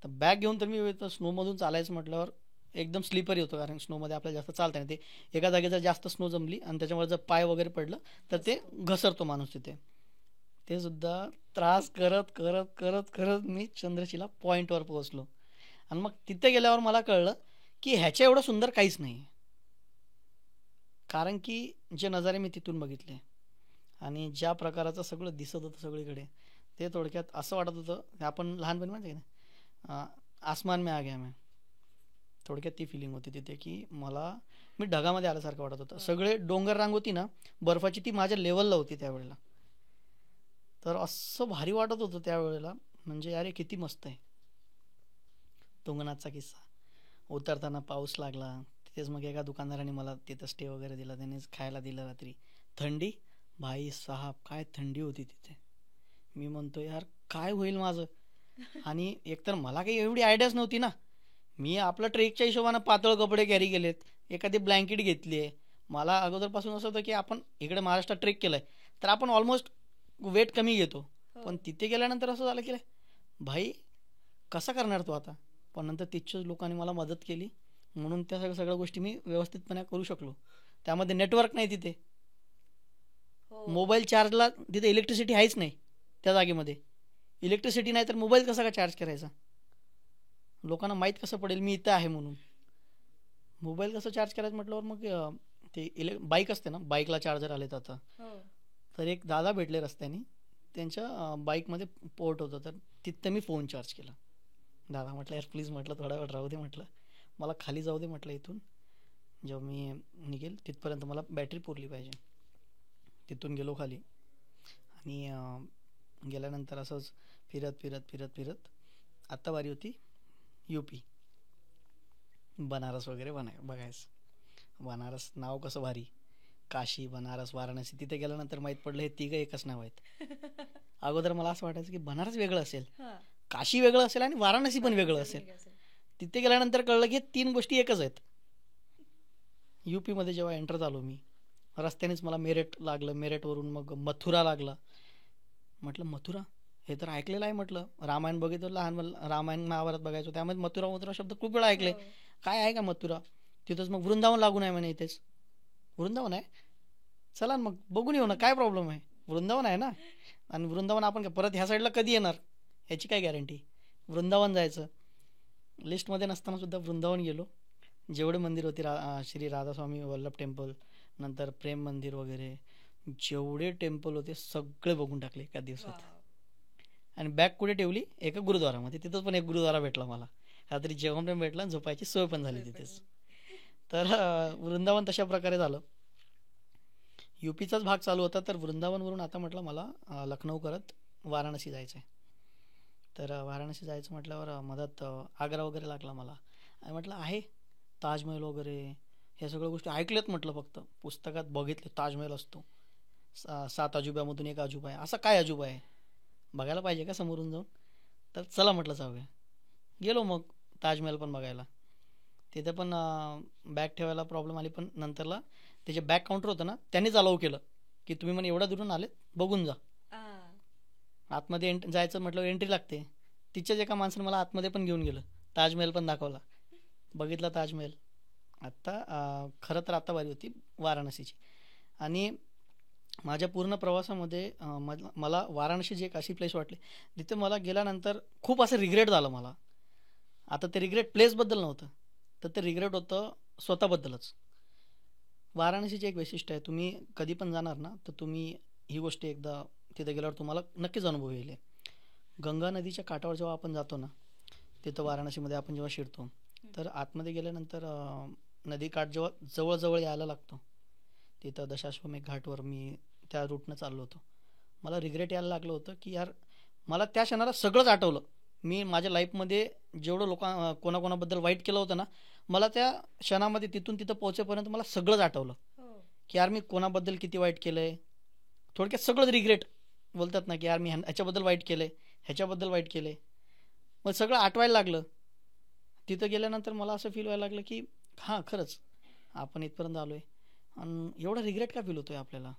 [SPEAKER 1] तर बॅग घेऊन तर मी स्नोमधून चालायचं म्हटल्यावर एकदम स्लिपरी होतं, कारण स्नोमध्ये आपल्याला जास्त चालता नाही. ते एका जागी जर जास्त स्नो जमली आणि त्याच्यामुळे जर पाय वगैरे पडलं तर ते घसरतो माणूस तिथे. ते सुद्धा त्रास करत करत करत करत मी चंद्रशिला पॉईंटवर पोहोचलो. आणि मग तिथे गेल्यावर मला कळलं की ह्याच्या एवढं सुंदर काहीच नाही. कारण की जे नजारे मी तिथून बघितले आणि ज्या प्रकाराचं सगळं दिसत होतं सगळीकडे, ते थोडक्यात असं वाटत होतं, आपण लहानपणी म्हणते ना आसमान में आ गया मैं, थोडक्यात ती फिलिंग होती तिथे की मी ढगामध्ये आल्यासारखं वाटत होतं. सगळे डोंगर रांग होती ना बर्फाची, ती माझ्या लेवलला होती त्यावेळेला. तर असं भारी वाटत होतं त्यावेळेला, म्हणजे अरे किती मस्त आहे. तुंगनाथचा किस्सा. उतरताना पाऊस लागला, तिथेच मग एका दुकानदाराने मला तिथं स्टे वगैरे दिला, त्यानेच खायला दिलं रात्री. थंडी, भाई साहब काय थंडी होती तिथे. मी म्हणतो यार काय होईल माझं. आणि एकतर मला काही एवढी आयडियाच नव्हती ना. मी आपलं ट्रेकच्या हिशोबानं पातळ कपडे कॅरी केलेत, एखादी ब्लँकेट घेतली आहे. मला अगोदरपासून असं होतं की आपण इकडे महाराष्ट्रात ट्रेक केलाय तर आपण ऑलमोस्ट वेट कमी घेतो. पण तिथे गेल्यानंतर असं झालं की भाई कसं करणार तो आता. पण नंतर तिथच्याच लोकांनी मला मदत केली, म्हणून त्या सगळ्या गोष्टी मी व्यवस्थितपणे करू शकलो. त्यामध्ये नेटवर्क नाही तिथे, मोबाईल चार्जला तिथे इलेक्ट्रिसिटी आहेच नाही त्या जागेमध्ये. इलेक्ट्रिसिटी नाही तर मोबाईल कसा का चार्ज करायचा, लोकांना माहीत कसं पडेल मी इथं आहे म्हणून. मोबाईल कसं चार्ज करायचं म्हटल्यावर मग ते बाईक असते ना, बाईकला चार्जर आलेत आता. तर एक दादा भेटले रस्त्याने, त्यांच्या बाईकमध्ये पोर्ट होतं, तर तिथं मी फोन चार्ज केला. दादा म्हटलं यार प्लीज, म्हटलं थोडा वेळ राहू दे, म्हटलं मला खाली जाऊ दे, म्हटलं इथून जेव्हा मी निघेल तिथपर्यंत मला बॅटरी पुरली पाहिजे. तिथून गेलो खाली आणि गेल्यानंतर असंच फिरत फिरत फिरत फिरत आत्ता बारी होती UP, बनारस वगैरे बघायचं. बनारस नाव कसं भारी, काशी, बनारस, वाराणसी. तिथे गेल्यानंतर माहीत पडलं हे तिघं एकच नाव आहेत. अगोदर मला असं वाटायचं की बनारस वेगळं असेल, काशी वेगळं असेल आणि वाराणसी पण वेगळं असेल. तिथे गेल्यानंतर कळलं की 3 गोष्टी एकच आहेत. UP मध्ये जेव्हा एंटर झालो मी, रस्त्यानेच मला मेरठ लागलं, मेरठवरून मग मथुरा लागला. म्हटलं मथुरा हे तर ऐकलेलं आहे, म्हटलं रामायण बघितलं, लहान रामायण महाभारत बघायचो, त्यामध्ये मथुरा मथुरा शब्द खूप वेळा ऐकले. काय आहे का मथुरा. तिथंच मग वृंदावन लागून आहे म्हणे, इथेच वृंदावन आहे, चला मग बघून येऊ ना, काय प्रॉब्लेम आहे, वृंदावन आहे ना. आणि वृंदावन आपण काय परत ह्या साईडला कधी येणार ह्याची काय गॅरंटी. वृंदावन जायचं लिस्टमध्ये नसताना सुद्धा वृंदावन गेलो. जेवढे मंदिर होते, श्री राधास्वामी वल्लभ टेम्पल, नंतर प्रेम मंदिर वगैरे, जेवढे टेम्पल होते सगळे बघून टाकले एका दिवसात. आणि बॅग कुठे ठेवली, एका गुरुद्वारामध्ये. तिथंच पण एक गुरुद्वारा भेटला मला, रात्री जेवण पण भेटलं, झोपायची सोय पण झाली तिथेच. तर वृंदावन तशा प्रकारे झालं. यूपीचाच भाग चालू होता, तर वृंदावनवरून आता म्हटलं मला लखनौ करत वाराणसी जायचं आहे. तर वाराणसी जायचं म्हटल्यावर मधात आग्रा वगैरे लागला मला. आणि म्हटलं आहे ताजमहल वगैरे ह्या सगळ्या गोष्टी ऐकल्यात म्हटलं, फक्त पुस्तकात बघितले ताजमहल असतो, 7 अजुब्यामधून एक अजुबा आहे, असा काय अजुबा आहे, बघायला पाहिजे का समोरून जाऊन. तर चला म्हटलं जाऊया. गेलो मग ताजमहल पण बघायला. तिथे पण बॅग ठेवायला प्रॉब्लेम आली, पण नंतरला ते जे बॅग काउंटर होतं ना त्यांनीच अलाऊ केलं की तुम्ही म्हणे एवढ्या दुरून आलेत बघून जा. आतमध्ये जायचं म्हटलं एंट्री लागते. तिच्याच एका माणसाने मला आतमध्ये पण घेऊन गेलं, ताजमहल पण दाखवला, बघितला ताजमहल. आत्ता खरं तर आत्ता बारी होती वाराणसीची. आणि माझ्या पूर्ण प्रवासामध्ये मला वाराणसी जी एक अशी प्लेस वाटली जिथे मला गेल्यानंतर खूप असं रिग्रेट झालं मला. आता ते रिग्रेट प्लेसबद्दल नव्हतं, तर ते रिग्रेट होतं स्वतःबद्दलच. वाराणसीचे एक वैशिष्ट्य आहे, तुम्ही कधी पण जाणार ना तर तुम्ही ही गोष्ट एकदा तिथे गेल्यावर तुम्हाला नक्कीच अनुभव येईल. गंगा नदीच्या काठावर जेव्हा आपण जातो ना, तिथं वाराणसीमध्ये आपण जेव्हा शिरतो, तर आतमध्ये गेल्यानंतर नदीकाठ जेव्हा जवळजवळ यायला लागतो, तिथं दशाश्वमेध घाटवर मी त्या रूटनं चाललो होतो. मला रिग्रेट यायला लागलं होतं की यार मला त्या क्षणाला सगळंच आठवलं. मी माझ्या लाईफमध्ये जेवढं कोणाकोणाबद्दल वाईट केलं होतं ना, मला त्या क्षणामध्ये तिथून तिथं पोहोचेपर्यंत मला सगळंच आठवलं की यार मी कोणाबद्दल किती वाईट केलं आहे. थोडक्यात सगळंच रिग्रेट बोलतात ना की यार मी ह्याच्याबद्दल वाईट केलं आहे, ह्याच्याबद्दल वाईट केलं आहे. मग सगळं आठवायला लागलं. तिथं गेल्यानंतर मला असं फील व्हायला लागलं की हां खरंच आपण इथपर्यंत आलो आहे आणि एवढा रिग्रेट का फील होतो आहे आपल्याला.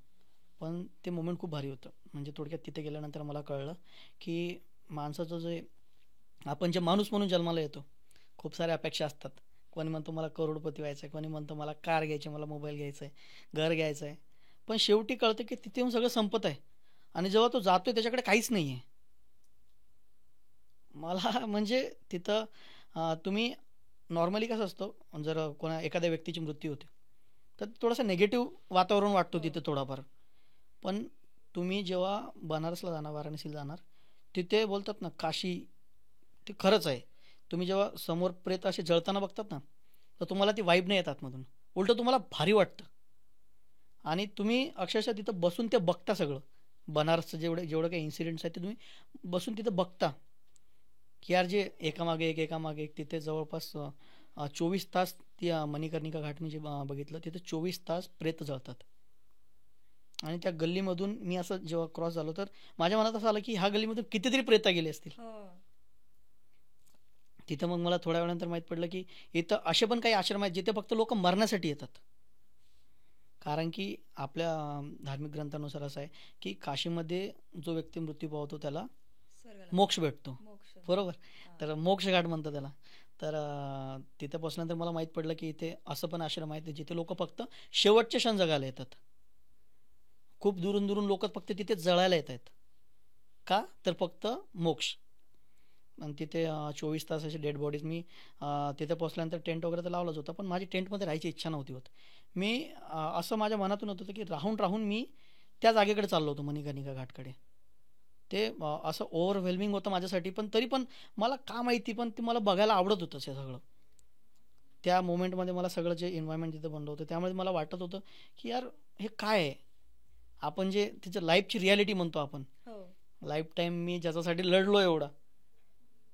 [SPEAKER 1] पण ते मोमेंट खूप भारी होतं. म्हणजे थोडक्यात तिथे गेल्यानंतर मला कळलं की माणसाचं जे आपण जे माणूस म्हणून जन्माला येतो, खूप साऱ्या अपेक्षा असतात. कोणी म्हणतो मला करोडपती व्हायचं आहे, कोणी म्हणतो मला कार घ्यायची, मला मोबाईल घ्यायचा आहे, घर घ्यायचं आहे. पण शेवटी कळतं की तिथे येऊन सगळं संपत आहे आणि जेव्हा तो जातोय त्याच्याकडे काहीच नाही आहे. मला म्हणजे तिथं तुम्ही नॉर्मली कसं असतं, जर एखाद्या व्यक्तीची मृत्यू होते तर थोडंसं निगेटिव्ह वातावरण वाटतो तिथे थोडाफार. पण तुम्ही जेव्हा बनारसला जाणार, वाराणसीला जाणार, तिथे बोलतात ना काशी, ते खरंच आहे. तुम्ही जेव्हा समोर प्रेत असे जळताना बघतात ना, तर तुम्हाला ती वाईब नाही येत आतमधून, उलटं तुम्हाला भारी वाटतं. आणि तुम्ही अक्षरशः तिथं बसून ते बघता सगळं बनारसचं जेवढं काही इन्सिडेंट्स आहेत ते तुम्ही बसून तिथं बघता की यार जे एकामागे एक तिथे जवळपास 24 तास ती मणिकर्णिका घाट मी जे बघितलं तिथे 24 तास प्रेत जळतात. आणि त्या गल्लीमधून मी असं जेव्हा क्रॉस झालो तर माझ्या मनात असं आलं की ह्या गल्लीमधून कितीतरी प्रेत गेले असतील. तिथं मग मला थोड्या वेळानंतर माहीत पडलं की इथं असे पण काही आश्रम आहेत जिथे फक्त लोक मरण्यासाठी येतात. कारण की आपल्या धार्मिक ग्रंथानुसार असं आहे की काशीमध्ये जो व्यक्ती मृत्यू पावतो त्याला मोक्ष भेटतो, बरोबर. तर मोक्ष घाट म्हणतात त्याला. तर तिथे पोचल्यानंतर मला माहीत पडलं की इथे असं पण आश्रम आहे जिथे लोक फक्त शेवटचे क्षण जगायला येतात. खूप दुरून दुरून लोक फक्त तिथे जळायला येत आहेत. का तर फक्त मोक्ष. आणि तिथे 24 तास असे डेड बॉडीज. मी तिथे पोचल्यानंतर टेंट वगैरे तर लावलाच होता, पण माझी टेंटमध्ये राहायची इच्छा नव्हती होत. मी असं माझ्या मनातून होत होतं की राहून राहून मी त्या जागेकडे चाललो होतो, मणिकर्णिका घाटकडे. ते असं ओव्हरवेल्मिंग होतं माझ्यासाठी, पण तरी पण मला का माहिती पण ते मला बघायला आवडत होतं हे सगळं. त्या मोमेंटमध्ये मला सगळं जे एन्व्हायरमेंट तिथं बनलं होतं त्यामुळे मला वाटत होतं की यार हे काय आहे, आपण जे तिचं लाईफची रियालिटी म्हणतो आपण. लाईफ टाईम मी ज्याच्यासाठी लढलो एवढा,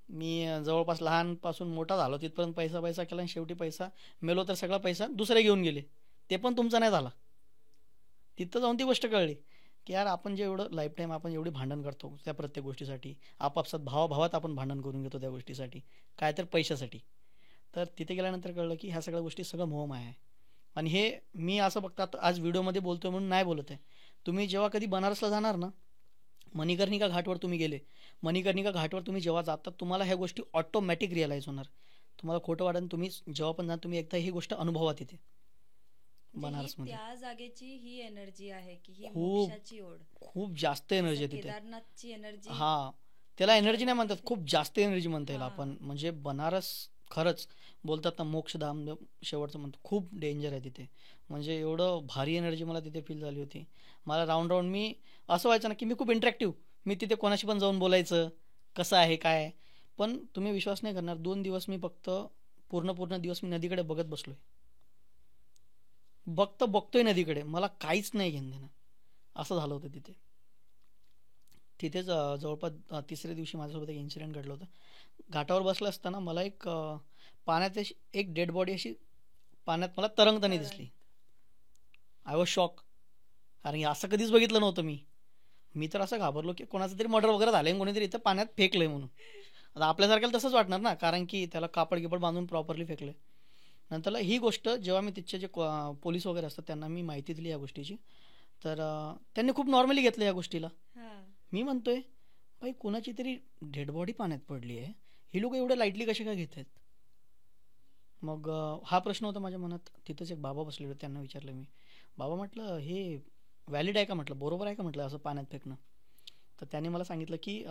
[SPEAKER 1] मी जवळपास लहानपासून मोठा झालो, तिथपर्यंत पैसा केला आणि शेवटी पैसा मेलो तर सगळा पैसा दुसरे घेऊन गेले, ते पण तुमचा नाही झाला. तिथं जाऊन ती गोष्ट कळली की यार आपण जे एवढं लाईफ टाईम आपण एवढी भांडण करतो त्या प्रत्येक गोष्टीसाठी, आपापसात भावाभावात आपण भांडण करून घेतो त्या गोष्टीसाठी, काय तर पैशासाठी. तर तिथे गेल्यानंतर कळलं की ह्या सगळ्या गोष्टी सगळं मोहमाया आहे. आणि हे मी असं फक्त आज व्हिडिओमध्ये बोलतोय म्हणून नाही बोलत आहे. तुम्ही जेव्हा कधी बनारसला जाणार ना, मणिकर्णिका घाटवर तुम्ही गेले, मणिकर्णिका घाटवर तुम्ही जेव्हा जातात तुम्हाला ह्या गोष्टी ऑटोमॅटिक रिअलाईज होणार. तुम्हाला खोटं वाटेल, तुम्ही जेव्हा पण जा तुम्ही एकदा ही गोष्ट अनुभवा तिथे बनारसमध्ये.
[SPEAKER 2] त्या जागेची ही एनर्जी आहे की ही
[SPEAKER 1] खूप
[SPEAKER 2] मोक्षाची ओढ,
[SPEAKER 1] खूप जास्त एनर्जी आहे तिथे.
[SPEAKER 2] केदारनाथची एनर्जी.
[SPEAKER 1] हा, त्याला एनर्जी नाही म्हणतात, खूप जास्त एनर्जी म्हणता येईल आपण. म्हणजे बनारस खरंच बोलतात ना मोक्षधाम शेवटचं म्हणतो, खूप डेंजर आहे तिथे. म्हणजे एवढं भारी एनर्जी मला तिथे फील झाली होती. मला राऊंड मी असं व्हायचं ना की मी खूप इंटरॅक्टिव्ह, मी तिथे कोणाशी पण जाऊन बोलायचं कसं आहे काय. पण तुम्ही विश्वास नाही करणार, 2 दिवस मी फक्त पूर्ण दिवस मी नदीकडे बघत बसलोय. बघतोय नदीकडे, मला काहीच नाही घेणं देणं, असं झालं होतं तिथे. तिथेच जवळपास तिसऱ्या दिवशी माझ्यासोबत एक इन्सिडेंट घडलं होतं. घाटावर बसलं असताना मला एक पाण्यात एक डेड बॉडी अशी पाण्यात मला तरंगताना दिसली. आय वॉज शॉक, कारण की असं कधीच बघितलं नव्हतं मी. मी तर असं घाबरलो की कोणाचं तरी मर्डर वगैरे झालंय, कोणीतरी इथं पाण्यात फेकलंय म्हणून. आता आपल्यासारख्याला तसंच वाटणार ना, कारण की त्याला कापड गिपड बांधून प्रॉपरली फेकलंय. नंतरला ही गोष्ट जेव्हा मी तिथचे जे पोलीस वगैरे असतात त्यांना मी माहिती दिली या गोष्टीची, तर त्यांनी खूप नॉर्मली घेतलं या गोष्टीला. मी म्हणतोय भाई कोणाची तरी डेड बॉडी पाण्यात पडली आहे, ही लोक एवढं लाईटली कसे काय घेत आहेत. मग हा प्रश्न होता माझ्या मनात. तिथंच एक बाबा बसले होते, त्यांना विचारलं मी, बाबा म्हटलं हे व्हॅलिड आहे का, म्हटलं बरोबर आहे का म्हटलं असं पाण्यात फेकणं. तर त्याने मला सांगितलं की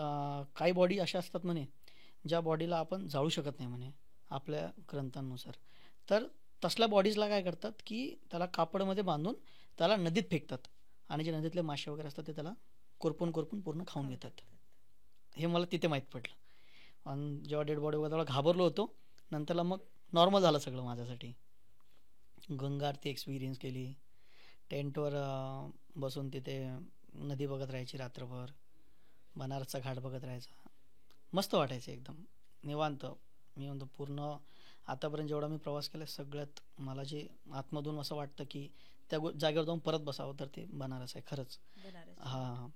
[SPEAKER 1] काही बॉडी अशा असतात म्हणे ज्या बॉडीला आपण जाळू शकत नाही म्हणे आपल्या ग्रंथांनुसार. तर तसल्या बॉडीजला काय करतात की त्याला कापडमध्ये बांधून त्याला नदीत फेकतात, आणि जे नदीतले मासे वगैरे असतात ते त्याला कोरपून पूर्ण खाऊन घेतात. हे मला तिथे माहीत पडलं. आणि जेव्हा डेड बॉडी वगैरे तेव्हा घाबरलो होतो. नंतरला मग नॉर्मल झालं सगळं माझ्यासाठी. गंगा आरती एक्सपिरियन्स केली, टेंटवर बसून तिथे नदी बघत राहायची रात्रभर, बनारसचा घाट बघत राहायचा, मस्त वाटायचं एकदम निवांत. मी म्हणतो पूर्ण आतापर्यंत जेवढा मी प्रवास केला सगळ्यात मला जे आतमधून असं वाटतं की त्या जागेवर जाऊन परत बसावं, तर ते बनारस आहे खरंच. हां.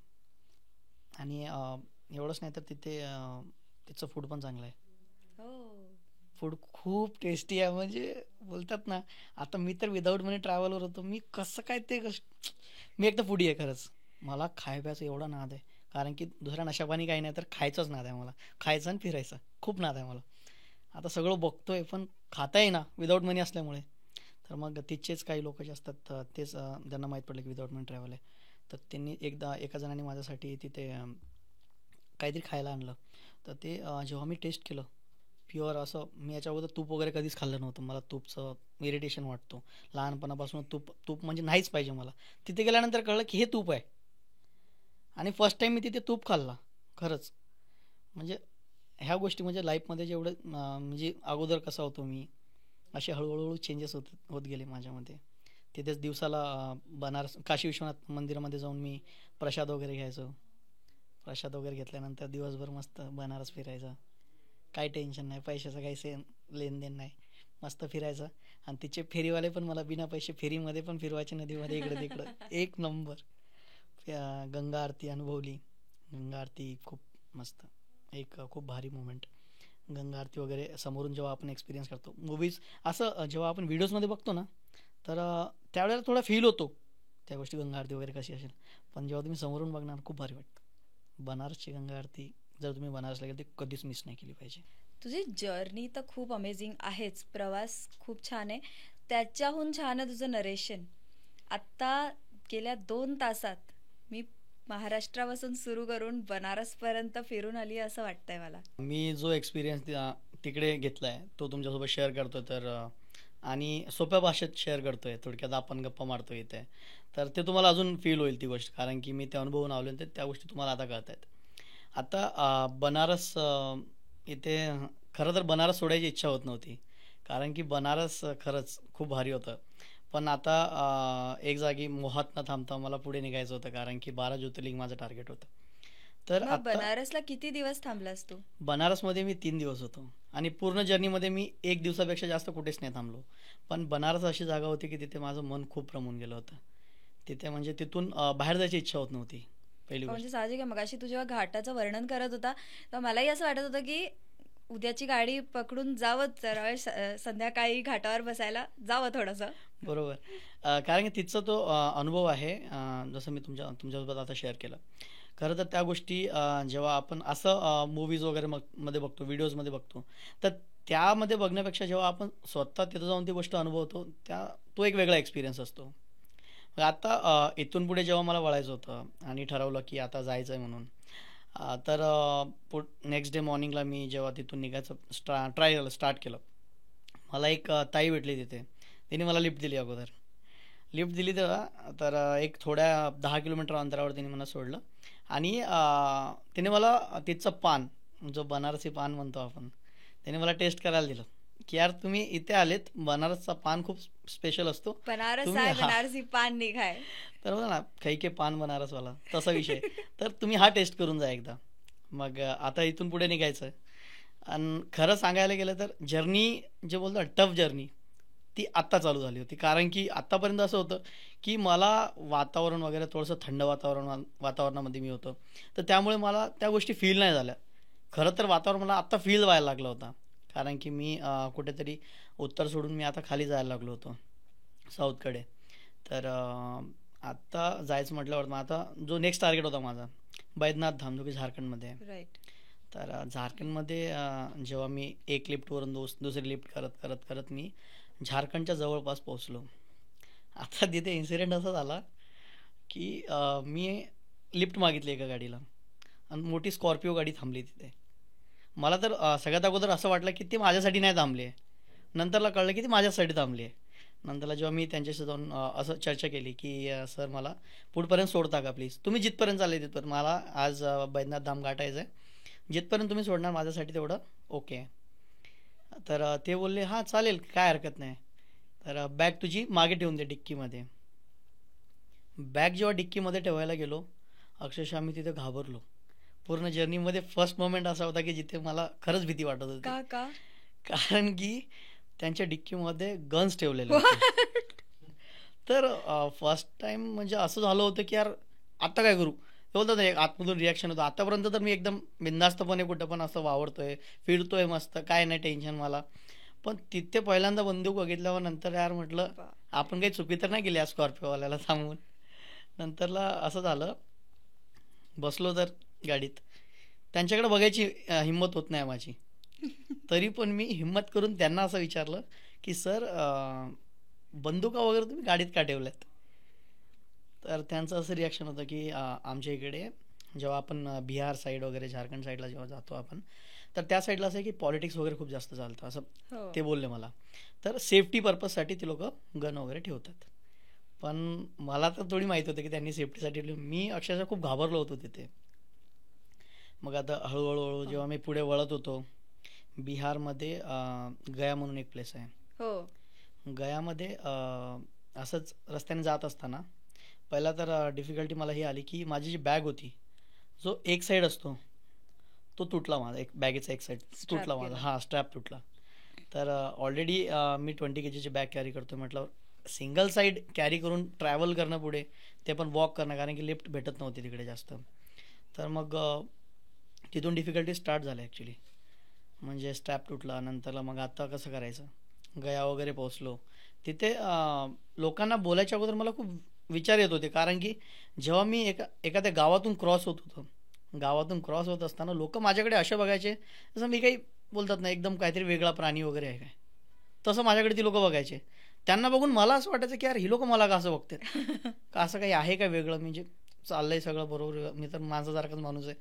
[SPEAKER 1] आणि एवढंच नाही तर तिथे तिचं फूड पण चांगलं आहे. फूड खूप टेस्टी आहे, म्हणजे बोलतात ना, आता मी तर विदाऊट मनी ट्रॅव्हलवर होतो, मी कसं काय ते मी एक तर फूडी आहे खरंच. मला खाय प्यायचं एवढा नाद आहे, कारण की दुसऱ्या नशापाणी काही नाही तर खायचंच नाद आहे मला. खायचं आणि फिरायचं खूप नाद आहे मला. आता सगळं बघतोय पण खाता येईना विदाऊट मनी असल्यामुळे. तर मग तिथचेच काही लोक जे असतात तेच ज्यांना माहीत पडलं की विदाऊट मनी ट्रॅव्हल आहे, तर त्यांनी एकदा एका जणाने माझ्यासाठी तिथे काहीतरी खायला आणलं. तर ते जेव्हा मी टेस्ट केलं प्युअर असं, मी याच्या अगोदर तूप वगैरे कधीच खाल्लं नव्हतं. मला तूपचं इरिटेशन वाटतो लहानपणापासून. तूप म्हणजे नाहीच पाहिजे मला. तिथे गेल्यानंतर कळलं की हे तूप आहे, आणि फर्स्ट टाईम मी तिथे तूप खाल्ला खरंच. म्हणजे ह्या गोष्टी म्हणजे लाईफमध्ये जेवढं म्हणजे अगोदर कसा होतो मी, असे हळूहळू चेंजेस होत गेले माझ्यामध्ये. तिथेच दिवसाला बनारस काशी विश्वनाथ मंदिरामध्ये जाऊन मी प्रसाद वगैरे घ्यायचो. प्रसाद वगैरे घेतल्यानंतर दिवसभर मस्त बनारस फिरायचं, काही टेन्शन नाही, पैशाचं काही लेनदेन नाही, मस्त फिरायचं. आणि तिचे फेरीवाले पण मला बिना पैसे फेरीमध्ये पण फिरवायचे, नदीमध्ये इकडे तिकडं. एक नंबर. गंगा आरती अनुभवली. गंगा आरती खूप मस्त, एक खूप भारी मोमेंट. गंगा आरती वगैरे समोरून जेव्हा आपण एक्सपिरियन्स करतो, मूवीज असं जेव्हा आपण व्हिडिओजमध्ये बघतो ना, तर त्यावेळेला थोडा फील होतो त्या गोष्टी, गंगा आरती वगैरे कशी असेल. पण जेव्हा तुम्ही समोरून बघणार खूप भारी वाटतं. बनारसची गंगा आरती जर तुम्ही बनारसला गेले तर कधीच मिस नाही केली पाहिजे.
[SPEAKER 2] तुझी जर्नी तर खूप अमेझिंग आहेच, प्रवास खूप छान आहे, त्याच्याहून छान आहे तुझं नरेशन. आत्ता गेल्या 2 तासात मी महाराष्ट्रापासून सुरू करून बनारसपर्यंत फिरून आली असं वाटतंय मला.
[SPEAKER 1] मी जो एक्सपिरियन्स तिकडे घेतलाय तो तुमच्यासोबत शेअर करतो, तर आणि सोप्या भाषेत शेअर करतोय, थोडक्यात आपण गप्पा मारतोय इथे, तर ते तुम्हाला अजून फील होईल ती गोष्ट, कारण की मी ते अनुभवून आलो, तर त्या गोष्टी तुम्हाला आता कळत आहेत. आता बनारस इथे खरं तर बनारस सोडायची इच्छा होत नव्हती, कारण की बनारस खरंच खूप भारी होतं. पण आता एक जागी मोहात न थांबता मला पुढे निघायचं होतं, कारण की 12 ज्योतिर्लिंग माझं टार्गेट होतं. तर
[SPEAKER 2] मग
[SPEAKER 1] आता
[SPEAKER 2] बनारसला किती दिवस थांबलास तू?
[SPEAKER 1] बनारसमध्ये मी 3 दिवस होतो, आणि पूर्ण जर्नीमध्ये मी 1 दिवसापेक्षा जास्त कुठेच नाही थांबलो. पण बनारस अशी जागा होती की तिथे माझं मन खूप रमून गेलं होतं. तिथे म्हणजे तिथून बाहेर जायची इच्छा होत नव्हती पहिली गोष्ट.
[SPEAKER 2] म्हणजे साहजिक आहे, मगाशी तू जेव्हा घाटाचं वर्णन करत होता तेव्हा मलाही असं वाटत होतं की उद्याची गाडी पकडून जावं, जरा वेळ संध्याकाळी घाटावर बसायला जावं थोडंसं.
[SPEAKER 1] बरोबर. कारण की तिथचा तो अनुभव आहे, जसं मी तुमच्यासोबत आता शेअर केलं. खरं तर त्या गोष्टी जेव्हा आपण असं मूवीज वगैरे मध्ये बघतो, व्हिडिओजमध्ये बघतो, तर त्यामध्ये बघण्यापेक्षा जेव्हा आपण स्वतः तिथं जाऊन ती गोष्ट अनुभवतो, तो एक वेगळा एक्सपिरियन्स असतो. मग आता इथून पुढे जेव्हा मला वळायचं होतं आणि ठरवलं की आता जायचं आहे म्हणून, तर नेक्स्ट डे मॉर्निंगला मी जेव्हा तिथून निघायचं स्टार्ट केलं, मला एक ताई भेटली तिथे. तिने मला लिफ्ट दिली. अगोदर लिफ्ट दिली तेव्हा, तर एक थोड्या 10 किलोमीटर अंतरावर तिने मला सोडलं, आणि तिने मला तिथचं पान, जो बनारसी पान म्हणतो आपण, तिने मला टेस्ट करायला दिलं. की यार तुम्ही इथे आलेत, बनारसचा पान खूप स्पेशल असतो.
[SPEAKER 2] बनारस
[SPEAKER 1] तुम्ही
[SPEAKER 2] आहे,
[SPEAKER 1] हा
[SPEAKER 2] बनारसी पान निघाय.
[SPEAKER 1] तर बघा ना, खैके पान बनारसवाला तसा विषय. तर तुम्ही हा टेस्ट करून जा एकदा. मग आता इथून पुढे निघायचं. आणि खरं सांगायला गेलं तर जर्नी, जे बोलतो टफ जर्नी, ती आत्ता चालू झाली होती. कारण की आत्तापर्यंत असं होतं की मला वातावरण वगैरे थोडंसं थंड वातावरणामध्ये मी होतो. तर त्यामुळे मला त्या गोष्टी फील नाही झाल्या. खरं तर वातावरण मला आत्ता फील व्हायला लागलं होता. कारण की मी कुठेतरी उत्तर सोडून मी आता खाली जायला लागलो होतो, साऊथकडे. तर आत्ता जायचं म्हटल्यावर मग आता जो नेक्स्ट टार्गेट होता माझा, बैद्यनाथ धाम, जो की झारखंडमध्ये आहे.
[SPEAKER 2] राईट.
[SPEAKER 1] तर झारखंडमध्ये जेव्हा मी एक लिफ्टवरून दुसरी लिफ्ट करत करत करत मी झारखंडच्या जवळपास पोहोचलो. आता तिथे इन्सिडेंट असा झाला की मी लिफ्ट मागितली एका गाडीला आणि मोठी स्कॉर्पिओ गाडी थांबली तिथे. मला तर सगळ्यात अगोदर असं वाटलं की ती माझ्यासाठी नाही थांबली आहे. नंतरला कळलं की ती माझ्यासाठी थांबली आहे. नंतरला जेव्हा मी त्यांच्याशी जाऊन असं चर्चा केली की सर मला पुढपर्यंत सोडता का प्लीज, तुम्ही जिथपर्यंत चालले तिथपर्यंत, मला आज बैद्यनाथ धाम गाठायचं आहे, जिथपर्यंत तुम्ही सोडणार माझ्यासाठी तेवढं ओके आहे. तर ते बोलले हां चालेल, काय हरकत नाही. तर बॅग तुझी मागे ठेवून दे डिक्कीमध्ये. बॅग जेव्हा डिक्कीमध्ये ठेवायला गेलो, अक्षरशः मी तिथे घाबरलो. पूर्ण जर्नीमध्ये फर्स्ट मोमेंट असा होता की जिथे मला खरंच भीती वाटत होती.
[SPEAKER 2] का का
[SPEAKER 1] कारण की त्यांच्या डिक्कीमध्ये गन्स ठेवलेले होते. तर फर्स्ट टाइम म्हणजे असं झालं होतं की यार आता काय करू, ते बोलतात ना, एक आतमधून रिॲक्शन होतं. आतापर्यंत तर मी एकदम बिंदास्तपणे कुठं पण असं वावरतोय, फिरतोय मस्त, काय नाही टेन्शन मला. पण तिथे पहिल्यांदा बंदूक बघितल्यावर नंतर यार म्हटलं
[SPEAKER 2] बा-
[SPEAKER 1] आपण काही चुकी तर नाही केली या स्कॉर्पिओवाल्याला थांबवून. नंतरला असं झालं, बसलो तर गाडीत, त्यांच्याकडे बघायची हिंमत होत नाही माझी. तरी पण मी हिंमत करून त्यांना असं विचारलं की सर बंदुका वगैरे तुम्ही गाडीत का ठेवल्यात. तर त्यांचं असं रिॲक्शन होतं की आमच्या इकडे जेव्हा आपण बिहार साईड वगैरे झारखंड साईडला जेव्हा जातो आपण, तर त्या साईडला असं आहे की पॉलिटिक्स वगैरे खूप जास्त चालतं असं
[SPEAKER 2] हो.
[SPEAKER 1] ते बोलले मला. तर सेफ्टी पर्पजसाठी ते लोक गन वगैरे ठेवतात. पण मला तर थोडी माहिती होतं की त्यांनी सेफ्टीसाठी ठेवली. मी अक्षरशः खूप घाबरलो होतो तिथे. मग आता हळूहळू जेव्हा मी पुढे वळत होतो, बिहारमध्ये गया म्हणून एक प्लेस आहे.
[SPEAKER 2] हो.
[SPEAKER 1] गयामध्ये असंच रस्त्याने जात असताना पहिला तर डिफिकल्टी मला ही आली की माझी जी बॅग होती, जो एक साईड असतो तो तुटला माझा, एक बॅगेचा एक साईड
[SPEAKER 2] Strap
[SPEAKER 1] तुटला माझा.
[SPEAKER 2] गेला.
[SPEAKER 1] हां, स्ट्रॅप तुटला. तर ऑलरेडी मी 20 kgची बॅग कॅरी करतो म्हटलं, सिंगल साईड कॅरी करून ट्रॅव्हल करणं पुढे, ते पण वॉक करणं, कारण की लिफ्ट भेटत नव्हती तिकडे जास्त. तर मग तिथून डिफिकल्टी स्टार्ट झाल्या ॲक्च्युली. म्हणजे स्ट्रॅप तुटला, नंतरला मग आता कसं करायचं. गया वगैरे पोहोचलो तिथे. लोकांना बोलायच्या अगोदर मला खूप विचार येत होते, कारण की जेव्हा मी एखाद्या गावातून क्रॉस होत होतो, गावातून क्रॉस होत असताना लोक माझ्याकडे असे बघायचे जसं मी काही बोलतात ना एकदम काहीतरी वेगळा प्राणी वगैरे आहे काय, तसं माझ्याकडे ती लोक बघायचे. त्यांना बघून मला असं वाटायचं की यार ही लोक मला का असं बघतात, का असं काही आहे का वेगळं, म्हणजे चाललंय सगळं बरोबर, मी तर माणसासारखाच माणूस आहे.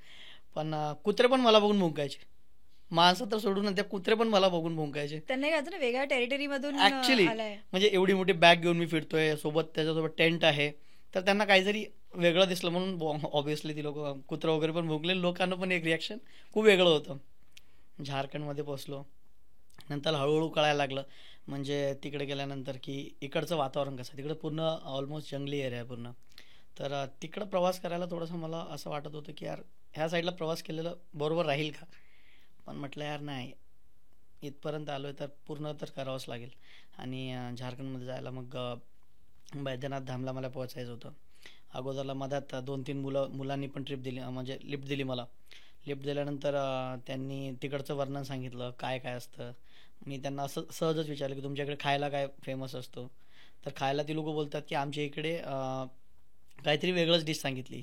[SPEAKER 1] पण कुत्रे पण मला बघून भुंकायचे. माणसं तर सोडून त्या कुत्रे पण मला बघून भुंकायचे.
[SPEAKER 2] त्यांना काय ना वेगळ्या टेरिटरी मधून
[SPEAKER 1] ऍक्च्युली
[SPEAKER 2] आलाय.
[SPEAKER 1] म्हणजे एवढी मोठी बॅग घेऊन मी फिरतोय, सोबत त्याच्यासोबत टेंट आहे, तर त्यांना काहीतरी वेगळं दिसलं म्हणून ऑब्व्हियसली ती लोक कुत्रं वगैरे पण भुंकले. लोकांना पण एक रिॲक्शन खूप वेगळं होतं. झारखंडमध्ये पोचलो, नंतर हळूहळू कळायला लागलं म्हणजे तिकडे गेल्यानंतर की इकडचं वातावरण कसं, तिकडे पूर्ण ऑलमोस्ट जंगली एरिया आहे पूर्ण. तर तिकडं प्रवास करायला थोडंसं मला असं वाटत होतं की यार ह्या साईडला प्रवास केलेलं बरोबर राहील का. पण म्हटलं यार नाही, इथपर्यंत आलो आहे तर पूर्ण तर करावंच लागेल. आणि झारखंडमध्ये जायला मग बैद्यनाथ धामला मला पोहोचायचं होतं. अगोदरला मधात 2-3 मुलांनी पण ट्रिप दिली, म्हणजे लिफ्ट दिली मला. लिफ्ट दिल्यानंतर त्यांनी तिकडचं वर्णन सांगितलं काय काय असतं. मी त्यांना असं सहजच विचारलं की तुमच्याकडे खायला काय फेमस असतो. तर खायला ती लोक बोलतात की आमच्या इकडे काहीतरी वेगळंच डिश सांगितली,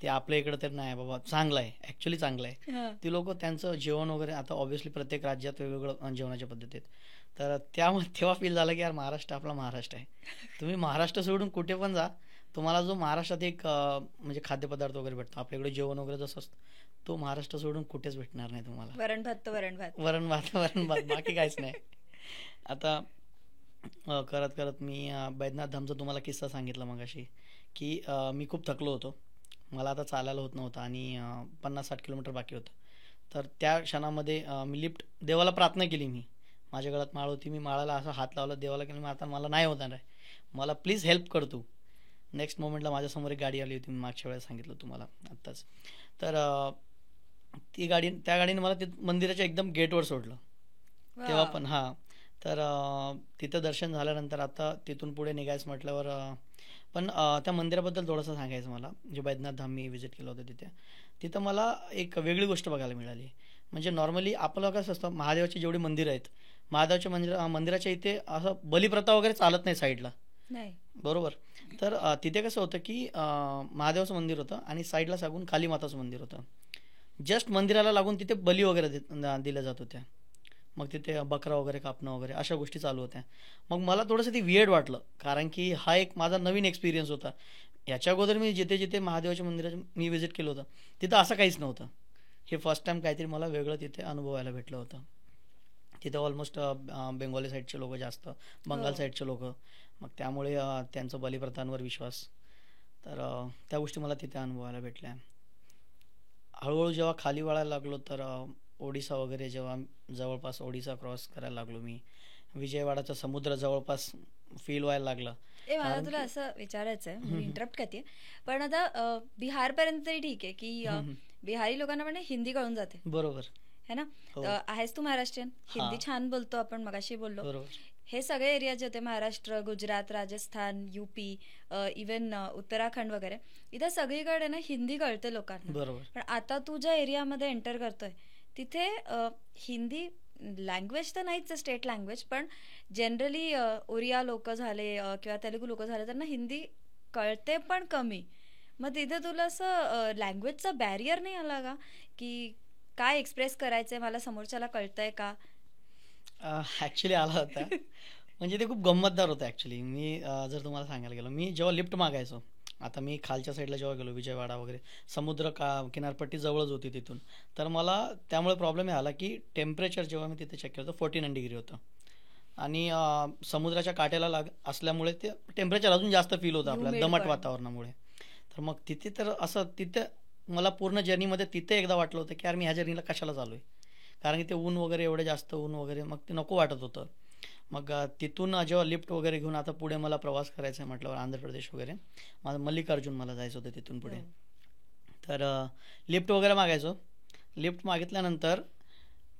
[SPEAKER 1] ते आपल्या इकडं तर नाही बाबा, चांगलं आहे ॲक्च्युली, चांगलं आहे.
[SPEAKER 2] हा.
[SPEAKER 1] ती लोक त्यांचं जेवण वगैरे, आता ऑब्व्हियसली प्रत्येक राज्यात वेगवेगळं जेवणाच्या पद्धती आहेत. तर तेव्हा फील झालं की यार महाराष्ट्र आपला महाराष्ट्र आहे. तुम्ही महाराष्ट्र सोडून कुठे पण जा, तुम्हाला जो महाराष्ट्रात एक म्हणजे खाद्यपदार्थ वगैरे भेटतो, आपल्याकडे जेवण वगैरे जसं असतं, तो महाराष्ट्र सोडून कुठेच भेटणार नाही तुम्हाला.
[SPEAKER 2] वरण भात तर वरण भात.
[SPEAKER 1] वरण भात वरण भात, बाकी काहीच नाही. आता करत करत मी बैद्यनाथ धामचा तुम्हाला किस्सा सांगितला मगाशी की मी खूप थकलो होतो, मला आता चालायला होत नव्हतं आणि 50-60 किलोमीटर बाकी होतं. तर त्या क्षणामध्ये मी लिफ्ट देवाला प्रार्थना केली, मी माझ्या गळ्यात माळ होती, मी माळाला असा हात लावला देवाला की मी आता मला नाही होणार आहे, मला प्लीज हेल्प कर तू. नेक्स्ट मोमेंटला माझ्यासमोर एक गाडी आली होती, मी मागच्या वेळेस सांगितलं तुम्हाला आत्ताच. तर त्या गाडीने मला मंदिराच्या एकदम गेटवर सोडलं तेव्हा पण. हां, तर तिथं दर्शन झाल्यानंतर आता तिथून पुढे निघायचं म्हटल्यावर पण त्या मंदिराबद्दल थोडंसं सांगायचं मला. जे बैद्यनाथ धाम मी व्हिजिट केलं होतं तिथं मला एक वेगळी गोष्ट बघायला मिळाली. म्हणजे नॉर्मली आपलं कसं असतं, महादेवाची जेवढी मंदिरं आहेत, महादेवाच्या मंदिराच्या इथे असं बलिप्रथा वगैरे चालत नाही साईडला,
[SPEAKER 2] नाही.
[SPEAKER 1] बरोबर. तर तिथे कसं होतं की महादेवाचं मंदिर होतं आणि साईडला सांगून कालीमाताचं मंदिर होतं. जस्ट मंदिराला लागून तिथे बली वगैरे दिल्या जात होत्या. मग तिथे बकरा वगैरे कापणं वगैरे अशा गोष्टी चालू होत्या. मग मला थोडंसं ते वियर्ड वाटलं, कारण की हा एक माझा नवीन एक्सपिरियन्स होता. याच्या अगोदर मी जिथे जिथे महादेवाच्या मंदिराचं मी व्हिजिट केलं होतं तिथं असं काहीच नव्हतं. हे फर्स्ट टाइम काहीतरी मला वेगळं तिथे अनुभवायला भेटलं होतं. तिथे ऑलमोस्ट बेंगॉली साईडचे लोक जास्त, बंगाल साईडचे लोक, मग त्यामुळे त्यांचं बलिप्रथांवर विश्वास. तर त्या गोष्टी मला तिथे अनुभवायला भेटल्या. हळूहळू जेव्हा खाली वळायला लागलो तर ओडिसा वगैरे, जेव्हा जवळपास ओडिसा क्रॉस करायला लागलो मी, विजयवाडाचा समुद्र जवळपास फील व्हायला लागला.
[SPEAKER 2] मला तुला असं विचारायचं आहे, मी इंटरप्ट करते, पण आता बिहार पर्यंत तरी ठीक आहे की बिहारी लोकांना म्हणजे हिंदी कळून जाते,
[SPEAKER 1] बरोबर
[SPEAKER 2] है ना. आहेस तू महाराष्ट्रीयन, हिंदी छान बोलतो, आपण मगाशी बोललो.
[SPEAKER 1] बरोबर.
[SPEAKER 2] हे सगळे एरिया जे होते, महाराष्ट्र, गुजरात, राजस्थान, युपी, इवन उत्तराखंड वगैरे, इथं सगळीकडे ना हिंदी कळते लोकांना.
[SPEAKER 1] बरोबर.
[SPEAKER 2] पण आता तू ज्या एरियामध्ये एंटर करतोय तिथे हिंदी लँग्वेज तर नाहीच स्टेट लँग्वेज, पण जनरली ओरिया लोक झाले किंवा तेलुगू लोक झाले, त्यांना हिंदी कळते पण कमी. मग तिथे तुला असं लँग्वेजचा बॅरियर नाही आला का, की काय एक्सप्रेस करायचंय, मला समोरच्याला कळतंय का?
[SPEAKER 1] ॲक्च्युली आला होता. म्हणजे ते खूप गंमतदार होतं ॲक्च्युली. मी जर तुम्हाला सांगायला गेलो, मी जेव्हा लिफ्ट मागायचो, आता मी खालच्या साईडला जेव्हा गेलो विजयवाडा वगैरे, समुद्र किनारपट्टी जवळच होती तिथून, तर मला त्यामुळे प्रॉब्लेम हे आला की टेम्परेचर जेव्हा मी तिथे चेक केलं होतं 49 डिग्री होतं आणि समुद्राच्या काठ्याला असल्यामुळे ते टेम्परेचर अजून जास्त फील होतं आपल्याला दमट वातावरणामुळे. तर मग तिथे मला पूर्ण जर्नीमध्ये तिथे एकदा वाटलं होतं की यार मी ह्या जर्नीला कशाला चालू आहे, कारण की ते ऊन वगैरे, एवढे जास्त ऊन वगैरे, मग ते नको वाटत होतं. मग तिथून जेव्हा लिफ्ट वगैरे घेऊन आता पुढे मला प्रवास करायचा आहे म्हटल्यावर आंध्र प्रदेश वगैरे, माझं मल्लिकार्जुन मला जायचं होतं तिथून पुढे. तर लिफ्ट वगैरे मागायचो. लिफ्ट मागितल्यानंतर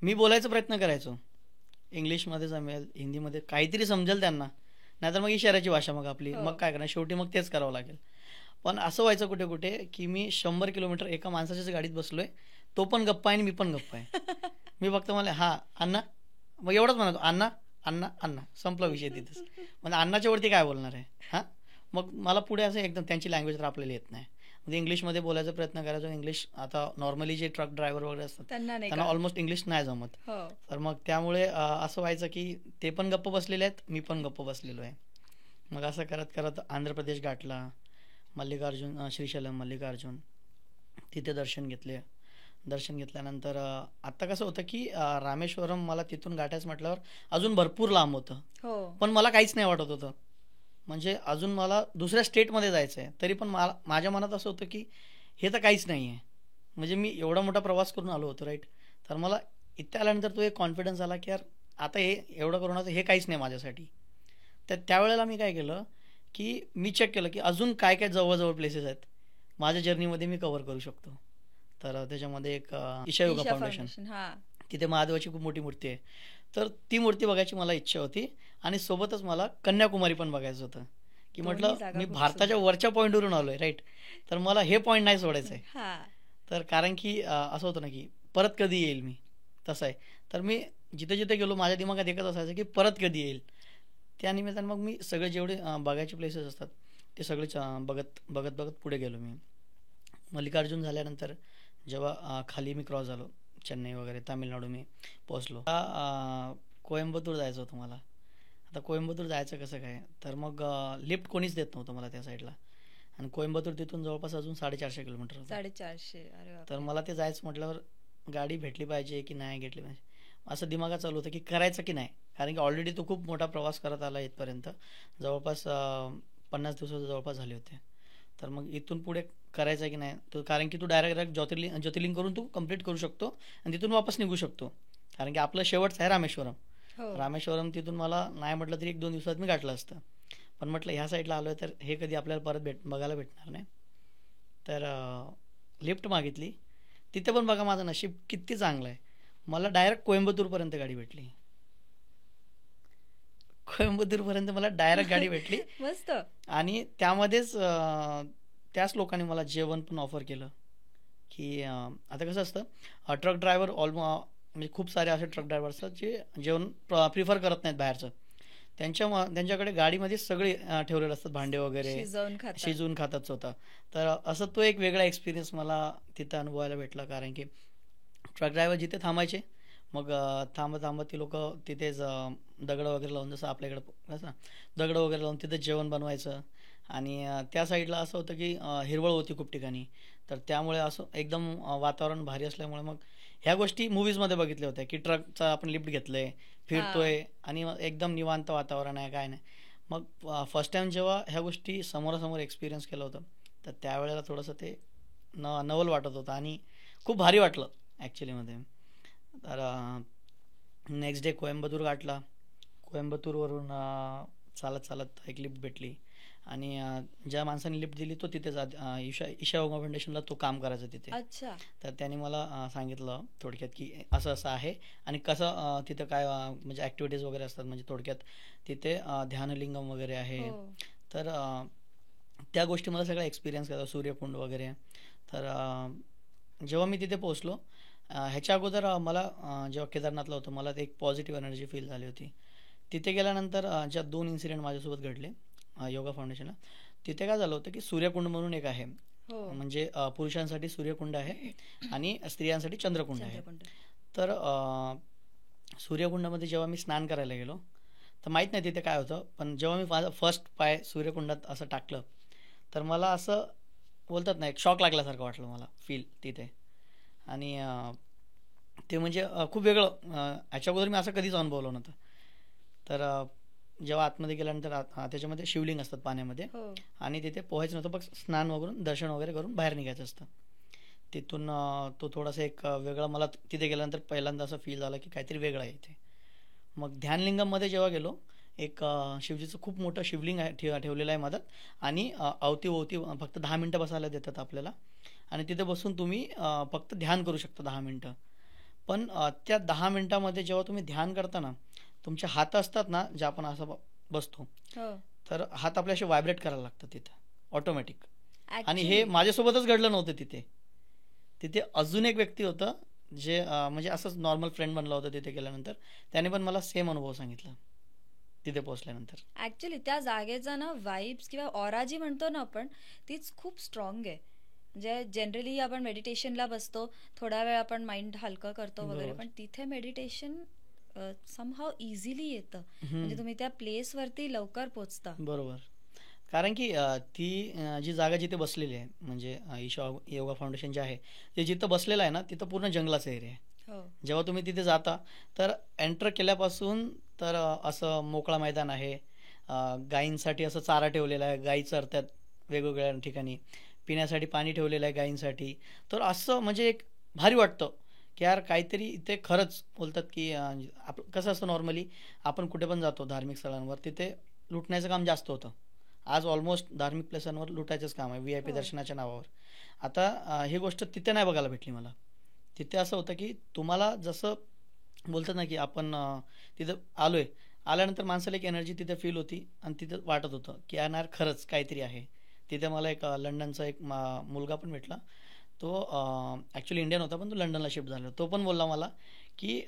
[SPEAKER 1] मी बोलायचा प्रयत्न करायचो, इंग्लिशमध्ये जमेल, हिंदीमध्ये काहीतरी समजेल त्यांना, नाहीतर मग इशाऱ्याची भाषा मग आपली, मग काय करणार, शेवटी मग तेच करावं लागेल. पण असं व्हायचं कुठे कुठे की मी 100 किलोमीटर एका माणसाच्याच गाडीत बसलोय, तो पण गप्पा आहे आणि मी पण गप्पा आहे. मी फक्त मला हां अण्णा, मग एवढंच म्हणतो, अण्णा अण्णा अण्णा, संपला विषय तिथेच. म्हणजे अण्णाच्या वरती काय बोलणार आहे. हां, मग मला पुढे असं एकदम त्यांची लँग्वेज तर आपल्याला येत नाही, म्हणजे इंग्लिशमध्ये बोलायचा प्रयत्न करायचो. इंग्लिश आता नॉर्मली जे ट्रक ड्रायव्हर वगैरे असतात त्यांना ऑलमोस्ट इंग्लिश नाही जमत. तर मग त्यामुळे असं व्हायचं की ते पण गप्प बसलेले आहेत, मी पण गप्प बसलेलो आहे. मग असं करत करत आंध्र प्रदेश गाठला, मल्लिकार्जुन, श्रीशैलम, मल्लिकार्जुन, तिथे दर्शन घेतले. दर्शन घेतल्यानंतर आता कसं होतं की रामेश्वरम मला तिथून गाठायचं म्हटल्यावर अजून भरपूर लांब होतं, पण मला काहीच नाही वाटत होतं. म्हणजे अजून मला दुसऱ्या स्टेटमध्ये जायचं आहे, तरी पण माझ्या मनात असं होतं की हे तर काहीच नाही आहे. म्हणजे मी एवढा मोठा प्रवास करून आलो होतो, राईट. तर मला इथे आल्यानंतर तो एक कॉन्फिडन्स आला की यार आता हे एवढं करून आता हे काहीच नाही माझ्यासाठी. तर त्यावेळेला मी काय केलं की मी चेक केलं की अजून काय काय जवळजवळ प्लेसेस आहेत माझ्या जर्नीमध्ये मी कव्हर करू शकतो. तर त्याच्यामध्ये एक ईशा योगा फाउंडेशन, तिथे महादेवाची खूप मोठी मूर्ती आहे, तर ती मूर्ती बघायची मला इच्छा होती. आणि सोबतच मला कन्याकुमारी पण बघायचं होतं, की म्हटलं मी भारताच्या वरच्या पॉईंटवरून आलोय, राईट, तर मला हे पॉईंट नाही सोडायचं आहे. तर कारण की असं होतं ना की परत कधी येईल मी, तसं आहे. तर मी जिथे जिथे गेलो माझ्या दिमागात एकच असायचं की परत कधी येईल. त्यानिमित्तानं मग मी सगळे जेवढे बघायचे प्लेसेस असतात ते सगळेच बघत बघत बघत पुढे गेलो. मी मल्लिकार्जुन झाल्यानंतर जेव्हा खाली मी क्रॉस झालो, चेन्नई वगैरे तामिळनाडू मी पोचलो, कोइंबतूर जायचं होतं मला. आता कोइंबतूर जायचं कसं काय, तर मग लिफ्ट कोणीच देत नव्हतं मला त्या साईडला, आणि कोइंबतूर तिथून जवळपास अजून 450 किलोमीटर होतं. 450. तर मला ते जायचं म्हटल्यावर गाडी भेटली पाहिजे की नाही घेतली पाहिजे असं दिमागात चालू होतं की करायचं की नाही, कारण की ऑलरेडी तो खूप मोठा प्रवास करत आला इथपर्यंत, जवळपास 50 दिवसाचे जवळपास झाले होते. तर मग इथून पुढे करायचं की नाही तो, कारण की तू डायरेक्ट ज्योतिर्लिंग करून तू कंप्लीट करू शकतो आणि तिथून वापस निघू शकतो, कारण की आपलं शेवटचं आहे रामेश्वरम.
[SPEAKER 2] हो.
[SPEAKER 1] रामेश्वरम तिथून मला नाही म्हटलं तरी 1-2 दिवसात मी गाठलं असतं. पण म्हटलं ह्या साईडला आलोय तर हे कधी आपल्याला परत बघायला भेटणार नाही. तर लिफ्ट मागितली. तिथे पण बघा माझं नशीब किती चांगलं आहे. मला डायरेक्ट कोइंबतूरपर्यंत गाडी भेटली. कोइंबतूरपर्यंत मला डायरेक्ट गाडी भेटली.
[SPEAKER 2] मस्त.
[SPEAKER 1] आणि त्यामध्येच त्याच लोकांनी मला जेवण पण ऑफर केलं, की आता कसं असतं ट्रक ड्रायव्हर म्हणजे खूप सारे असे ट्रक ड्रायव्हर असतात जे जेवण प्रिफर करत नाहीत बाहेरचं. त्यांच्याकडे गाडीमध्ये सगळे ठेवलेले असतात भांडे वगैरे,
[SPEAKER 2] शिजवून खाता.
[SPEAKER 1] शिजवून खातात स्वतः. तर असं तो एक वेगळा एक्सपिरियन्स मला तिथं अनुभवायला भेटला. कारण की ट्रक ड्रायव्हर जिथे थांबायचे मग थांबत थांबत ती लोक तिथेच दगड वगैरे लावून, जसं आपल्याकडं कसं दगड वगैरे लावून तिथेच जेवण बनवायचं. आणि त्या साईडला असं होतं की हिरवळ होती खूप ठिकाणी. तर त्यामुळे असं एकदम वातावरण भारी असल्यामुळे मग ह्या गोष्टी मूवीजमध्ये बघितल्या होत्या की ट्रकचा आपण लिफ्ट घेतलंय, फिरतोय आणि मग एकदम निवांत वातावरण आहे, काय नाही. मग फर्स्ट टाइम जेव्हा ह्या गोष्टी समोरासमोर एक्सपिरियन्स केलं होतं तर त्यावेळेला थोडंसं ते नवल वाटत होतं आणि खूप भारी वाटलं ॲक्च्युलीमध्ये. तर नेक्स्ट डे कोइंबतूर गाठला. कोइंबतूरवरून चालत चालत एक लिफ्ट भेटली आणि ज्या माणसाने लिफ्ट दिली तो तिथेच ईशा योगा फाउंडेशनला तो काम करायचा तिथे.
[SPEAKER 2] अच्छा.
[SPEAKER 1] तर त्याने मला सांगितलं थोडक्यात की असं असं आहे आणि कसं तिथं काय म्हणजे ॲक्टिव्हिटीज वगैरे असतात. म्हणजे थोडक्यात तिथे ध्यानलिंगम वगैरे आहे.
[SPEAKER 2] हो.
[SPEAKER 1] तर त्या गोष्टी मला सगळ्या एक्सपिरियन्स करायचा, सूर्यकुंड वगैरे. तर जेव्हा मी तिथे पोहोचलो ह्याच्या अगोदर मला जेव्हा केदारनाथला होतं मला ते एक पॉझिटिव्ह एनर्जी फील झाली होती. तिथे गेल्यानंतर ज्या 2 इन्सिडेंट माझ्यासोबत घडले योगा फाउंडेशनला, तिथे काय झालं होतं की सूर्यकुंड म्हणून एक आहे.
[SPEAKER 2] हो.
[SPEAKER 1] म्हणजे पुरुषांसाठी सूर्यकुंड आहे आणि स्त्रियांसाठी चंद्रकुंड आहे.
[SPEAKER 2] चंद्रकुंड.
[SPEAKER 1] तर सूर्यकुंडामध्ये जेव्हा मी स्नान करायला गेलो तर माहीत नाही तिथे काय होतं, पण जेव्हा मी माझा फर्स्ट पाय सूर्यकुंडात असं टाकलं तर मला असं बोलतात ना एक शॉक लागल्यासारखं वाटलं मला फील तिथे. आणि ते म्हणजे खूप वेगळं ह्याच्या अगोदर मी असं कधीच अनुभवलं नव्हतं. तर जेव्हा आतमध्ये गेल्यानंतर त्याच्यामध्ये शिवलिंग असतात पाण्यामध्ये
[SPEAKER 2] हो.
[SPEAKER 1] आणि तिथे पोहायचं नव्हतं, बघ स्नान वगैरे दर्शन वगैरे करून बाहेर निघायचं असतं. तिथून तो थोडासा एक वेगळा मला तिथे गेल्यानंतर पहिल्यांदा असं फील झालं की काहीतरी वेगळं आहे इथे. मग ध्यानलिंगममध्ये जेव्हा गेलो एक शिवजीचं खूप मोठं शिवलिंग आहे ठेवलेलं आहे मधात आणि अवतीभोवती फक्त 10 मिनटं बसायला देतात आपल्याला आणि तिथे बसून तुम्ही फक्त ध्यान करू शकता 10 मिनटं. पण त्या 10 मिनटामध्ये जेव्हा तुम्ही ध्यान करता ना तुमचे हात असतात ना जे आपण असं बसतो
[SPEAKER 2] हो.
[SPEAKER 1] तर हात आपले असे व्हायब्रेट करायला लागतात तिथं ऑटोमॅटिक. आणि हे
[SPEAKER 2] Actually,
[SPEAKER 1] माझ्यासोबतच घडलं नव्हतं तिथे. तिथे अजून एक व्यक्ती होतं जे म्हणजे असंच नॉर्मल फ्रेंड बनला होता तिथे गेल्यानंतर. त्याने पण मला सेम अनुभव सांगितला तिथे पोहोचल्यानंतर.
[SPEAKER 2] ऍक्च्युली त्या जागेचा ना वाईब्स किंवा ऑरा जी म्हणतो ना आपण तीच खूप स्ट्रॉंग आहे. म्हणजे जनरली आपण मेडिटेशनला बसतो, थोडा वेळ आपण माइंड हलकं करतो वगैरे,
[SPEAKER 1] बरोबर.
[SPEAKER 2] पण तिथे मेडिटेशन समहाव इझिली येतं. म्हणजे
[SPEAKER 1] हम्म,
[SPEAKER 2] तुम्ही त्या प्लेस वरती लवकर पोचता.
[SPEAKER 1] बरोबर. कारण की ती जी जागा जिथे बसलेली आहे म्हणजे ईशा योगा फाउंडेशन जे आहे ते जिथं बसलेलं आहे ना तिथं पूर्ण जंगलाचा एरिया आहे.
[SPEAKER 2] हो.
[SPEAKER 1] जेव्हा तुम्ही तिथे जाता तर एंटर केल्यापासून तर असं मोकळा मैदान आहे. गायींसाठी असं चारा ठेवलेला आहे, गायी चरतात वेगवेगळ्या ठिकाणी. पिण्यासाठी पाणी ठेवलेलं आहे गायींसाठी. तर असं म्हणजे एक भारी वाटतं की यार काहीतरी इथे खरंच बोलतात की कसं असतं नॉर्मली आपण कुठे पण जातो धार्मिक स्थळांवर तिथे लुटण्याचं काम जास्त होतं. आज ऑलमोस्ट धार्मिक प्लेसांवर लुटायचंच काम आहे VIP
[SPEAKER 2] हो.
[SPEAKER 1] दर्शनाच्या नावावर. आता ही गोष्ट तिथे नाही बघायला भेटली मला. तिथे असं होतं की तुम्हाला जसं बोलतात ना की आपण तिथं आलोय, आल्यानंतर माणसाला एक एनर्जी तिथे फील होती आणि तिथं वाटत होतं की यार खरंच काहीतरी आहे. तिथे मला एक लंडनचा एक मुलगा पण भेटला. तो ॲक्च्युली इंडियन होता पण तो लंडनला शिफ्ट झाला. तो पण बोलला मला की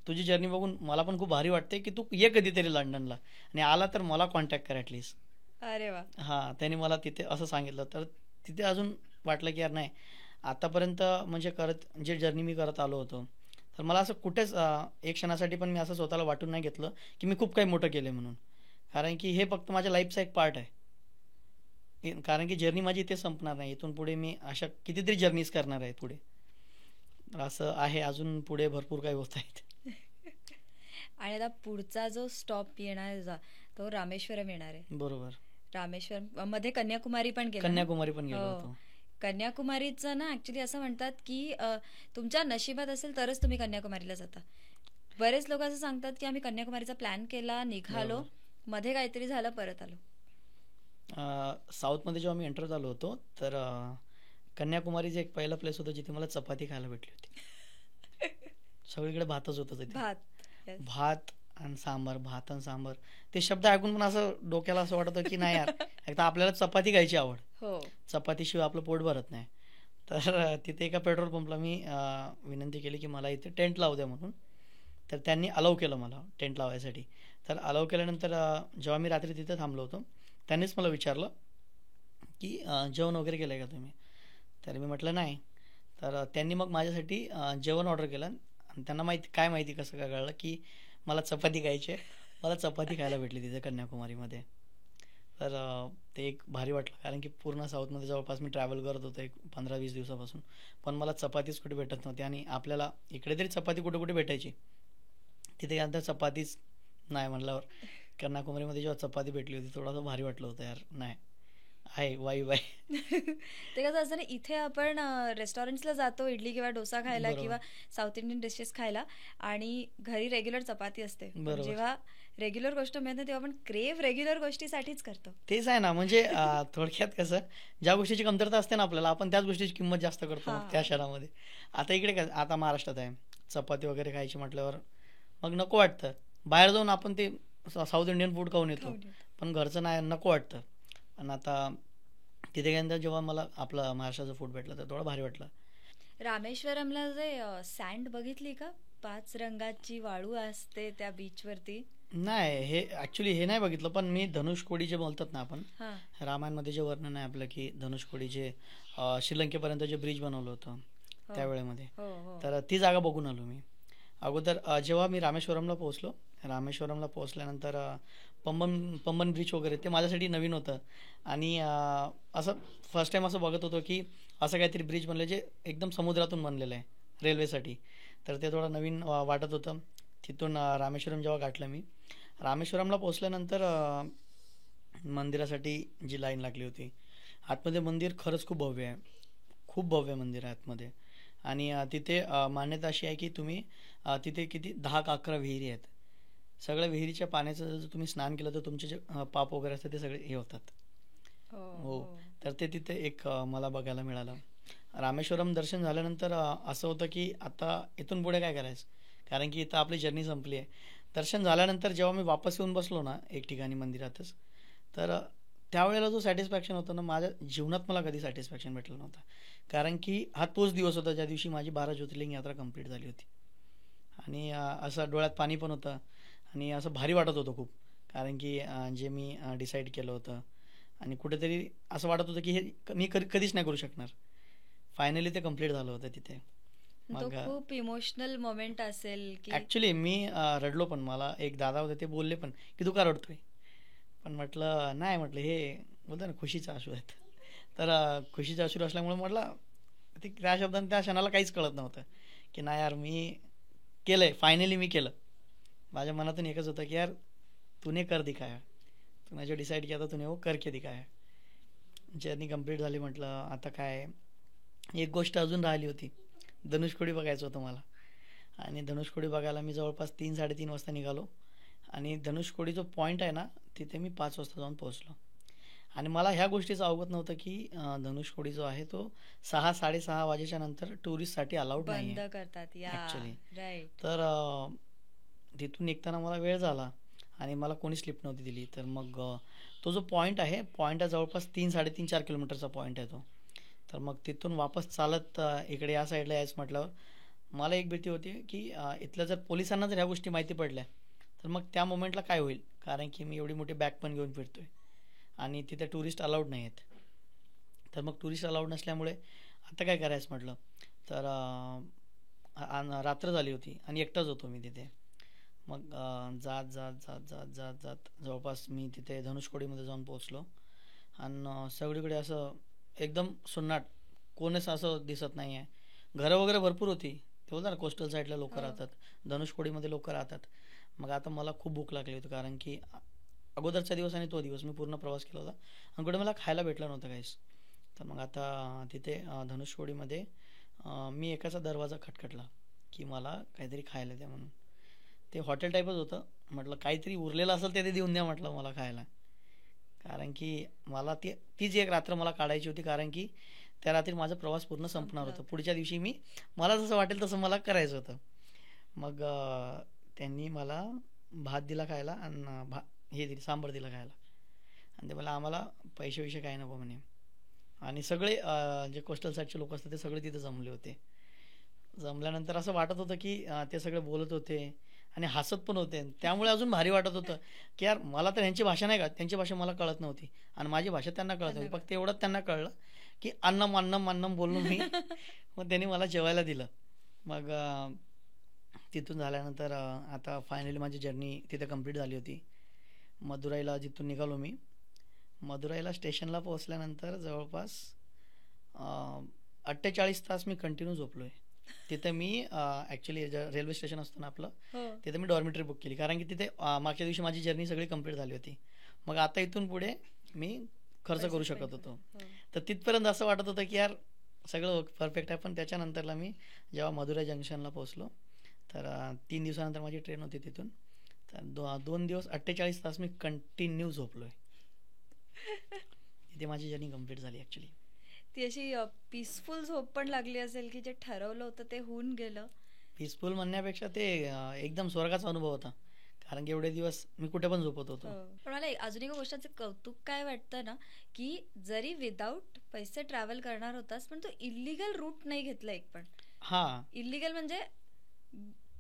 [SPEAKER 1] तुझी जर्नी बघून मला पण खूप भारी वाटते की तू ये कधीतरी लंडनला आणि आला तर मला कॉन्टॅक्ट कर ॲटलिस्ट.
[SPEAKER 2] अरे वा.
[SPEAKER 1] हां, त्याने मला तिथे असं सांगितलं. तर तिथे अजून वाटलं की यार नाही आतापर्यंत म्हणजे करत जे जर्नी मी करत आलो होतो तर मला असं कुठेच एक क्षणासाठी पण मी असं स्वतःला वाटून नाही घेतलं की मी खूप काही मोठं केलं म्हणून. कारण की हे फक्त माझ्या लाईफचा एक पार्ट आहे. कारण की जर्नी माझी इथे संपणार नाही. इथून पुढे मी अशा कितीतरी जर्नीज करणार आहे पुढे. तर असं आहे, अजून पुढे भरपूर काही होत आहेत.
[SPEAKER 2] आणि आता पुढचा जो स्टॉप येणार तो रामेश्वरम येणार आहे.
[SPEAKER 1] बरोबर.
[SPEAKER 2] रामेश्वरम मध्ये कन्याकुमारी पण गेलं ना?
[SPEAKER 1] कन्याकुमारी पण गेलो
[SPEAKER 2] हो.
[SPEAKER 1] होतो.
[SPEAKER 2] कन्याकुमारीचं ना ऍक्च्युली असं म्हणतात की तुमच्या नशिबात असेल तरच तुम्ही कन्याकुमारीला जाता. बरेच लोक असं सांगतात की आम्ही कन्याकुमारीचा प्लॅन केला, निघालो,
[SPEAKER 1] बरोबर.
[SPEAKER 2] मध्ये काहीतरी झालं, परत आलो.
[SPEAKER 1] साऊथमध्ये जेव्हा मी एंटर झालो होतो तर कन्याकुमारीचं एक पहिला प्लेस होतं जिथे मला चपाती खायला भेटली होती. सगळीकडे भातच होतं तिथे.
[SPEAKER 2] भात. Yes.
[SPEAKER 1] भात आणि सांबार, भात आणि सांबार. ते शब्द ऐकून पण असं डोक्याला असं वाटतं की नाही यार, एकदा आपल्याला चपाती खायची आवड.
[SPEAKER 2] हो.
[SPEAKER 1] चपातीशिवाय आपलं पोट भरत नाही. तर तिथे एका पेट्रोल पंपला मी विनंती केली की मला इथे टेंट लावू द्या म्हणून. तर त्यांनी अलाउ केलं मला टेंट लावायसाठी. तर अलाउ केल्यानंतर जेव्हा मी रात्री तिथे थांबलो होतो त्यांनीच मला विचारलं की जेवण वगैरे केलं आहे का तुम्ही? तर मी म्हटलं नाही. तर त्यांनी मग माझ्यासाठी जेवण ऑर्डर केलं आणि त्यांना माहिती कसं काय कळलं की मला चपाती खायची आहे. मला चपाती खायला भेटली तिथे कन्याकुमारीमध्ये. तर ते एक भारी वाटलं कारण की पूर्ण साऊथमध्ये जवळपास मी ट्रॅव्हल करत होतो एक 15-20 दिवसापासून. पण मला चपातीच कुठे भेटत नव्हती आणि आपल्याला इकडे तरी चपाती कुठे कुठे भेटायची. तिथे आता चपातीच नाही म्हणल्यावर कन्याकुमारीमध्ये जेव्हा चपाती भेटली होती थोडंसं भारी वाटलं होतं यार. नाही आहे वाई वाई.
[SPEAKER 2] ते कसं असतं ना, इथे आपण रेस्टॉरंट्सला जातो इडली किंवा डोसा खायला
[SPEAKER 1] बरोबर.
[SPEAKER 2] किंवा साऊथ इंडियन डिशेस खायला, आणि घरी रेग्युलर चपाती असते. पण
[SPEAKER 1] बरोबर.
[SPEAKER 2] जेव्हा रेग्युलर गोष्ट मिळते तेव्हा आपण क्रेव रेग्युलर गोष्टीसाठीच करतो.
[SPEAKER 1] तेच आहे ना म्हणजे थोडक्यात कसं ज्या गोष्टीची कमतरता असते ना आपल्याला आपण त्याच गोष्टीची किंमत जास्त करतो मग त्या शहरामध्ये. आता इकडे काय आता महाराष्ट्रात आहे चपाती वगैरे खायची म्हटल्यावर मग नको वाटतं. बाहेर जाऊन आपण ते साऊथ इंडियन फूड खाऊन येतो
[SPEAKER 2] खाऊन येतो.
[SPEAKER 1] पण घरचं नाही नको वाटतं. पण आता तिथे गेल्यानंतर जेव्हा मला आपलं महाराष्ट्राचं फूड भेटलं तर थोडं भारी वाटलं.
[SPEAKER 2] रामेश्वरमला जे सँड बघितली का, 5 रंगाची वाळू असते त्या बीचवरती.
[SPEAKER 1] नाही हे ॲक्च्युली हे नाही बघितलं पण मी धनुषकोडी जे बोलतात ना आपण
[SPEAKER 2] हा.
[SPEAKER 1] रामायणमध्ये जे वर्णन आहे आपलं की धनुषकोडी जे श्रीलंकेपर्यंत जे ब्रिज बनवलं होतं
[SPEAKER 2] हो.
[SPEAKER 1] त्यावेळेमध्ये.
[SPEAKER 2] हो हो.
[SPEAKER 1] तर ती जागा बघून आलो मी. अगोदर जेव्हा मी रामेश्वरमला पोहोचल्यानंतर पंबन ब्रिज वगैरे ते माझ्यासाठी नवीन होतं आणि असं फर्स्ट टाइम असं बघत होतो की असं काहीतरी ब्रिज बनलं जे एकदम समुद्रातून बनलेलं आहे रेल्वेसाठी. तर ते थोडं नवीन वाटत होतं. तिथून रामेश्वरम जेव्हा गाठलं मी रामेश्वरमला पोहोचल्यानंतर मंदिरासाठी जी लाईन लागली होती आतमध्ये मंदिर खरंच खूप भव्य आहे. खूप भव्य मंदिर आहे आतमध्ये आणि तिथे मान्यता अशी आहे की तुम्ही तिथे किती 10 का 11 विहिरी आहेत. सगळ्या विहिरीच्या पाण्याचं जर तुम्ही स्नान केलं तर तुमचे जे पाप वगैरे असतात ते सगळे हे होतात. हो. तर ते तिथे एक मला बघायला मिळालं. रामेश्वरम दर्शन झाल्यानंतर असं होतं की आता इथून पुढे काय करायचं कारण की इथं आपली जर्नी संपली आहे. दर्शन झाल्यानंतर जेव्हा मी वापस येऊन बसलो ना एक ठिकाणी मंदिरातच तर त्यावेळेला जो सॅटिस्फॅक्शन होतं ना माझ्या जीवनात मला कधी सॅटिस्फॅक्शन भेटलं नव्हतं. कारण की हा तोच दिवस होता ज्या दिवशी माझी 12 ज्योतिर्लिंग यात्रा कंप्लीट झाली होती आणि असं डोळ्यात पाणी पण होतं आणि असं भारी वाटत होतं खूप. कारण की जे मी डिसाईड केलं होतं आणि कुठेतरी असं वाटत होतं की हे मी कधीच नाही करू शकणार. फायनली ते कंप्लीट झालं होतं तिथे.
[SPEAKER 2] तो
[SPEAKER 1] मग
[SPEAKER 2] खूप इमोशनल मोमेंट असेल की.
[SPEAKER 1] ॲक्च्युली मी रडलो पण. मला एक दादा होते ते बोलले पण की तू का रडतोय. पण म्हटलं नाही म्हटलं हे बोलतं ना खुशीचा अश्रू आहेत. तर खुशीचा अश्रू असल्यामुळे म्हटलं ते त्या शब्दाने त्या क्षणाला काहीच कळत नव्हतं की नाही यार मी केलंय फायनली मी केलं. माझ्या मनातून एकच होतं की यार तूने कर दिखाया. तूने जो डिसाईड किया था तूने वो करके दिखाया. जर्नी कंप्लीट झाली म्हटलं आता काय. एक गोष्ट अजून राहिली होती. धनुषकोडी बघायचं होतं मला आणि धनुषकोडी बघायला मी जवळपास 3-3:30 वाजता निघालो आणि धनुषकोडी जो पॉईंट आहे ना तिथे मी 5 वाजता जाऊन पोहोचलो. आणि मला ह्या गोष्टीचं अवगत नव्हतं की धनुषकोडी जो आहे तो 6-6:30 वाजेच्या नंतर टुरिस्टसाठी अलाउड नाही
[SPEAKER 2] बंद
[SPEAKER 1] आहे
[SPEAKER 2] करतात या.
[SPEAKER 1] ॲक्च्युली.
[SPEAKER 2] राईट.
[SPEAKER 1] तर तिथून निघताना मला वेळ झाला आणि मला कोणी स्लिप नव्हती दिली. तर मग तो जो पॉईंट आहे पॉईंट जवळपास 3-3.5-4 किलोमीटरचा पॉईंट आहे तो. तर मग तिथून वापस चालत इकडे या साईडला यायचं म्हटल्यावर मला एक भीती होती की इथल्या जर पोलिसांना जर ह्या गोष्टी माहिती पडल्या तर मग त्या मोमेंटला काय होईल. कारण की मी एवढी मोठी बॅग पण घेऊन फिरतोय आणि तिथे टुरिस्ट अलाउड नाही आहेत. तर मग टुरिस्ट अलाउड नसल्यामुळे आता काय करायचं म्हटलं. तर रात्र झाली होती आणि एकटाच होतो मी तिथे. मग जात जात जात जात जात जात जवळपास मी तिथे धनुषकोडीमध्ये जाऊन पोहोचलो आणि सगळीकडे असं एकदम सुन्नाट. कोणच असं दिसत नाही आहे. घरं वगैरे भरपूर होती. ते बोलतात ना कोस्टल साईडला लोक राहतात. धनुषकोडीमध्ये लोक राहतात. मग आता मला खूप भूक लागली होती कारण की अगोदरचा दिवस आणि तो दिवस मी पूर्ण प्रवास केला होता आणि कुठे मला खायला भेटलं नव्हतं काहीच. तर मग आता तिथे धनुषकोडीमध्ये मी एकाचा दरवाजा खटखटला की मला काहीतरी खायला द्या म्हणून. ते हॉटेल टाईपच होतं. म्हटलं काहीतरी उरलेलं असेल ते देऊन द्या म्हटलं मला खायला. कारण की मला तीच एक रात्र मला काढायची होती, कारण की त्या रात्री माझा प्रवास पूर्ण संपणार होता. पुढच्या दिवशी मला जसं वाटेल तसं मला करायचं होतं. मग त्यांनी मला भात दिला खायला आणि हे दिली, सांबार दिला खायला. आणि ते मला आम्हाला पैसे काही नको म्हणे. आणि सगळे जे कोस्टल साईडचे लोक असतात ते सगळे तिथे जमले होते. जमल्यानंतर असं वाटत होतं की ते सगळे बोलत होते आणि हसत पण होते. त्यामुळे अजून भारी वाटत होतं की यार मला तर ह्यांची भाषा नाही कळत, त्यांची भाषा मला कळत नव्हती आणि माझी भाषा त्यांना कळत होती. फक्त एवढंच त्यांना कळलं की अन्नम अन्नम अन्नम बोलून मी मग त्यांनी मला जेवायला दिलं. मग तिथून झाल्यानंतर आता फायनली माझी जर्नी तिथे कंप्लीट झाली होती. मदुराईला जिथून निघालो मी, मदुराईला स्टेशनला पोहोचल्यानंतर जवळपास 48 तास मी कंटिन्यू झोपलो आहे. तिथे मी ॲक्च्युली रेल्वे स्टेशन असतं ना आपलं, तिथे मी डॉर्मेटरी बुक केली, कारण की तिथे मागच्या दिवशी माझी जर्नी सगळी कंप्लीट झाली होती. मग आता इथून पुढे मी खर्च करू शकत होतो. तर तिथपर्यंत असं वाटत होतं की यार सगळं परफेक्ट आहे. पण त्याच्यानंतरला मी जेव्हा मदुराई जंक्शनला पोहोचलो तर 3 दिवसानंतर माझी ट्रेन होती तिथून. तर 2 दिवस 48 तास मी कंटिन्यू झोपलो आहे. तिथे माझी जर्नी कंप्लीट झाली ॲक्च्युली.
[SPEAKER 2] ती अशी पीसफुल झोप पण लागली असेल की जे ठरवलं होतं ते होऊन गेलं.
[SPEAKER 1] पीसफुल म्हणण्यापेक्षा ते एकदम स्वर्गाचा अनुभव होता, कारण की एवढे दिवस मी कुठे पण झोपत होतो.
[SPEAKER 2] पण मला अजून एका गोष्टीचं कौतुक काय वाटतं ना, की जरी विदाऊट पैसे ट्रॅव्हल करणार होतास पण तो इलिगल रूट नाही घेतला एक पण.
[SPEAKER 1] हा,
[SPEAKER 2] इलिगल म्हणजे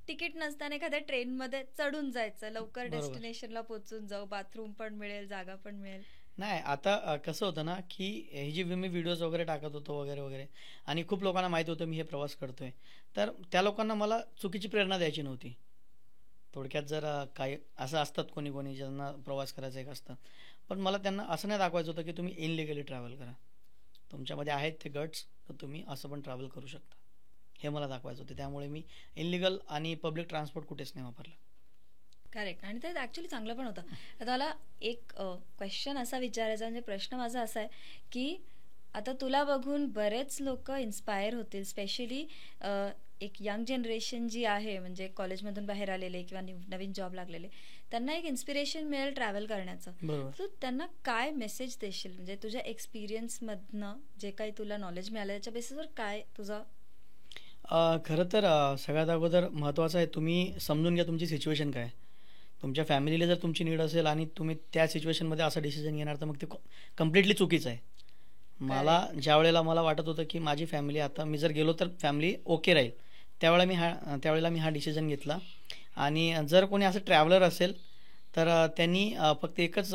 [SPEAKER 2] तिकीट नसताना एखाद्या ट्रेनमध्ये चढून जायचं, लवकर डेस्टिनेशनला पोहोचून जाऊ, बाथरूम पण मिळेल, जागा पण मिळेल.
[SPEAKER 1] नाही आता कसं होतं ना की हे जी मी व्हिडिओज वगैरे टाकत होतो वगैरे वगैरे, आणि खूप लोकांना माहीत होतं मी हे प्रवास करतोय, तर त्या लोकांना मला चुकीची प्रेरणा द्यायची नव्हती. थोडक्यात जर काही असं असतात कोणी कोणी ज्यांना प्रवास करायचं एक असतं, पण मला त्यांना असं नाही दाखवायचं होतं की तुम्ही इनलिगली ट्रॅव्हल करा. तुमच्यामध्ये आहेत ते गट्स, तर तुम्ही असं पण ट्रॅव्हल करू शकता, हे मला दाखवायचं होतं. त्यामुळे मी इनलिगल आणि पब्लिक ट्रान्सपोर्ट कुठेच नाही वापरलं.
[SPEAKER 2] करेक्ट. आणि ते ॲक्च्युली चांगलं पण होतं. आता मला एक क्वेश्चन असा विचारायचा, म्हणजे प्रश्न माझा असा आहे की आता तुला बघून बरेच लोक इन्स्पायर होतील, स्पेशली एक यंग जनरेशन जी आहे, म्हणजे कॉलेजमधून बाहेर आलेले किंवा नवीन जॉब लागलेले, त्यांना एक इन्स्पिरेशन मिळेल ट्रॅव्हल करण्याचं. तू त्यांना काय मेसेज देशील, म्हणजे तुझ्या एक्सपिरियन्समधनं जे काही तुला नॉलेज मिळालं त्याच्या बेसिसवर काय तुझा?
[SPEAKER 1] खरं तर सगळ्यात अगोदर महत्त्वाचं आहे तुम्ही समजून घ्या तुमची सिच्युएशन काय. तुमच्या फॅमिलीला जर तुमची नीड असेल आणि तुम्ही त्या सिच्युएशनमध्ये असा डिसिजन घेणार तर मग ते कम्प्लिटली चुकीचं आहे. ज्या वेळेला मला वाटत होतं की माझी फॅमिली, आता मी जर गेलो तर फॅमिली ओके राहील, त्यावेळेला मी हा डिसिजन घेतला. आणि जर कोणी असं ट्रॅव्हलर असेल तर त्यांनी फक्त एकच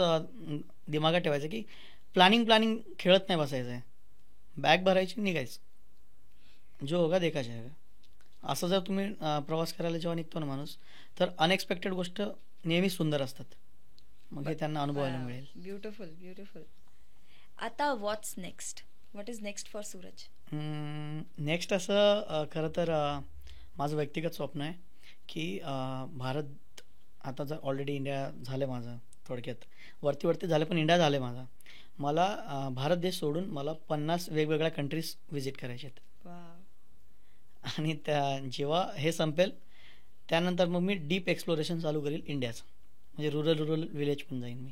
[SPEAKER 1] दिमागात ठेवायचं की प्लॅनिंग खेळत नाही बसायचं आहे. बॅग भरायची, निघायचं, जो होगा देखा जाएगा. असं जर तुम्ही प्रवास करायला जेव्हा निघतो ना माणूस, तर अनएक्सपेक्टेड गोष्ट नेहमी सुंदर असतात. मग हे त्यांना अनुभवायला मिळेल.
[SPEAKER 2] Beautiful beautiful. आता what's next, what is next for Suraj?
[SPEAKER 1] Next असं खरं तर माझं व्यक्तिगत स्वप्न आहे की भारत, आता जर ऑलरेडी इंडिया झालं माझं, थोडक्यात वरती झालं पण इंडिया झालं माझा. मला भारत देश सोडून मला 50 वेगवेगळ्या कंट्रीज व्हिजिट करायचे आहेत. आणि जेव्हा हे संपेल त्यानंतर मग मी डीप एक्सप्लोरेशन चालू करेल इंडियाचं, म्हणजे रुरल विलेज पण जाईन मी.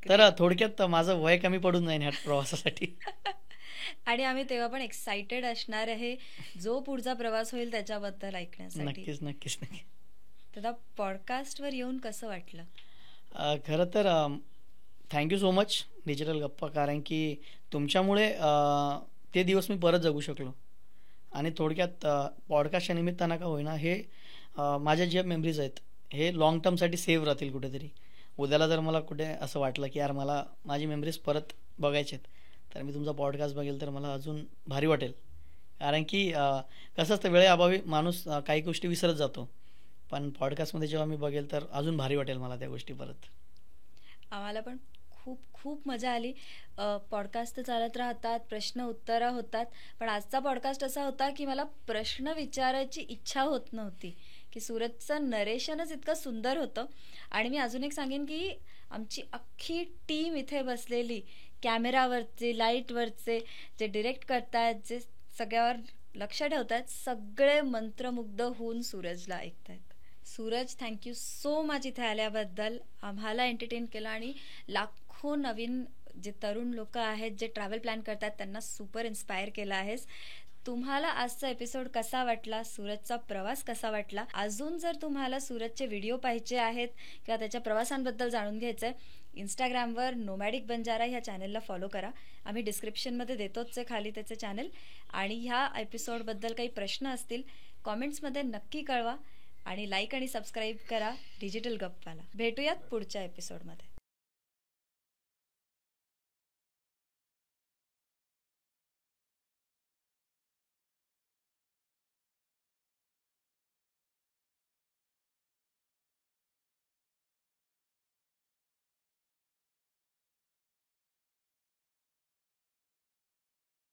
[SPEAKER 1] तर थोडक्यात माझं वय कमी पडून जाईन ह्या प्रवासासाठी.
[SPEAKER 2] आणि आम्ही तेव्हा पण एक्साइटेड असणार आहे जो पुढचा प्रवास होईल त्याच्याबद्दल ऐकण्यासाठी.
[SPEAKER 1] नक्कीच नक्कीच नक्की.
[SPEAKER 2] तर पॉडकास्टवर येऊन कसं वाटलं?
[SPEAKER 1] खरं तर थँक्यू सो मच डिजिटल गप्पा, कारण की तुमच्यामुळे ते दिवस मी परत जगू शकलो. आणि थोडक्यात पॉडकास्टच्या निमित्तानं का होईना हे माझ्या ज्या मेमरीज आहेत हे लाँग टर्मसाठी सेव्ह राहतील कुठेतरी. उद्याला जर मला कुठे असं वाटलं की यार मला माझी मेमरीज परत बघायचे आहेत, तर मी तुमचा पॉडकास्ट बघेल तर मला अजून भारी वाटेल. कारण की कसं असतं, वेळेअभावी माणूस काही गोष्टी विसरत जातो, पण पॉडकास्टमध्ये जेव्हा मी बघेल तर अजून भारी वाटेल मला त्या गोष्टी परत.
[SPEAKER 2] आम्हाला पण खूप खूप मजा आली. पॉडकास्ट चालत राहतात, प्रश्न उत्तरं होतात, पण आजचा पॉडकास्ट असा होता की मला प्रश्न विचारायची इच्छा होत नव्हती, की सूरजचं नरेशनच इतकं सुंदर होतं. आणि मी अजून एक सांगेन की आमची अख्खी टीम इथे बसलेली, कॅमेरावरचे, लाईटवरचे, जे डिरेक्ट करतायत, जे सगळ्यावर लक्ष ठेवतात, सगळे मंत्रमुग्ध होऊन सूरजला ऐकतायत. सूरज, थँक्यू सो मच इथे आल्याबद्दल. आम्हाला एंटरटेन केलं आणि लाखो नवीन जे तरुण लोक आहेत जे ट्रॅव्हल प्लॅन करतात त्यांना सुपर इन्स्पायर केलं आहेस. तुम्हाला आजचा एपिसोड कसा वाटला, सूरजचा प्रवास कसा वाटला? अजून जर तुम्हाला सूरजचे व्हिडिओ पाहिजे आहेत किंवा त्याच्या प्रवासांबद्दल जाणून घ्यायचं आहे, इंस्टाग्रामवर नोमॅडिक बंजारा ह्या चॅनलला फॉलो करा. आम्ही डिस्क्रिप्शनमध्ये देतोच आहे खाली त्याचे चॅनल. आणि ह्या एपिसोडबद्दल काही प्रश्न असतील कॉमेंट्समध्ये नक्की कळवा आणि लाईक आणि सबस्क्राईब करा डिजिटल गप्पाला. भेटूयात पुढच्या एपिसोडमध्ये.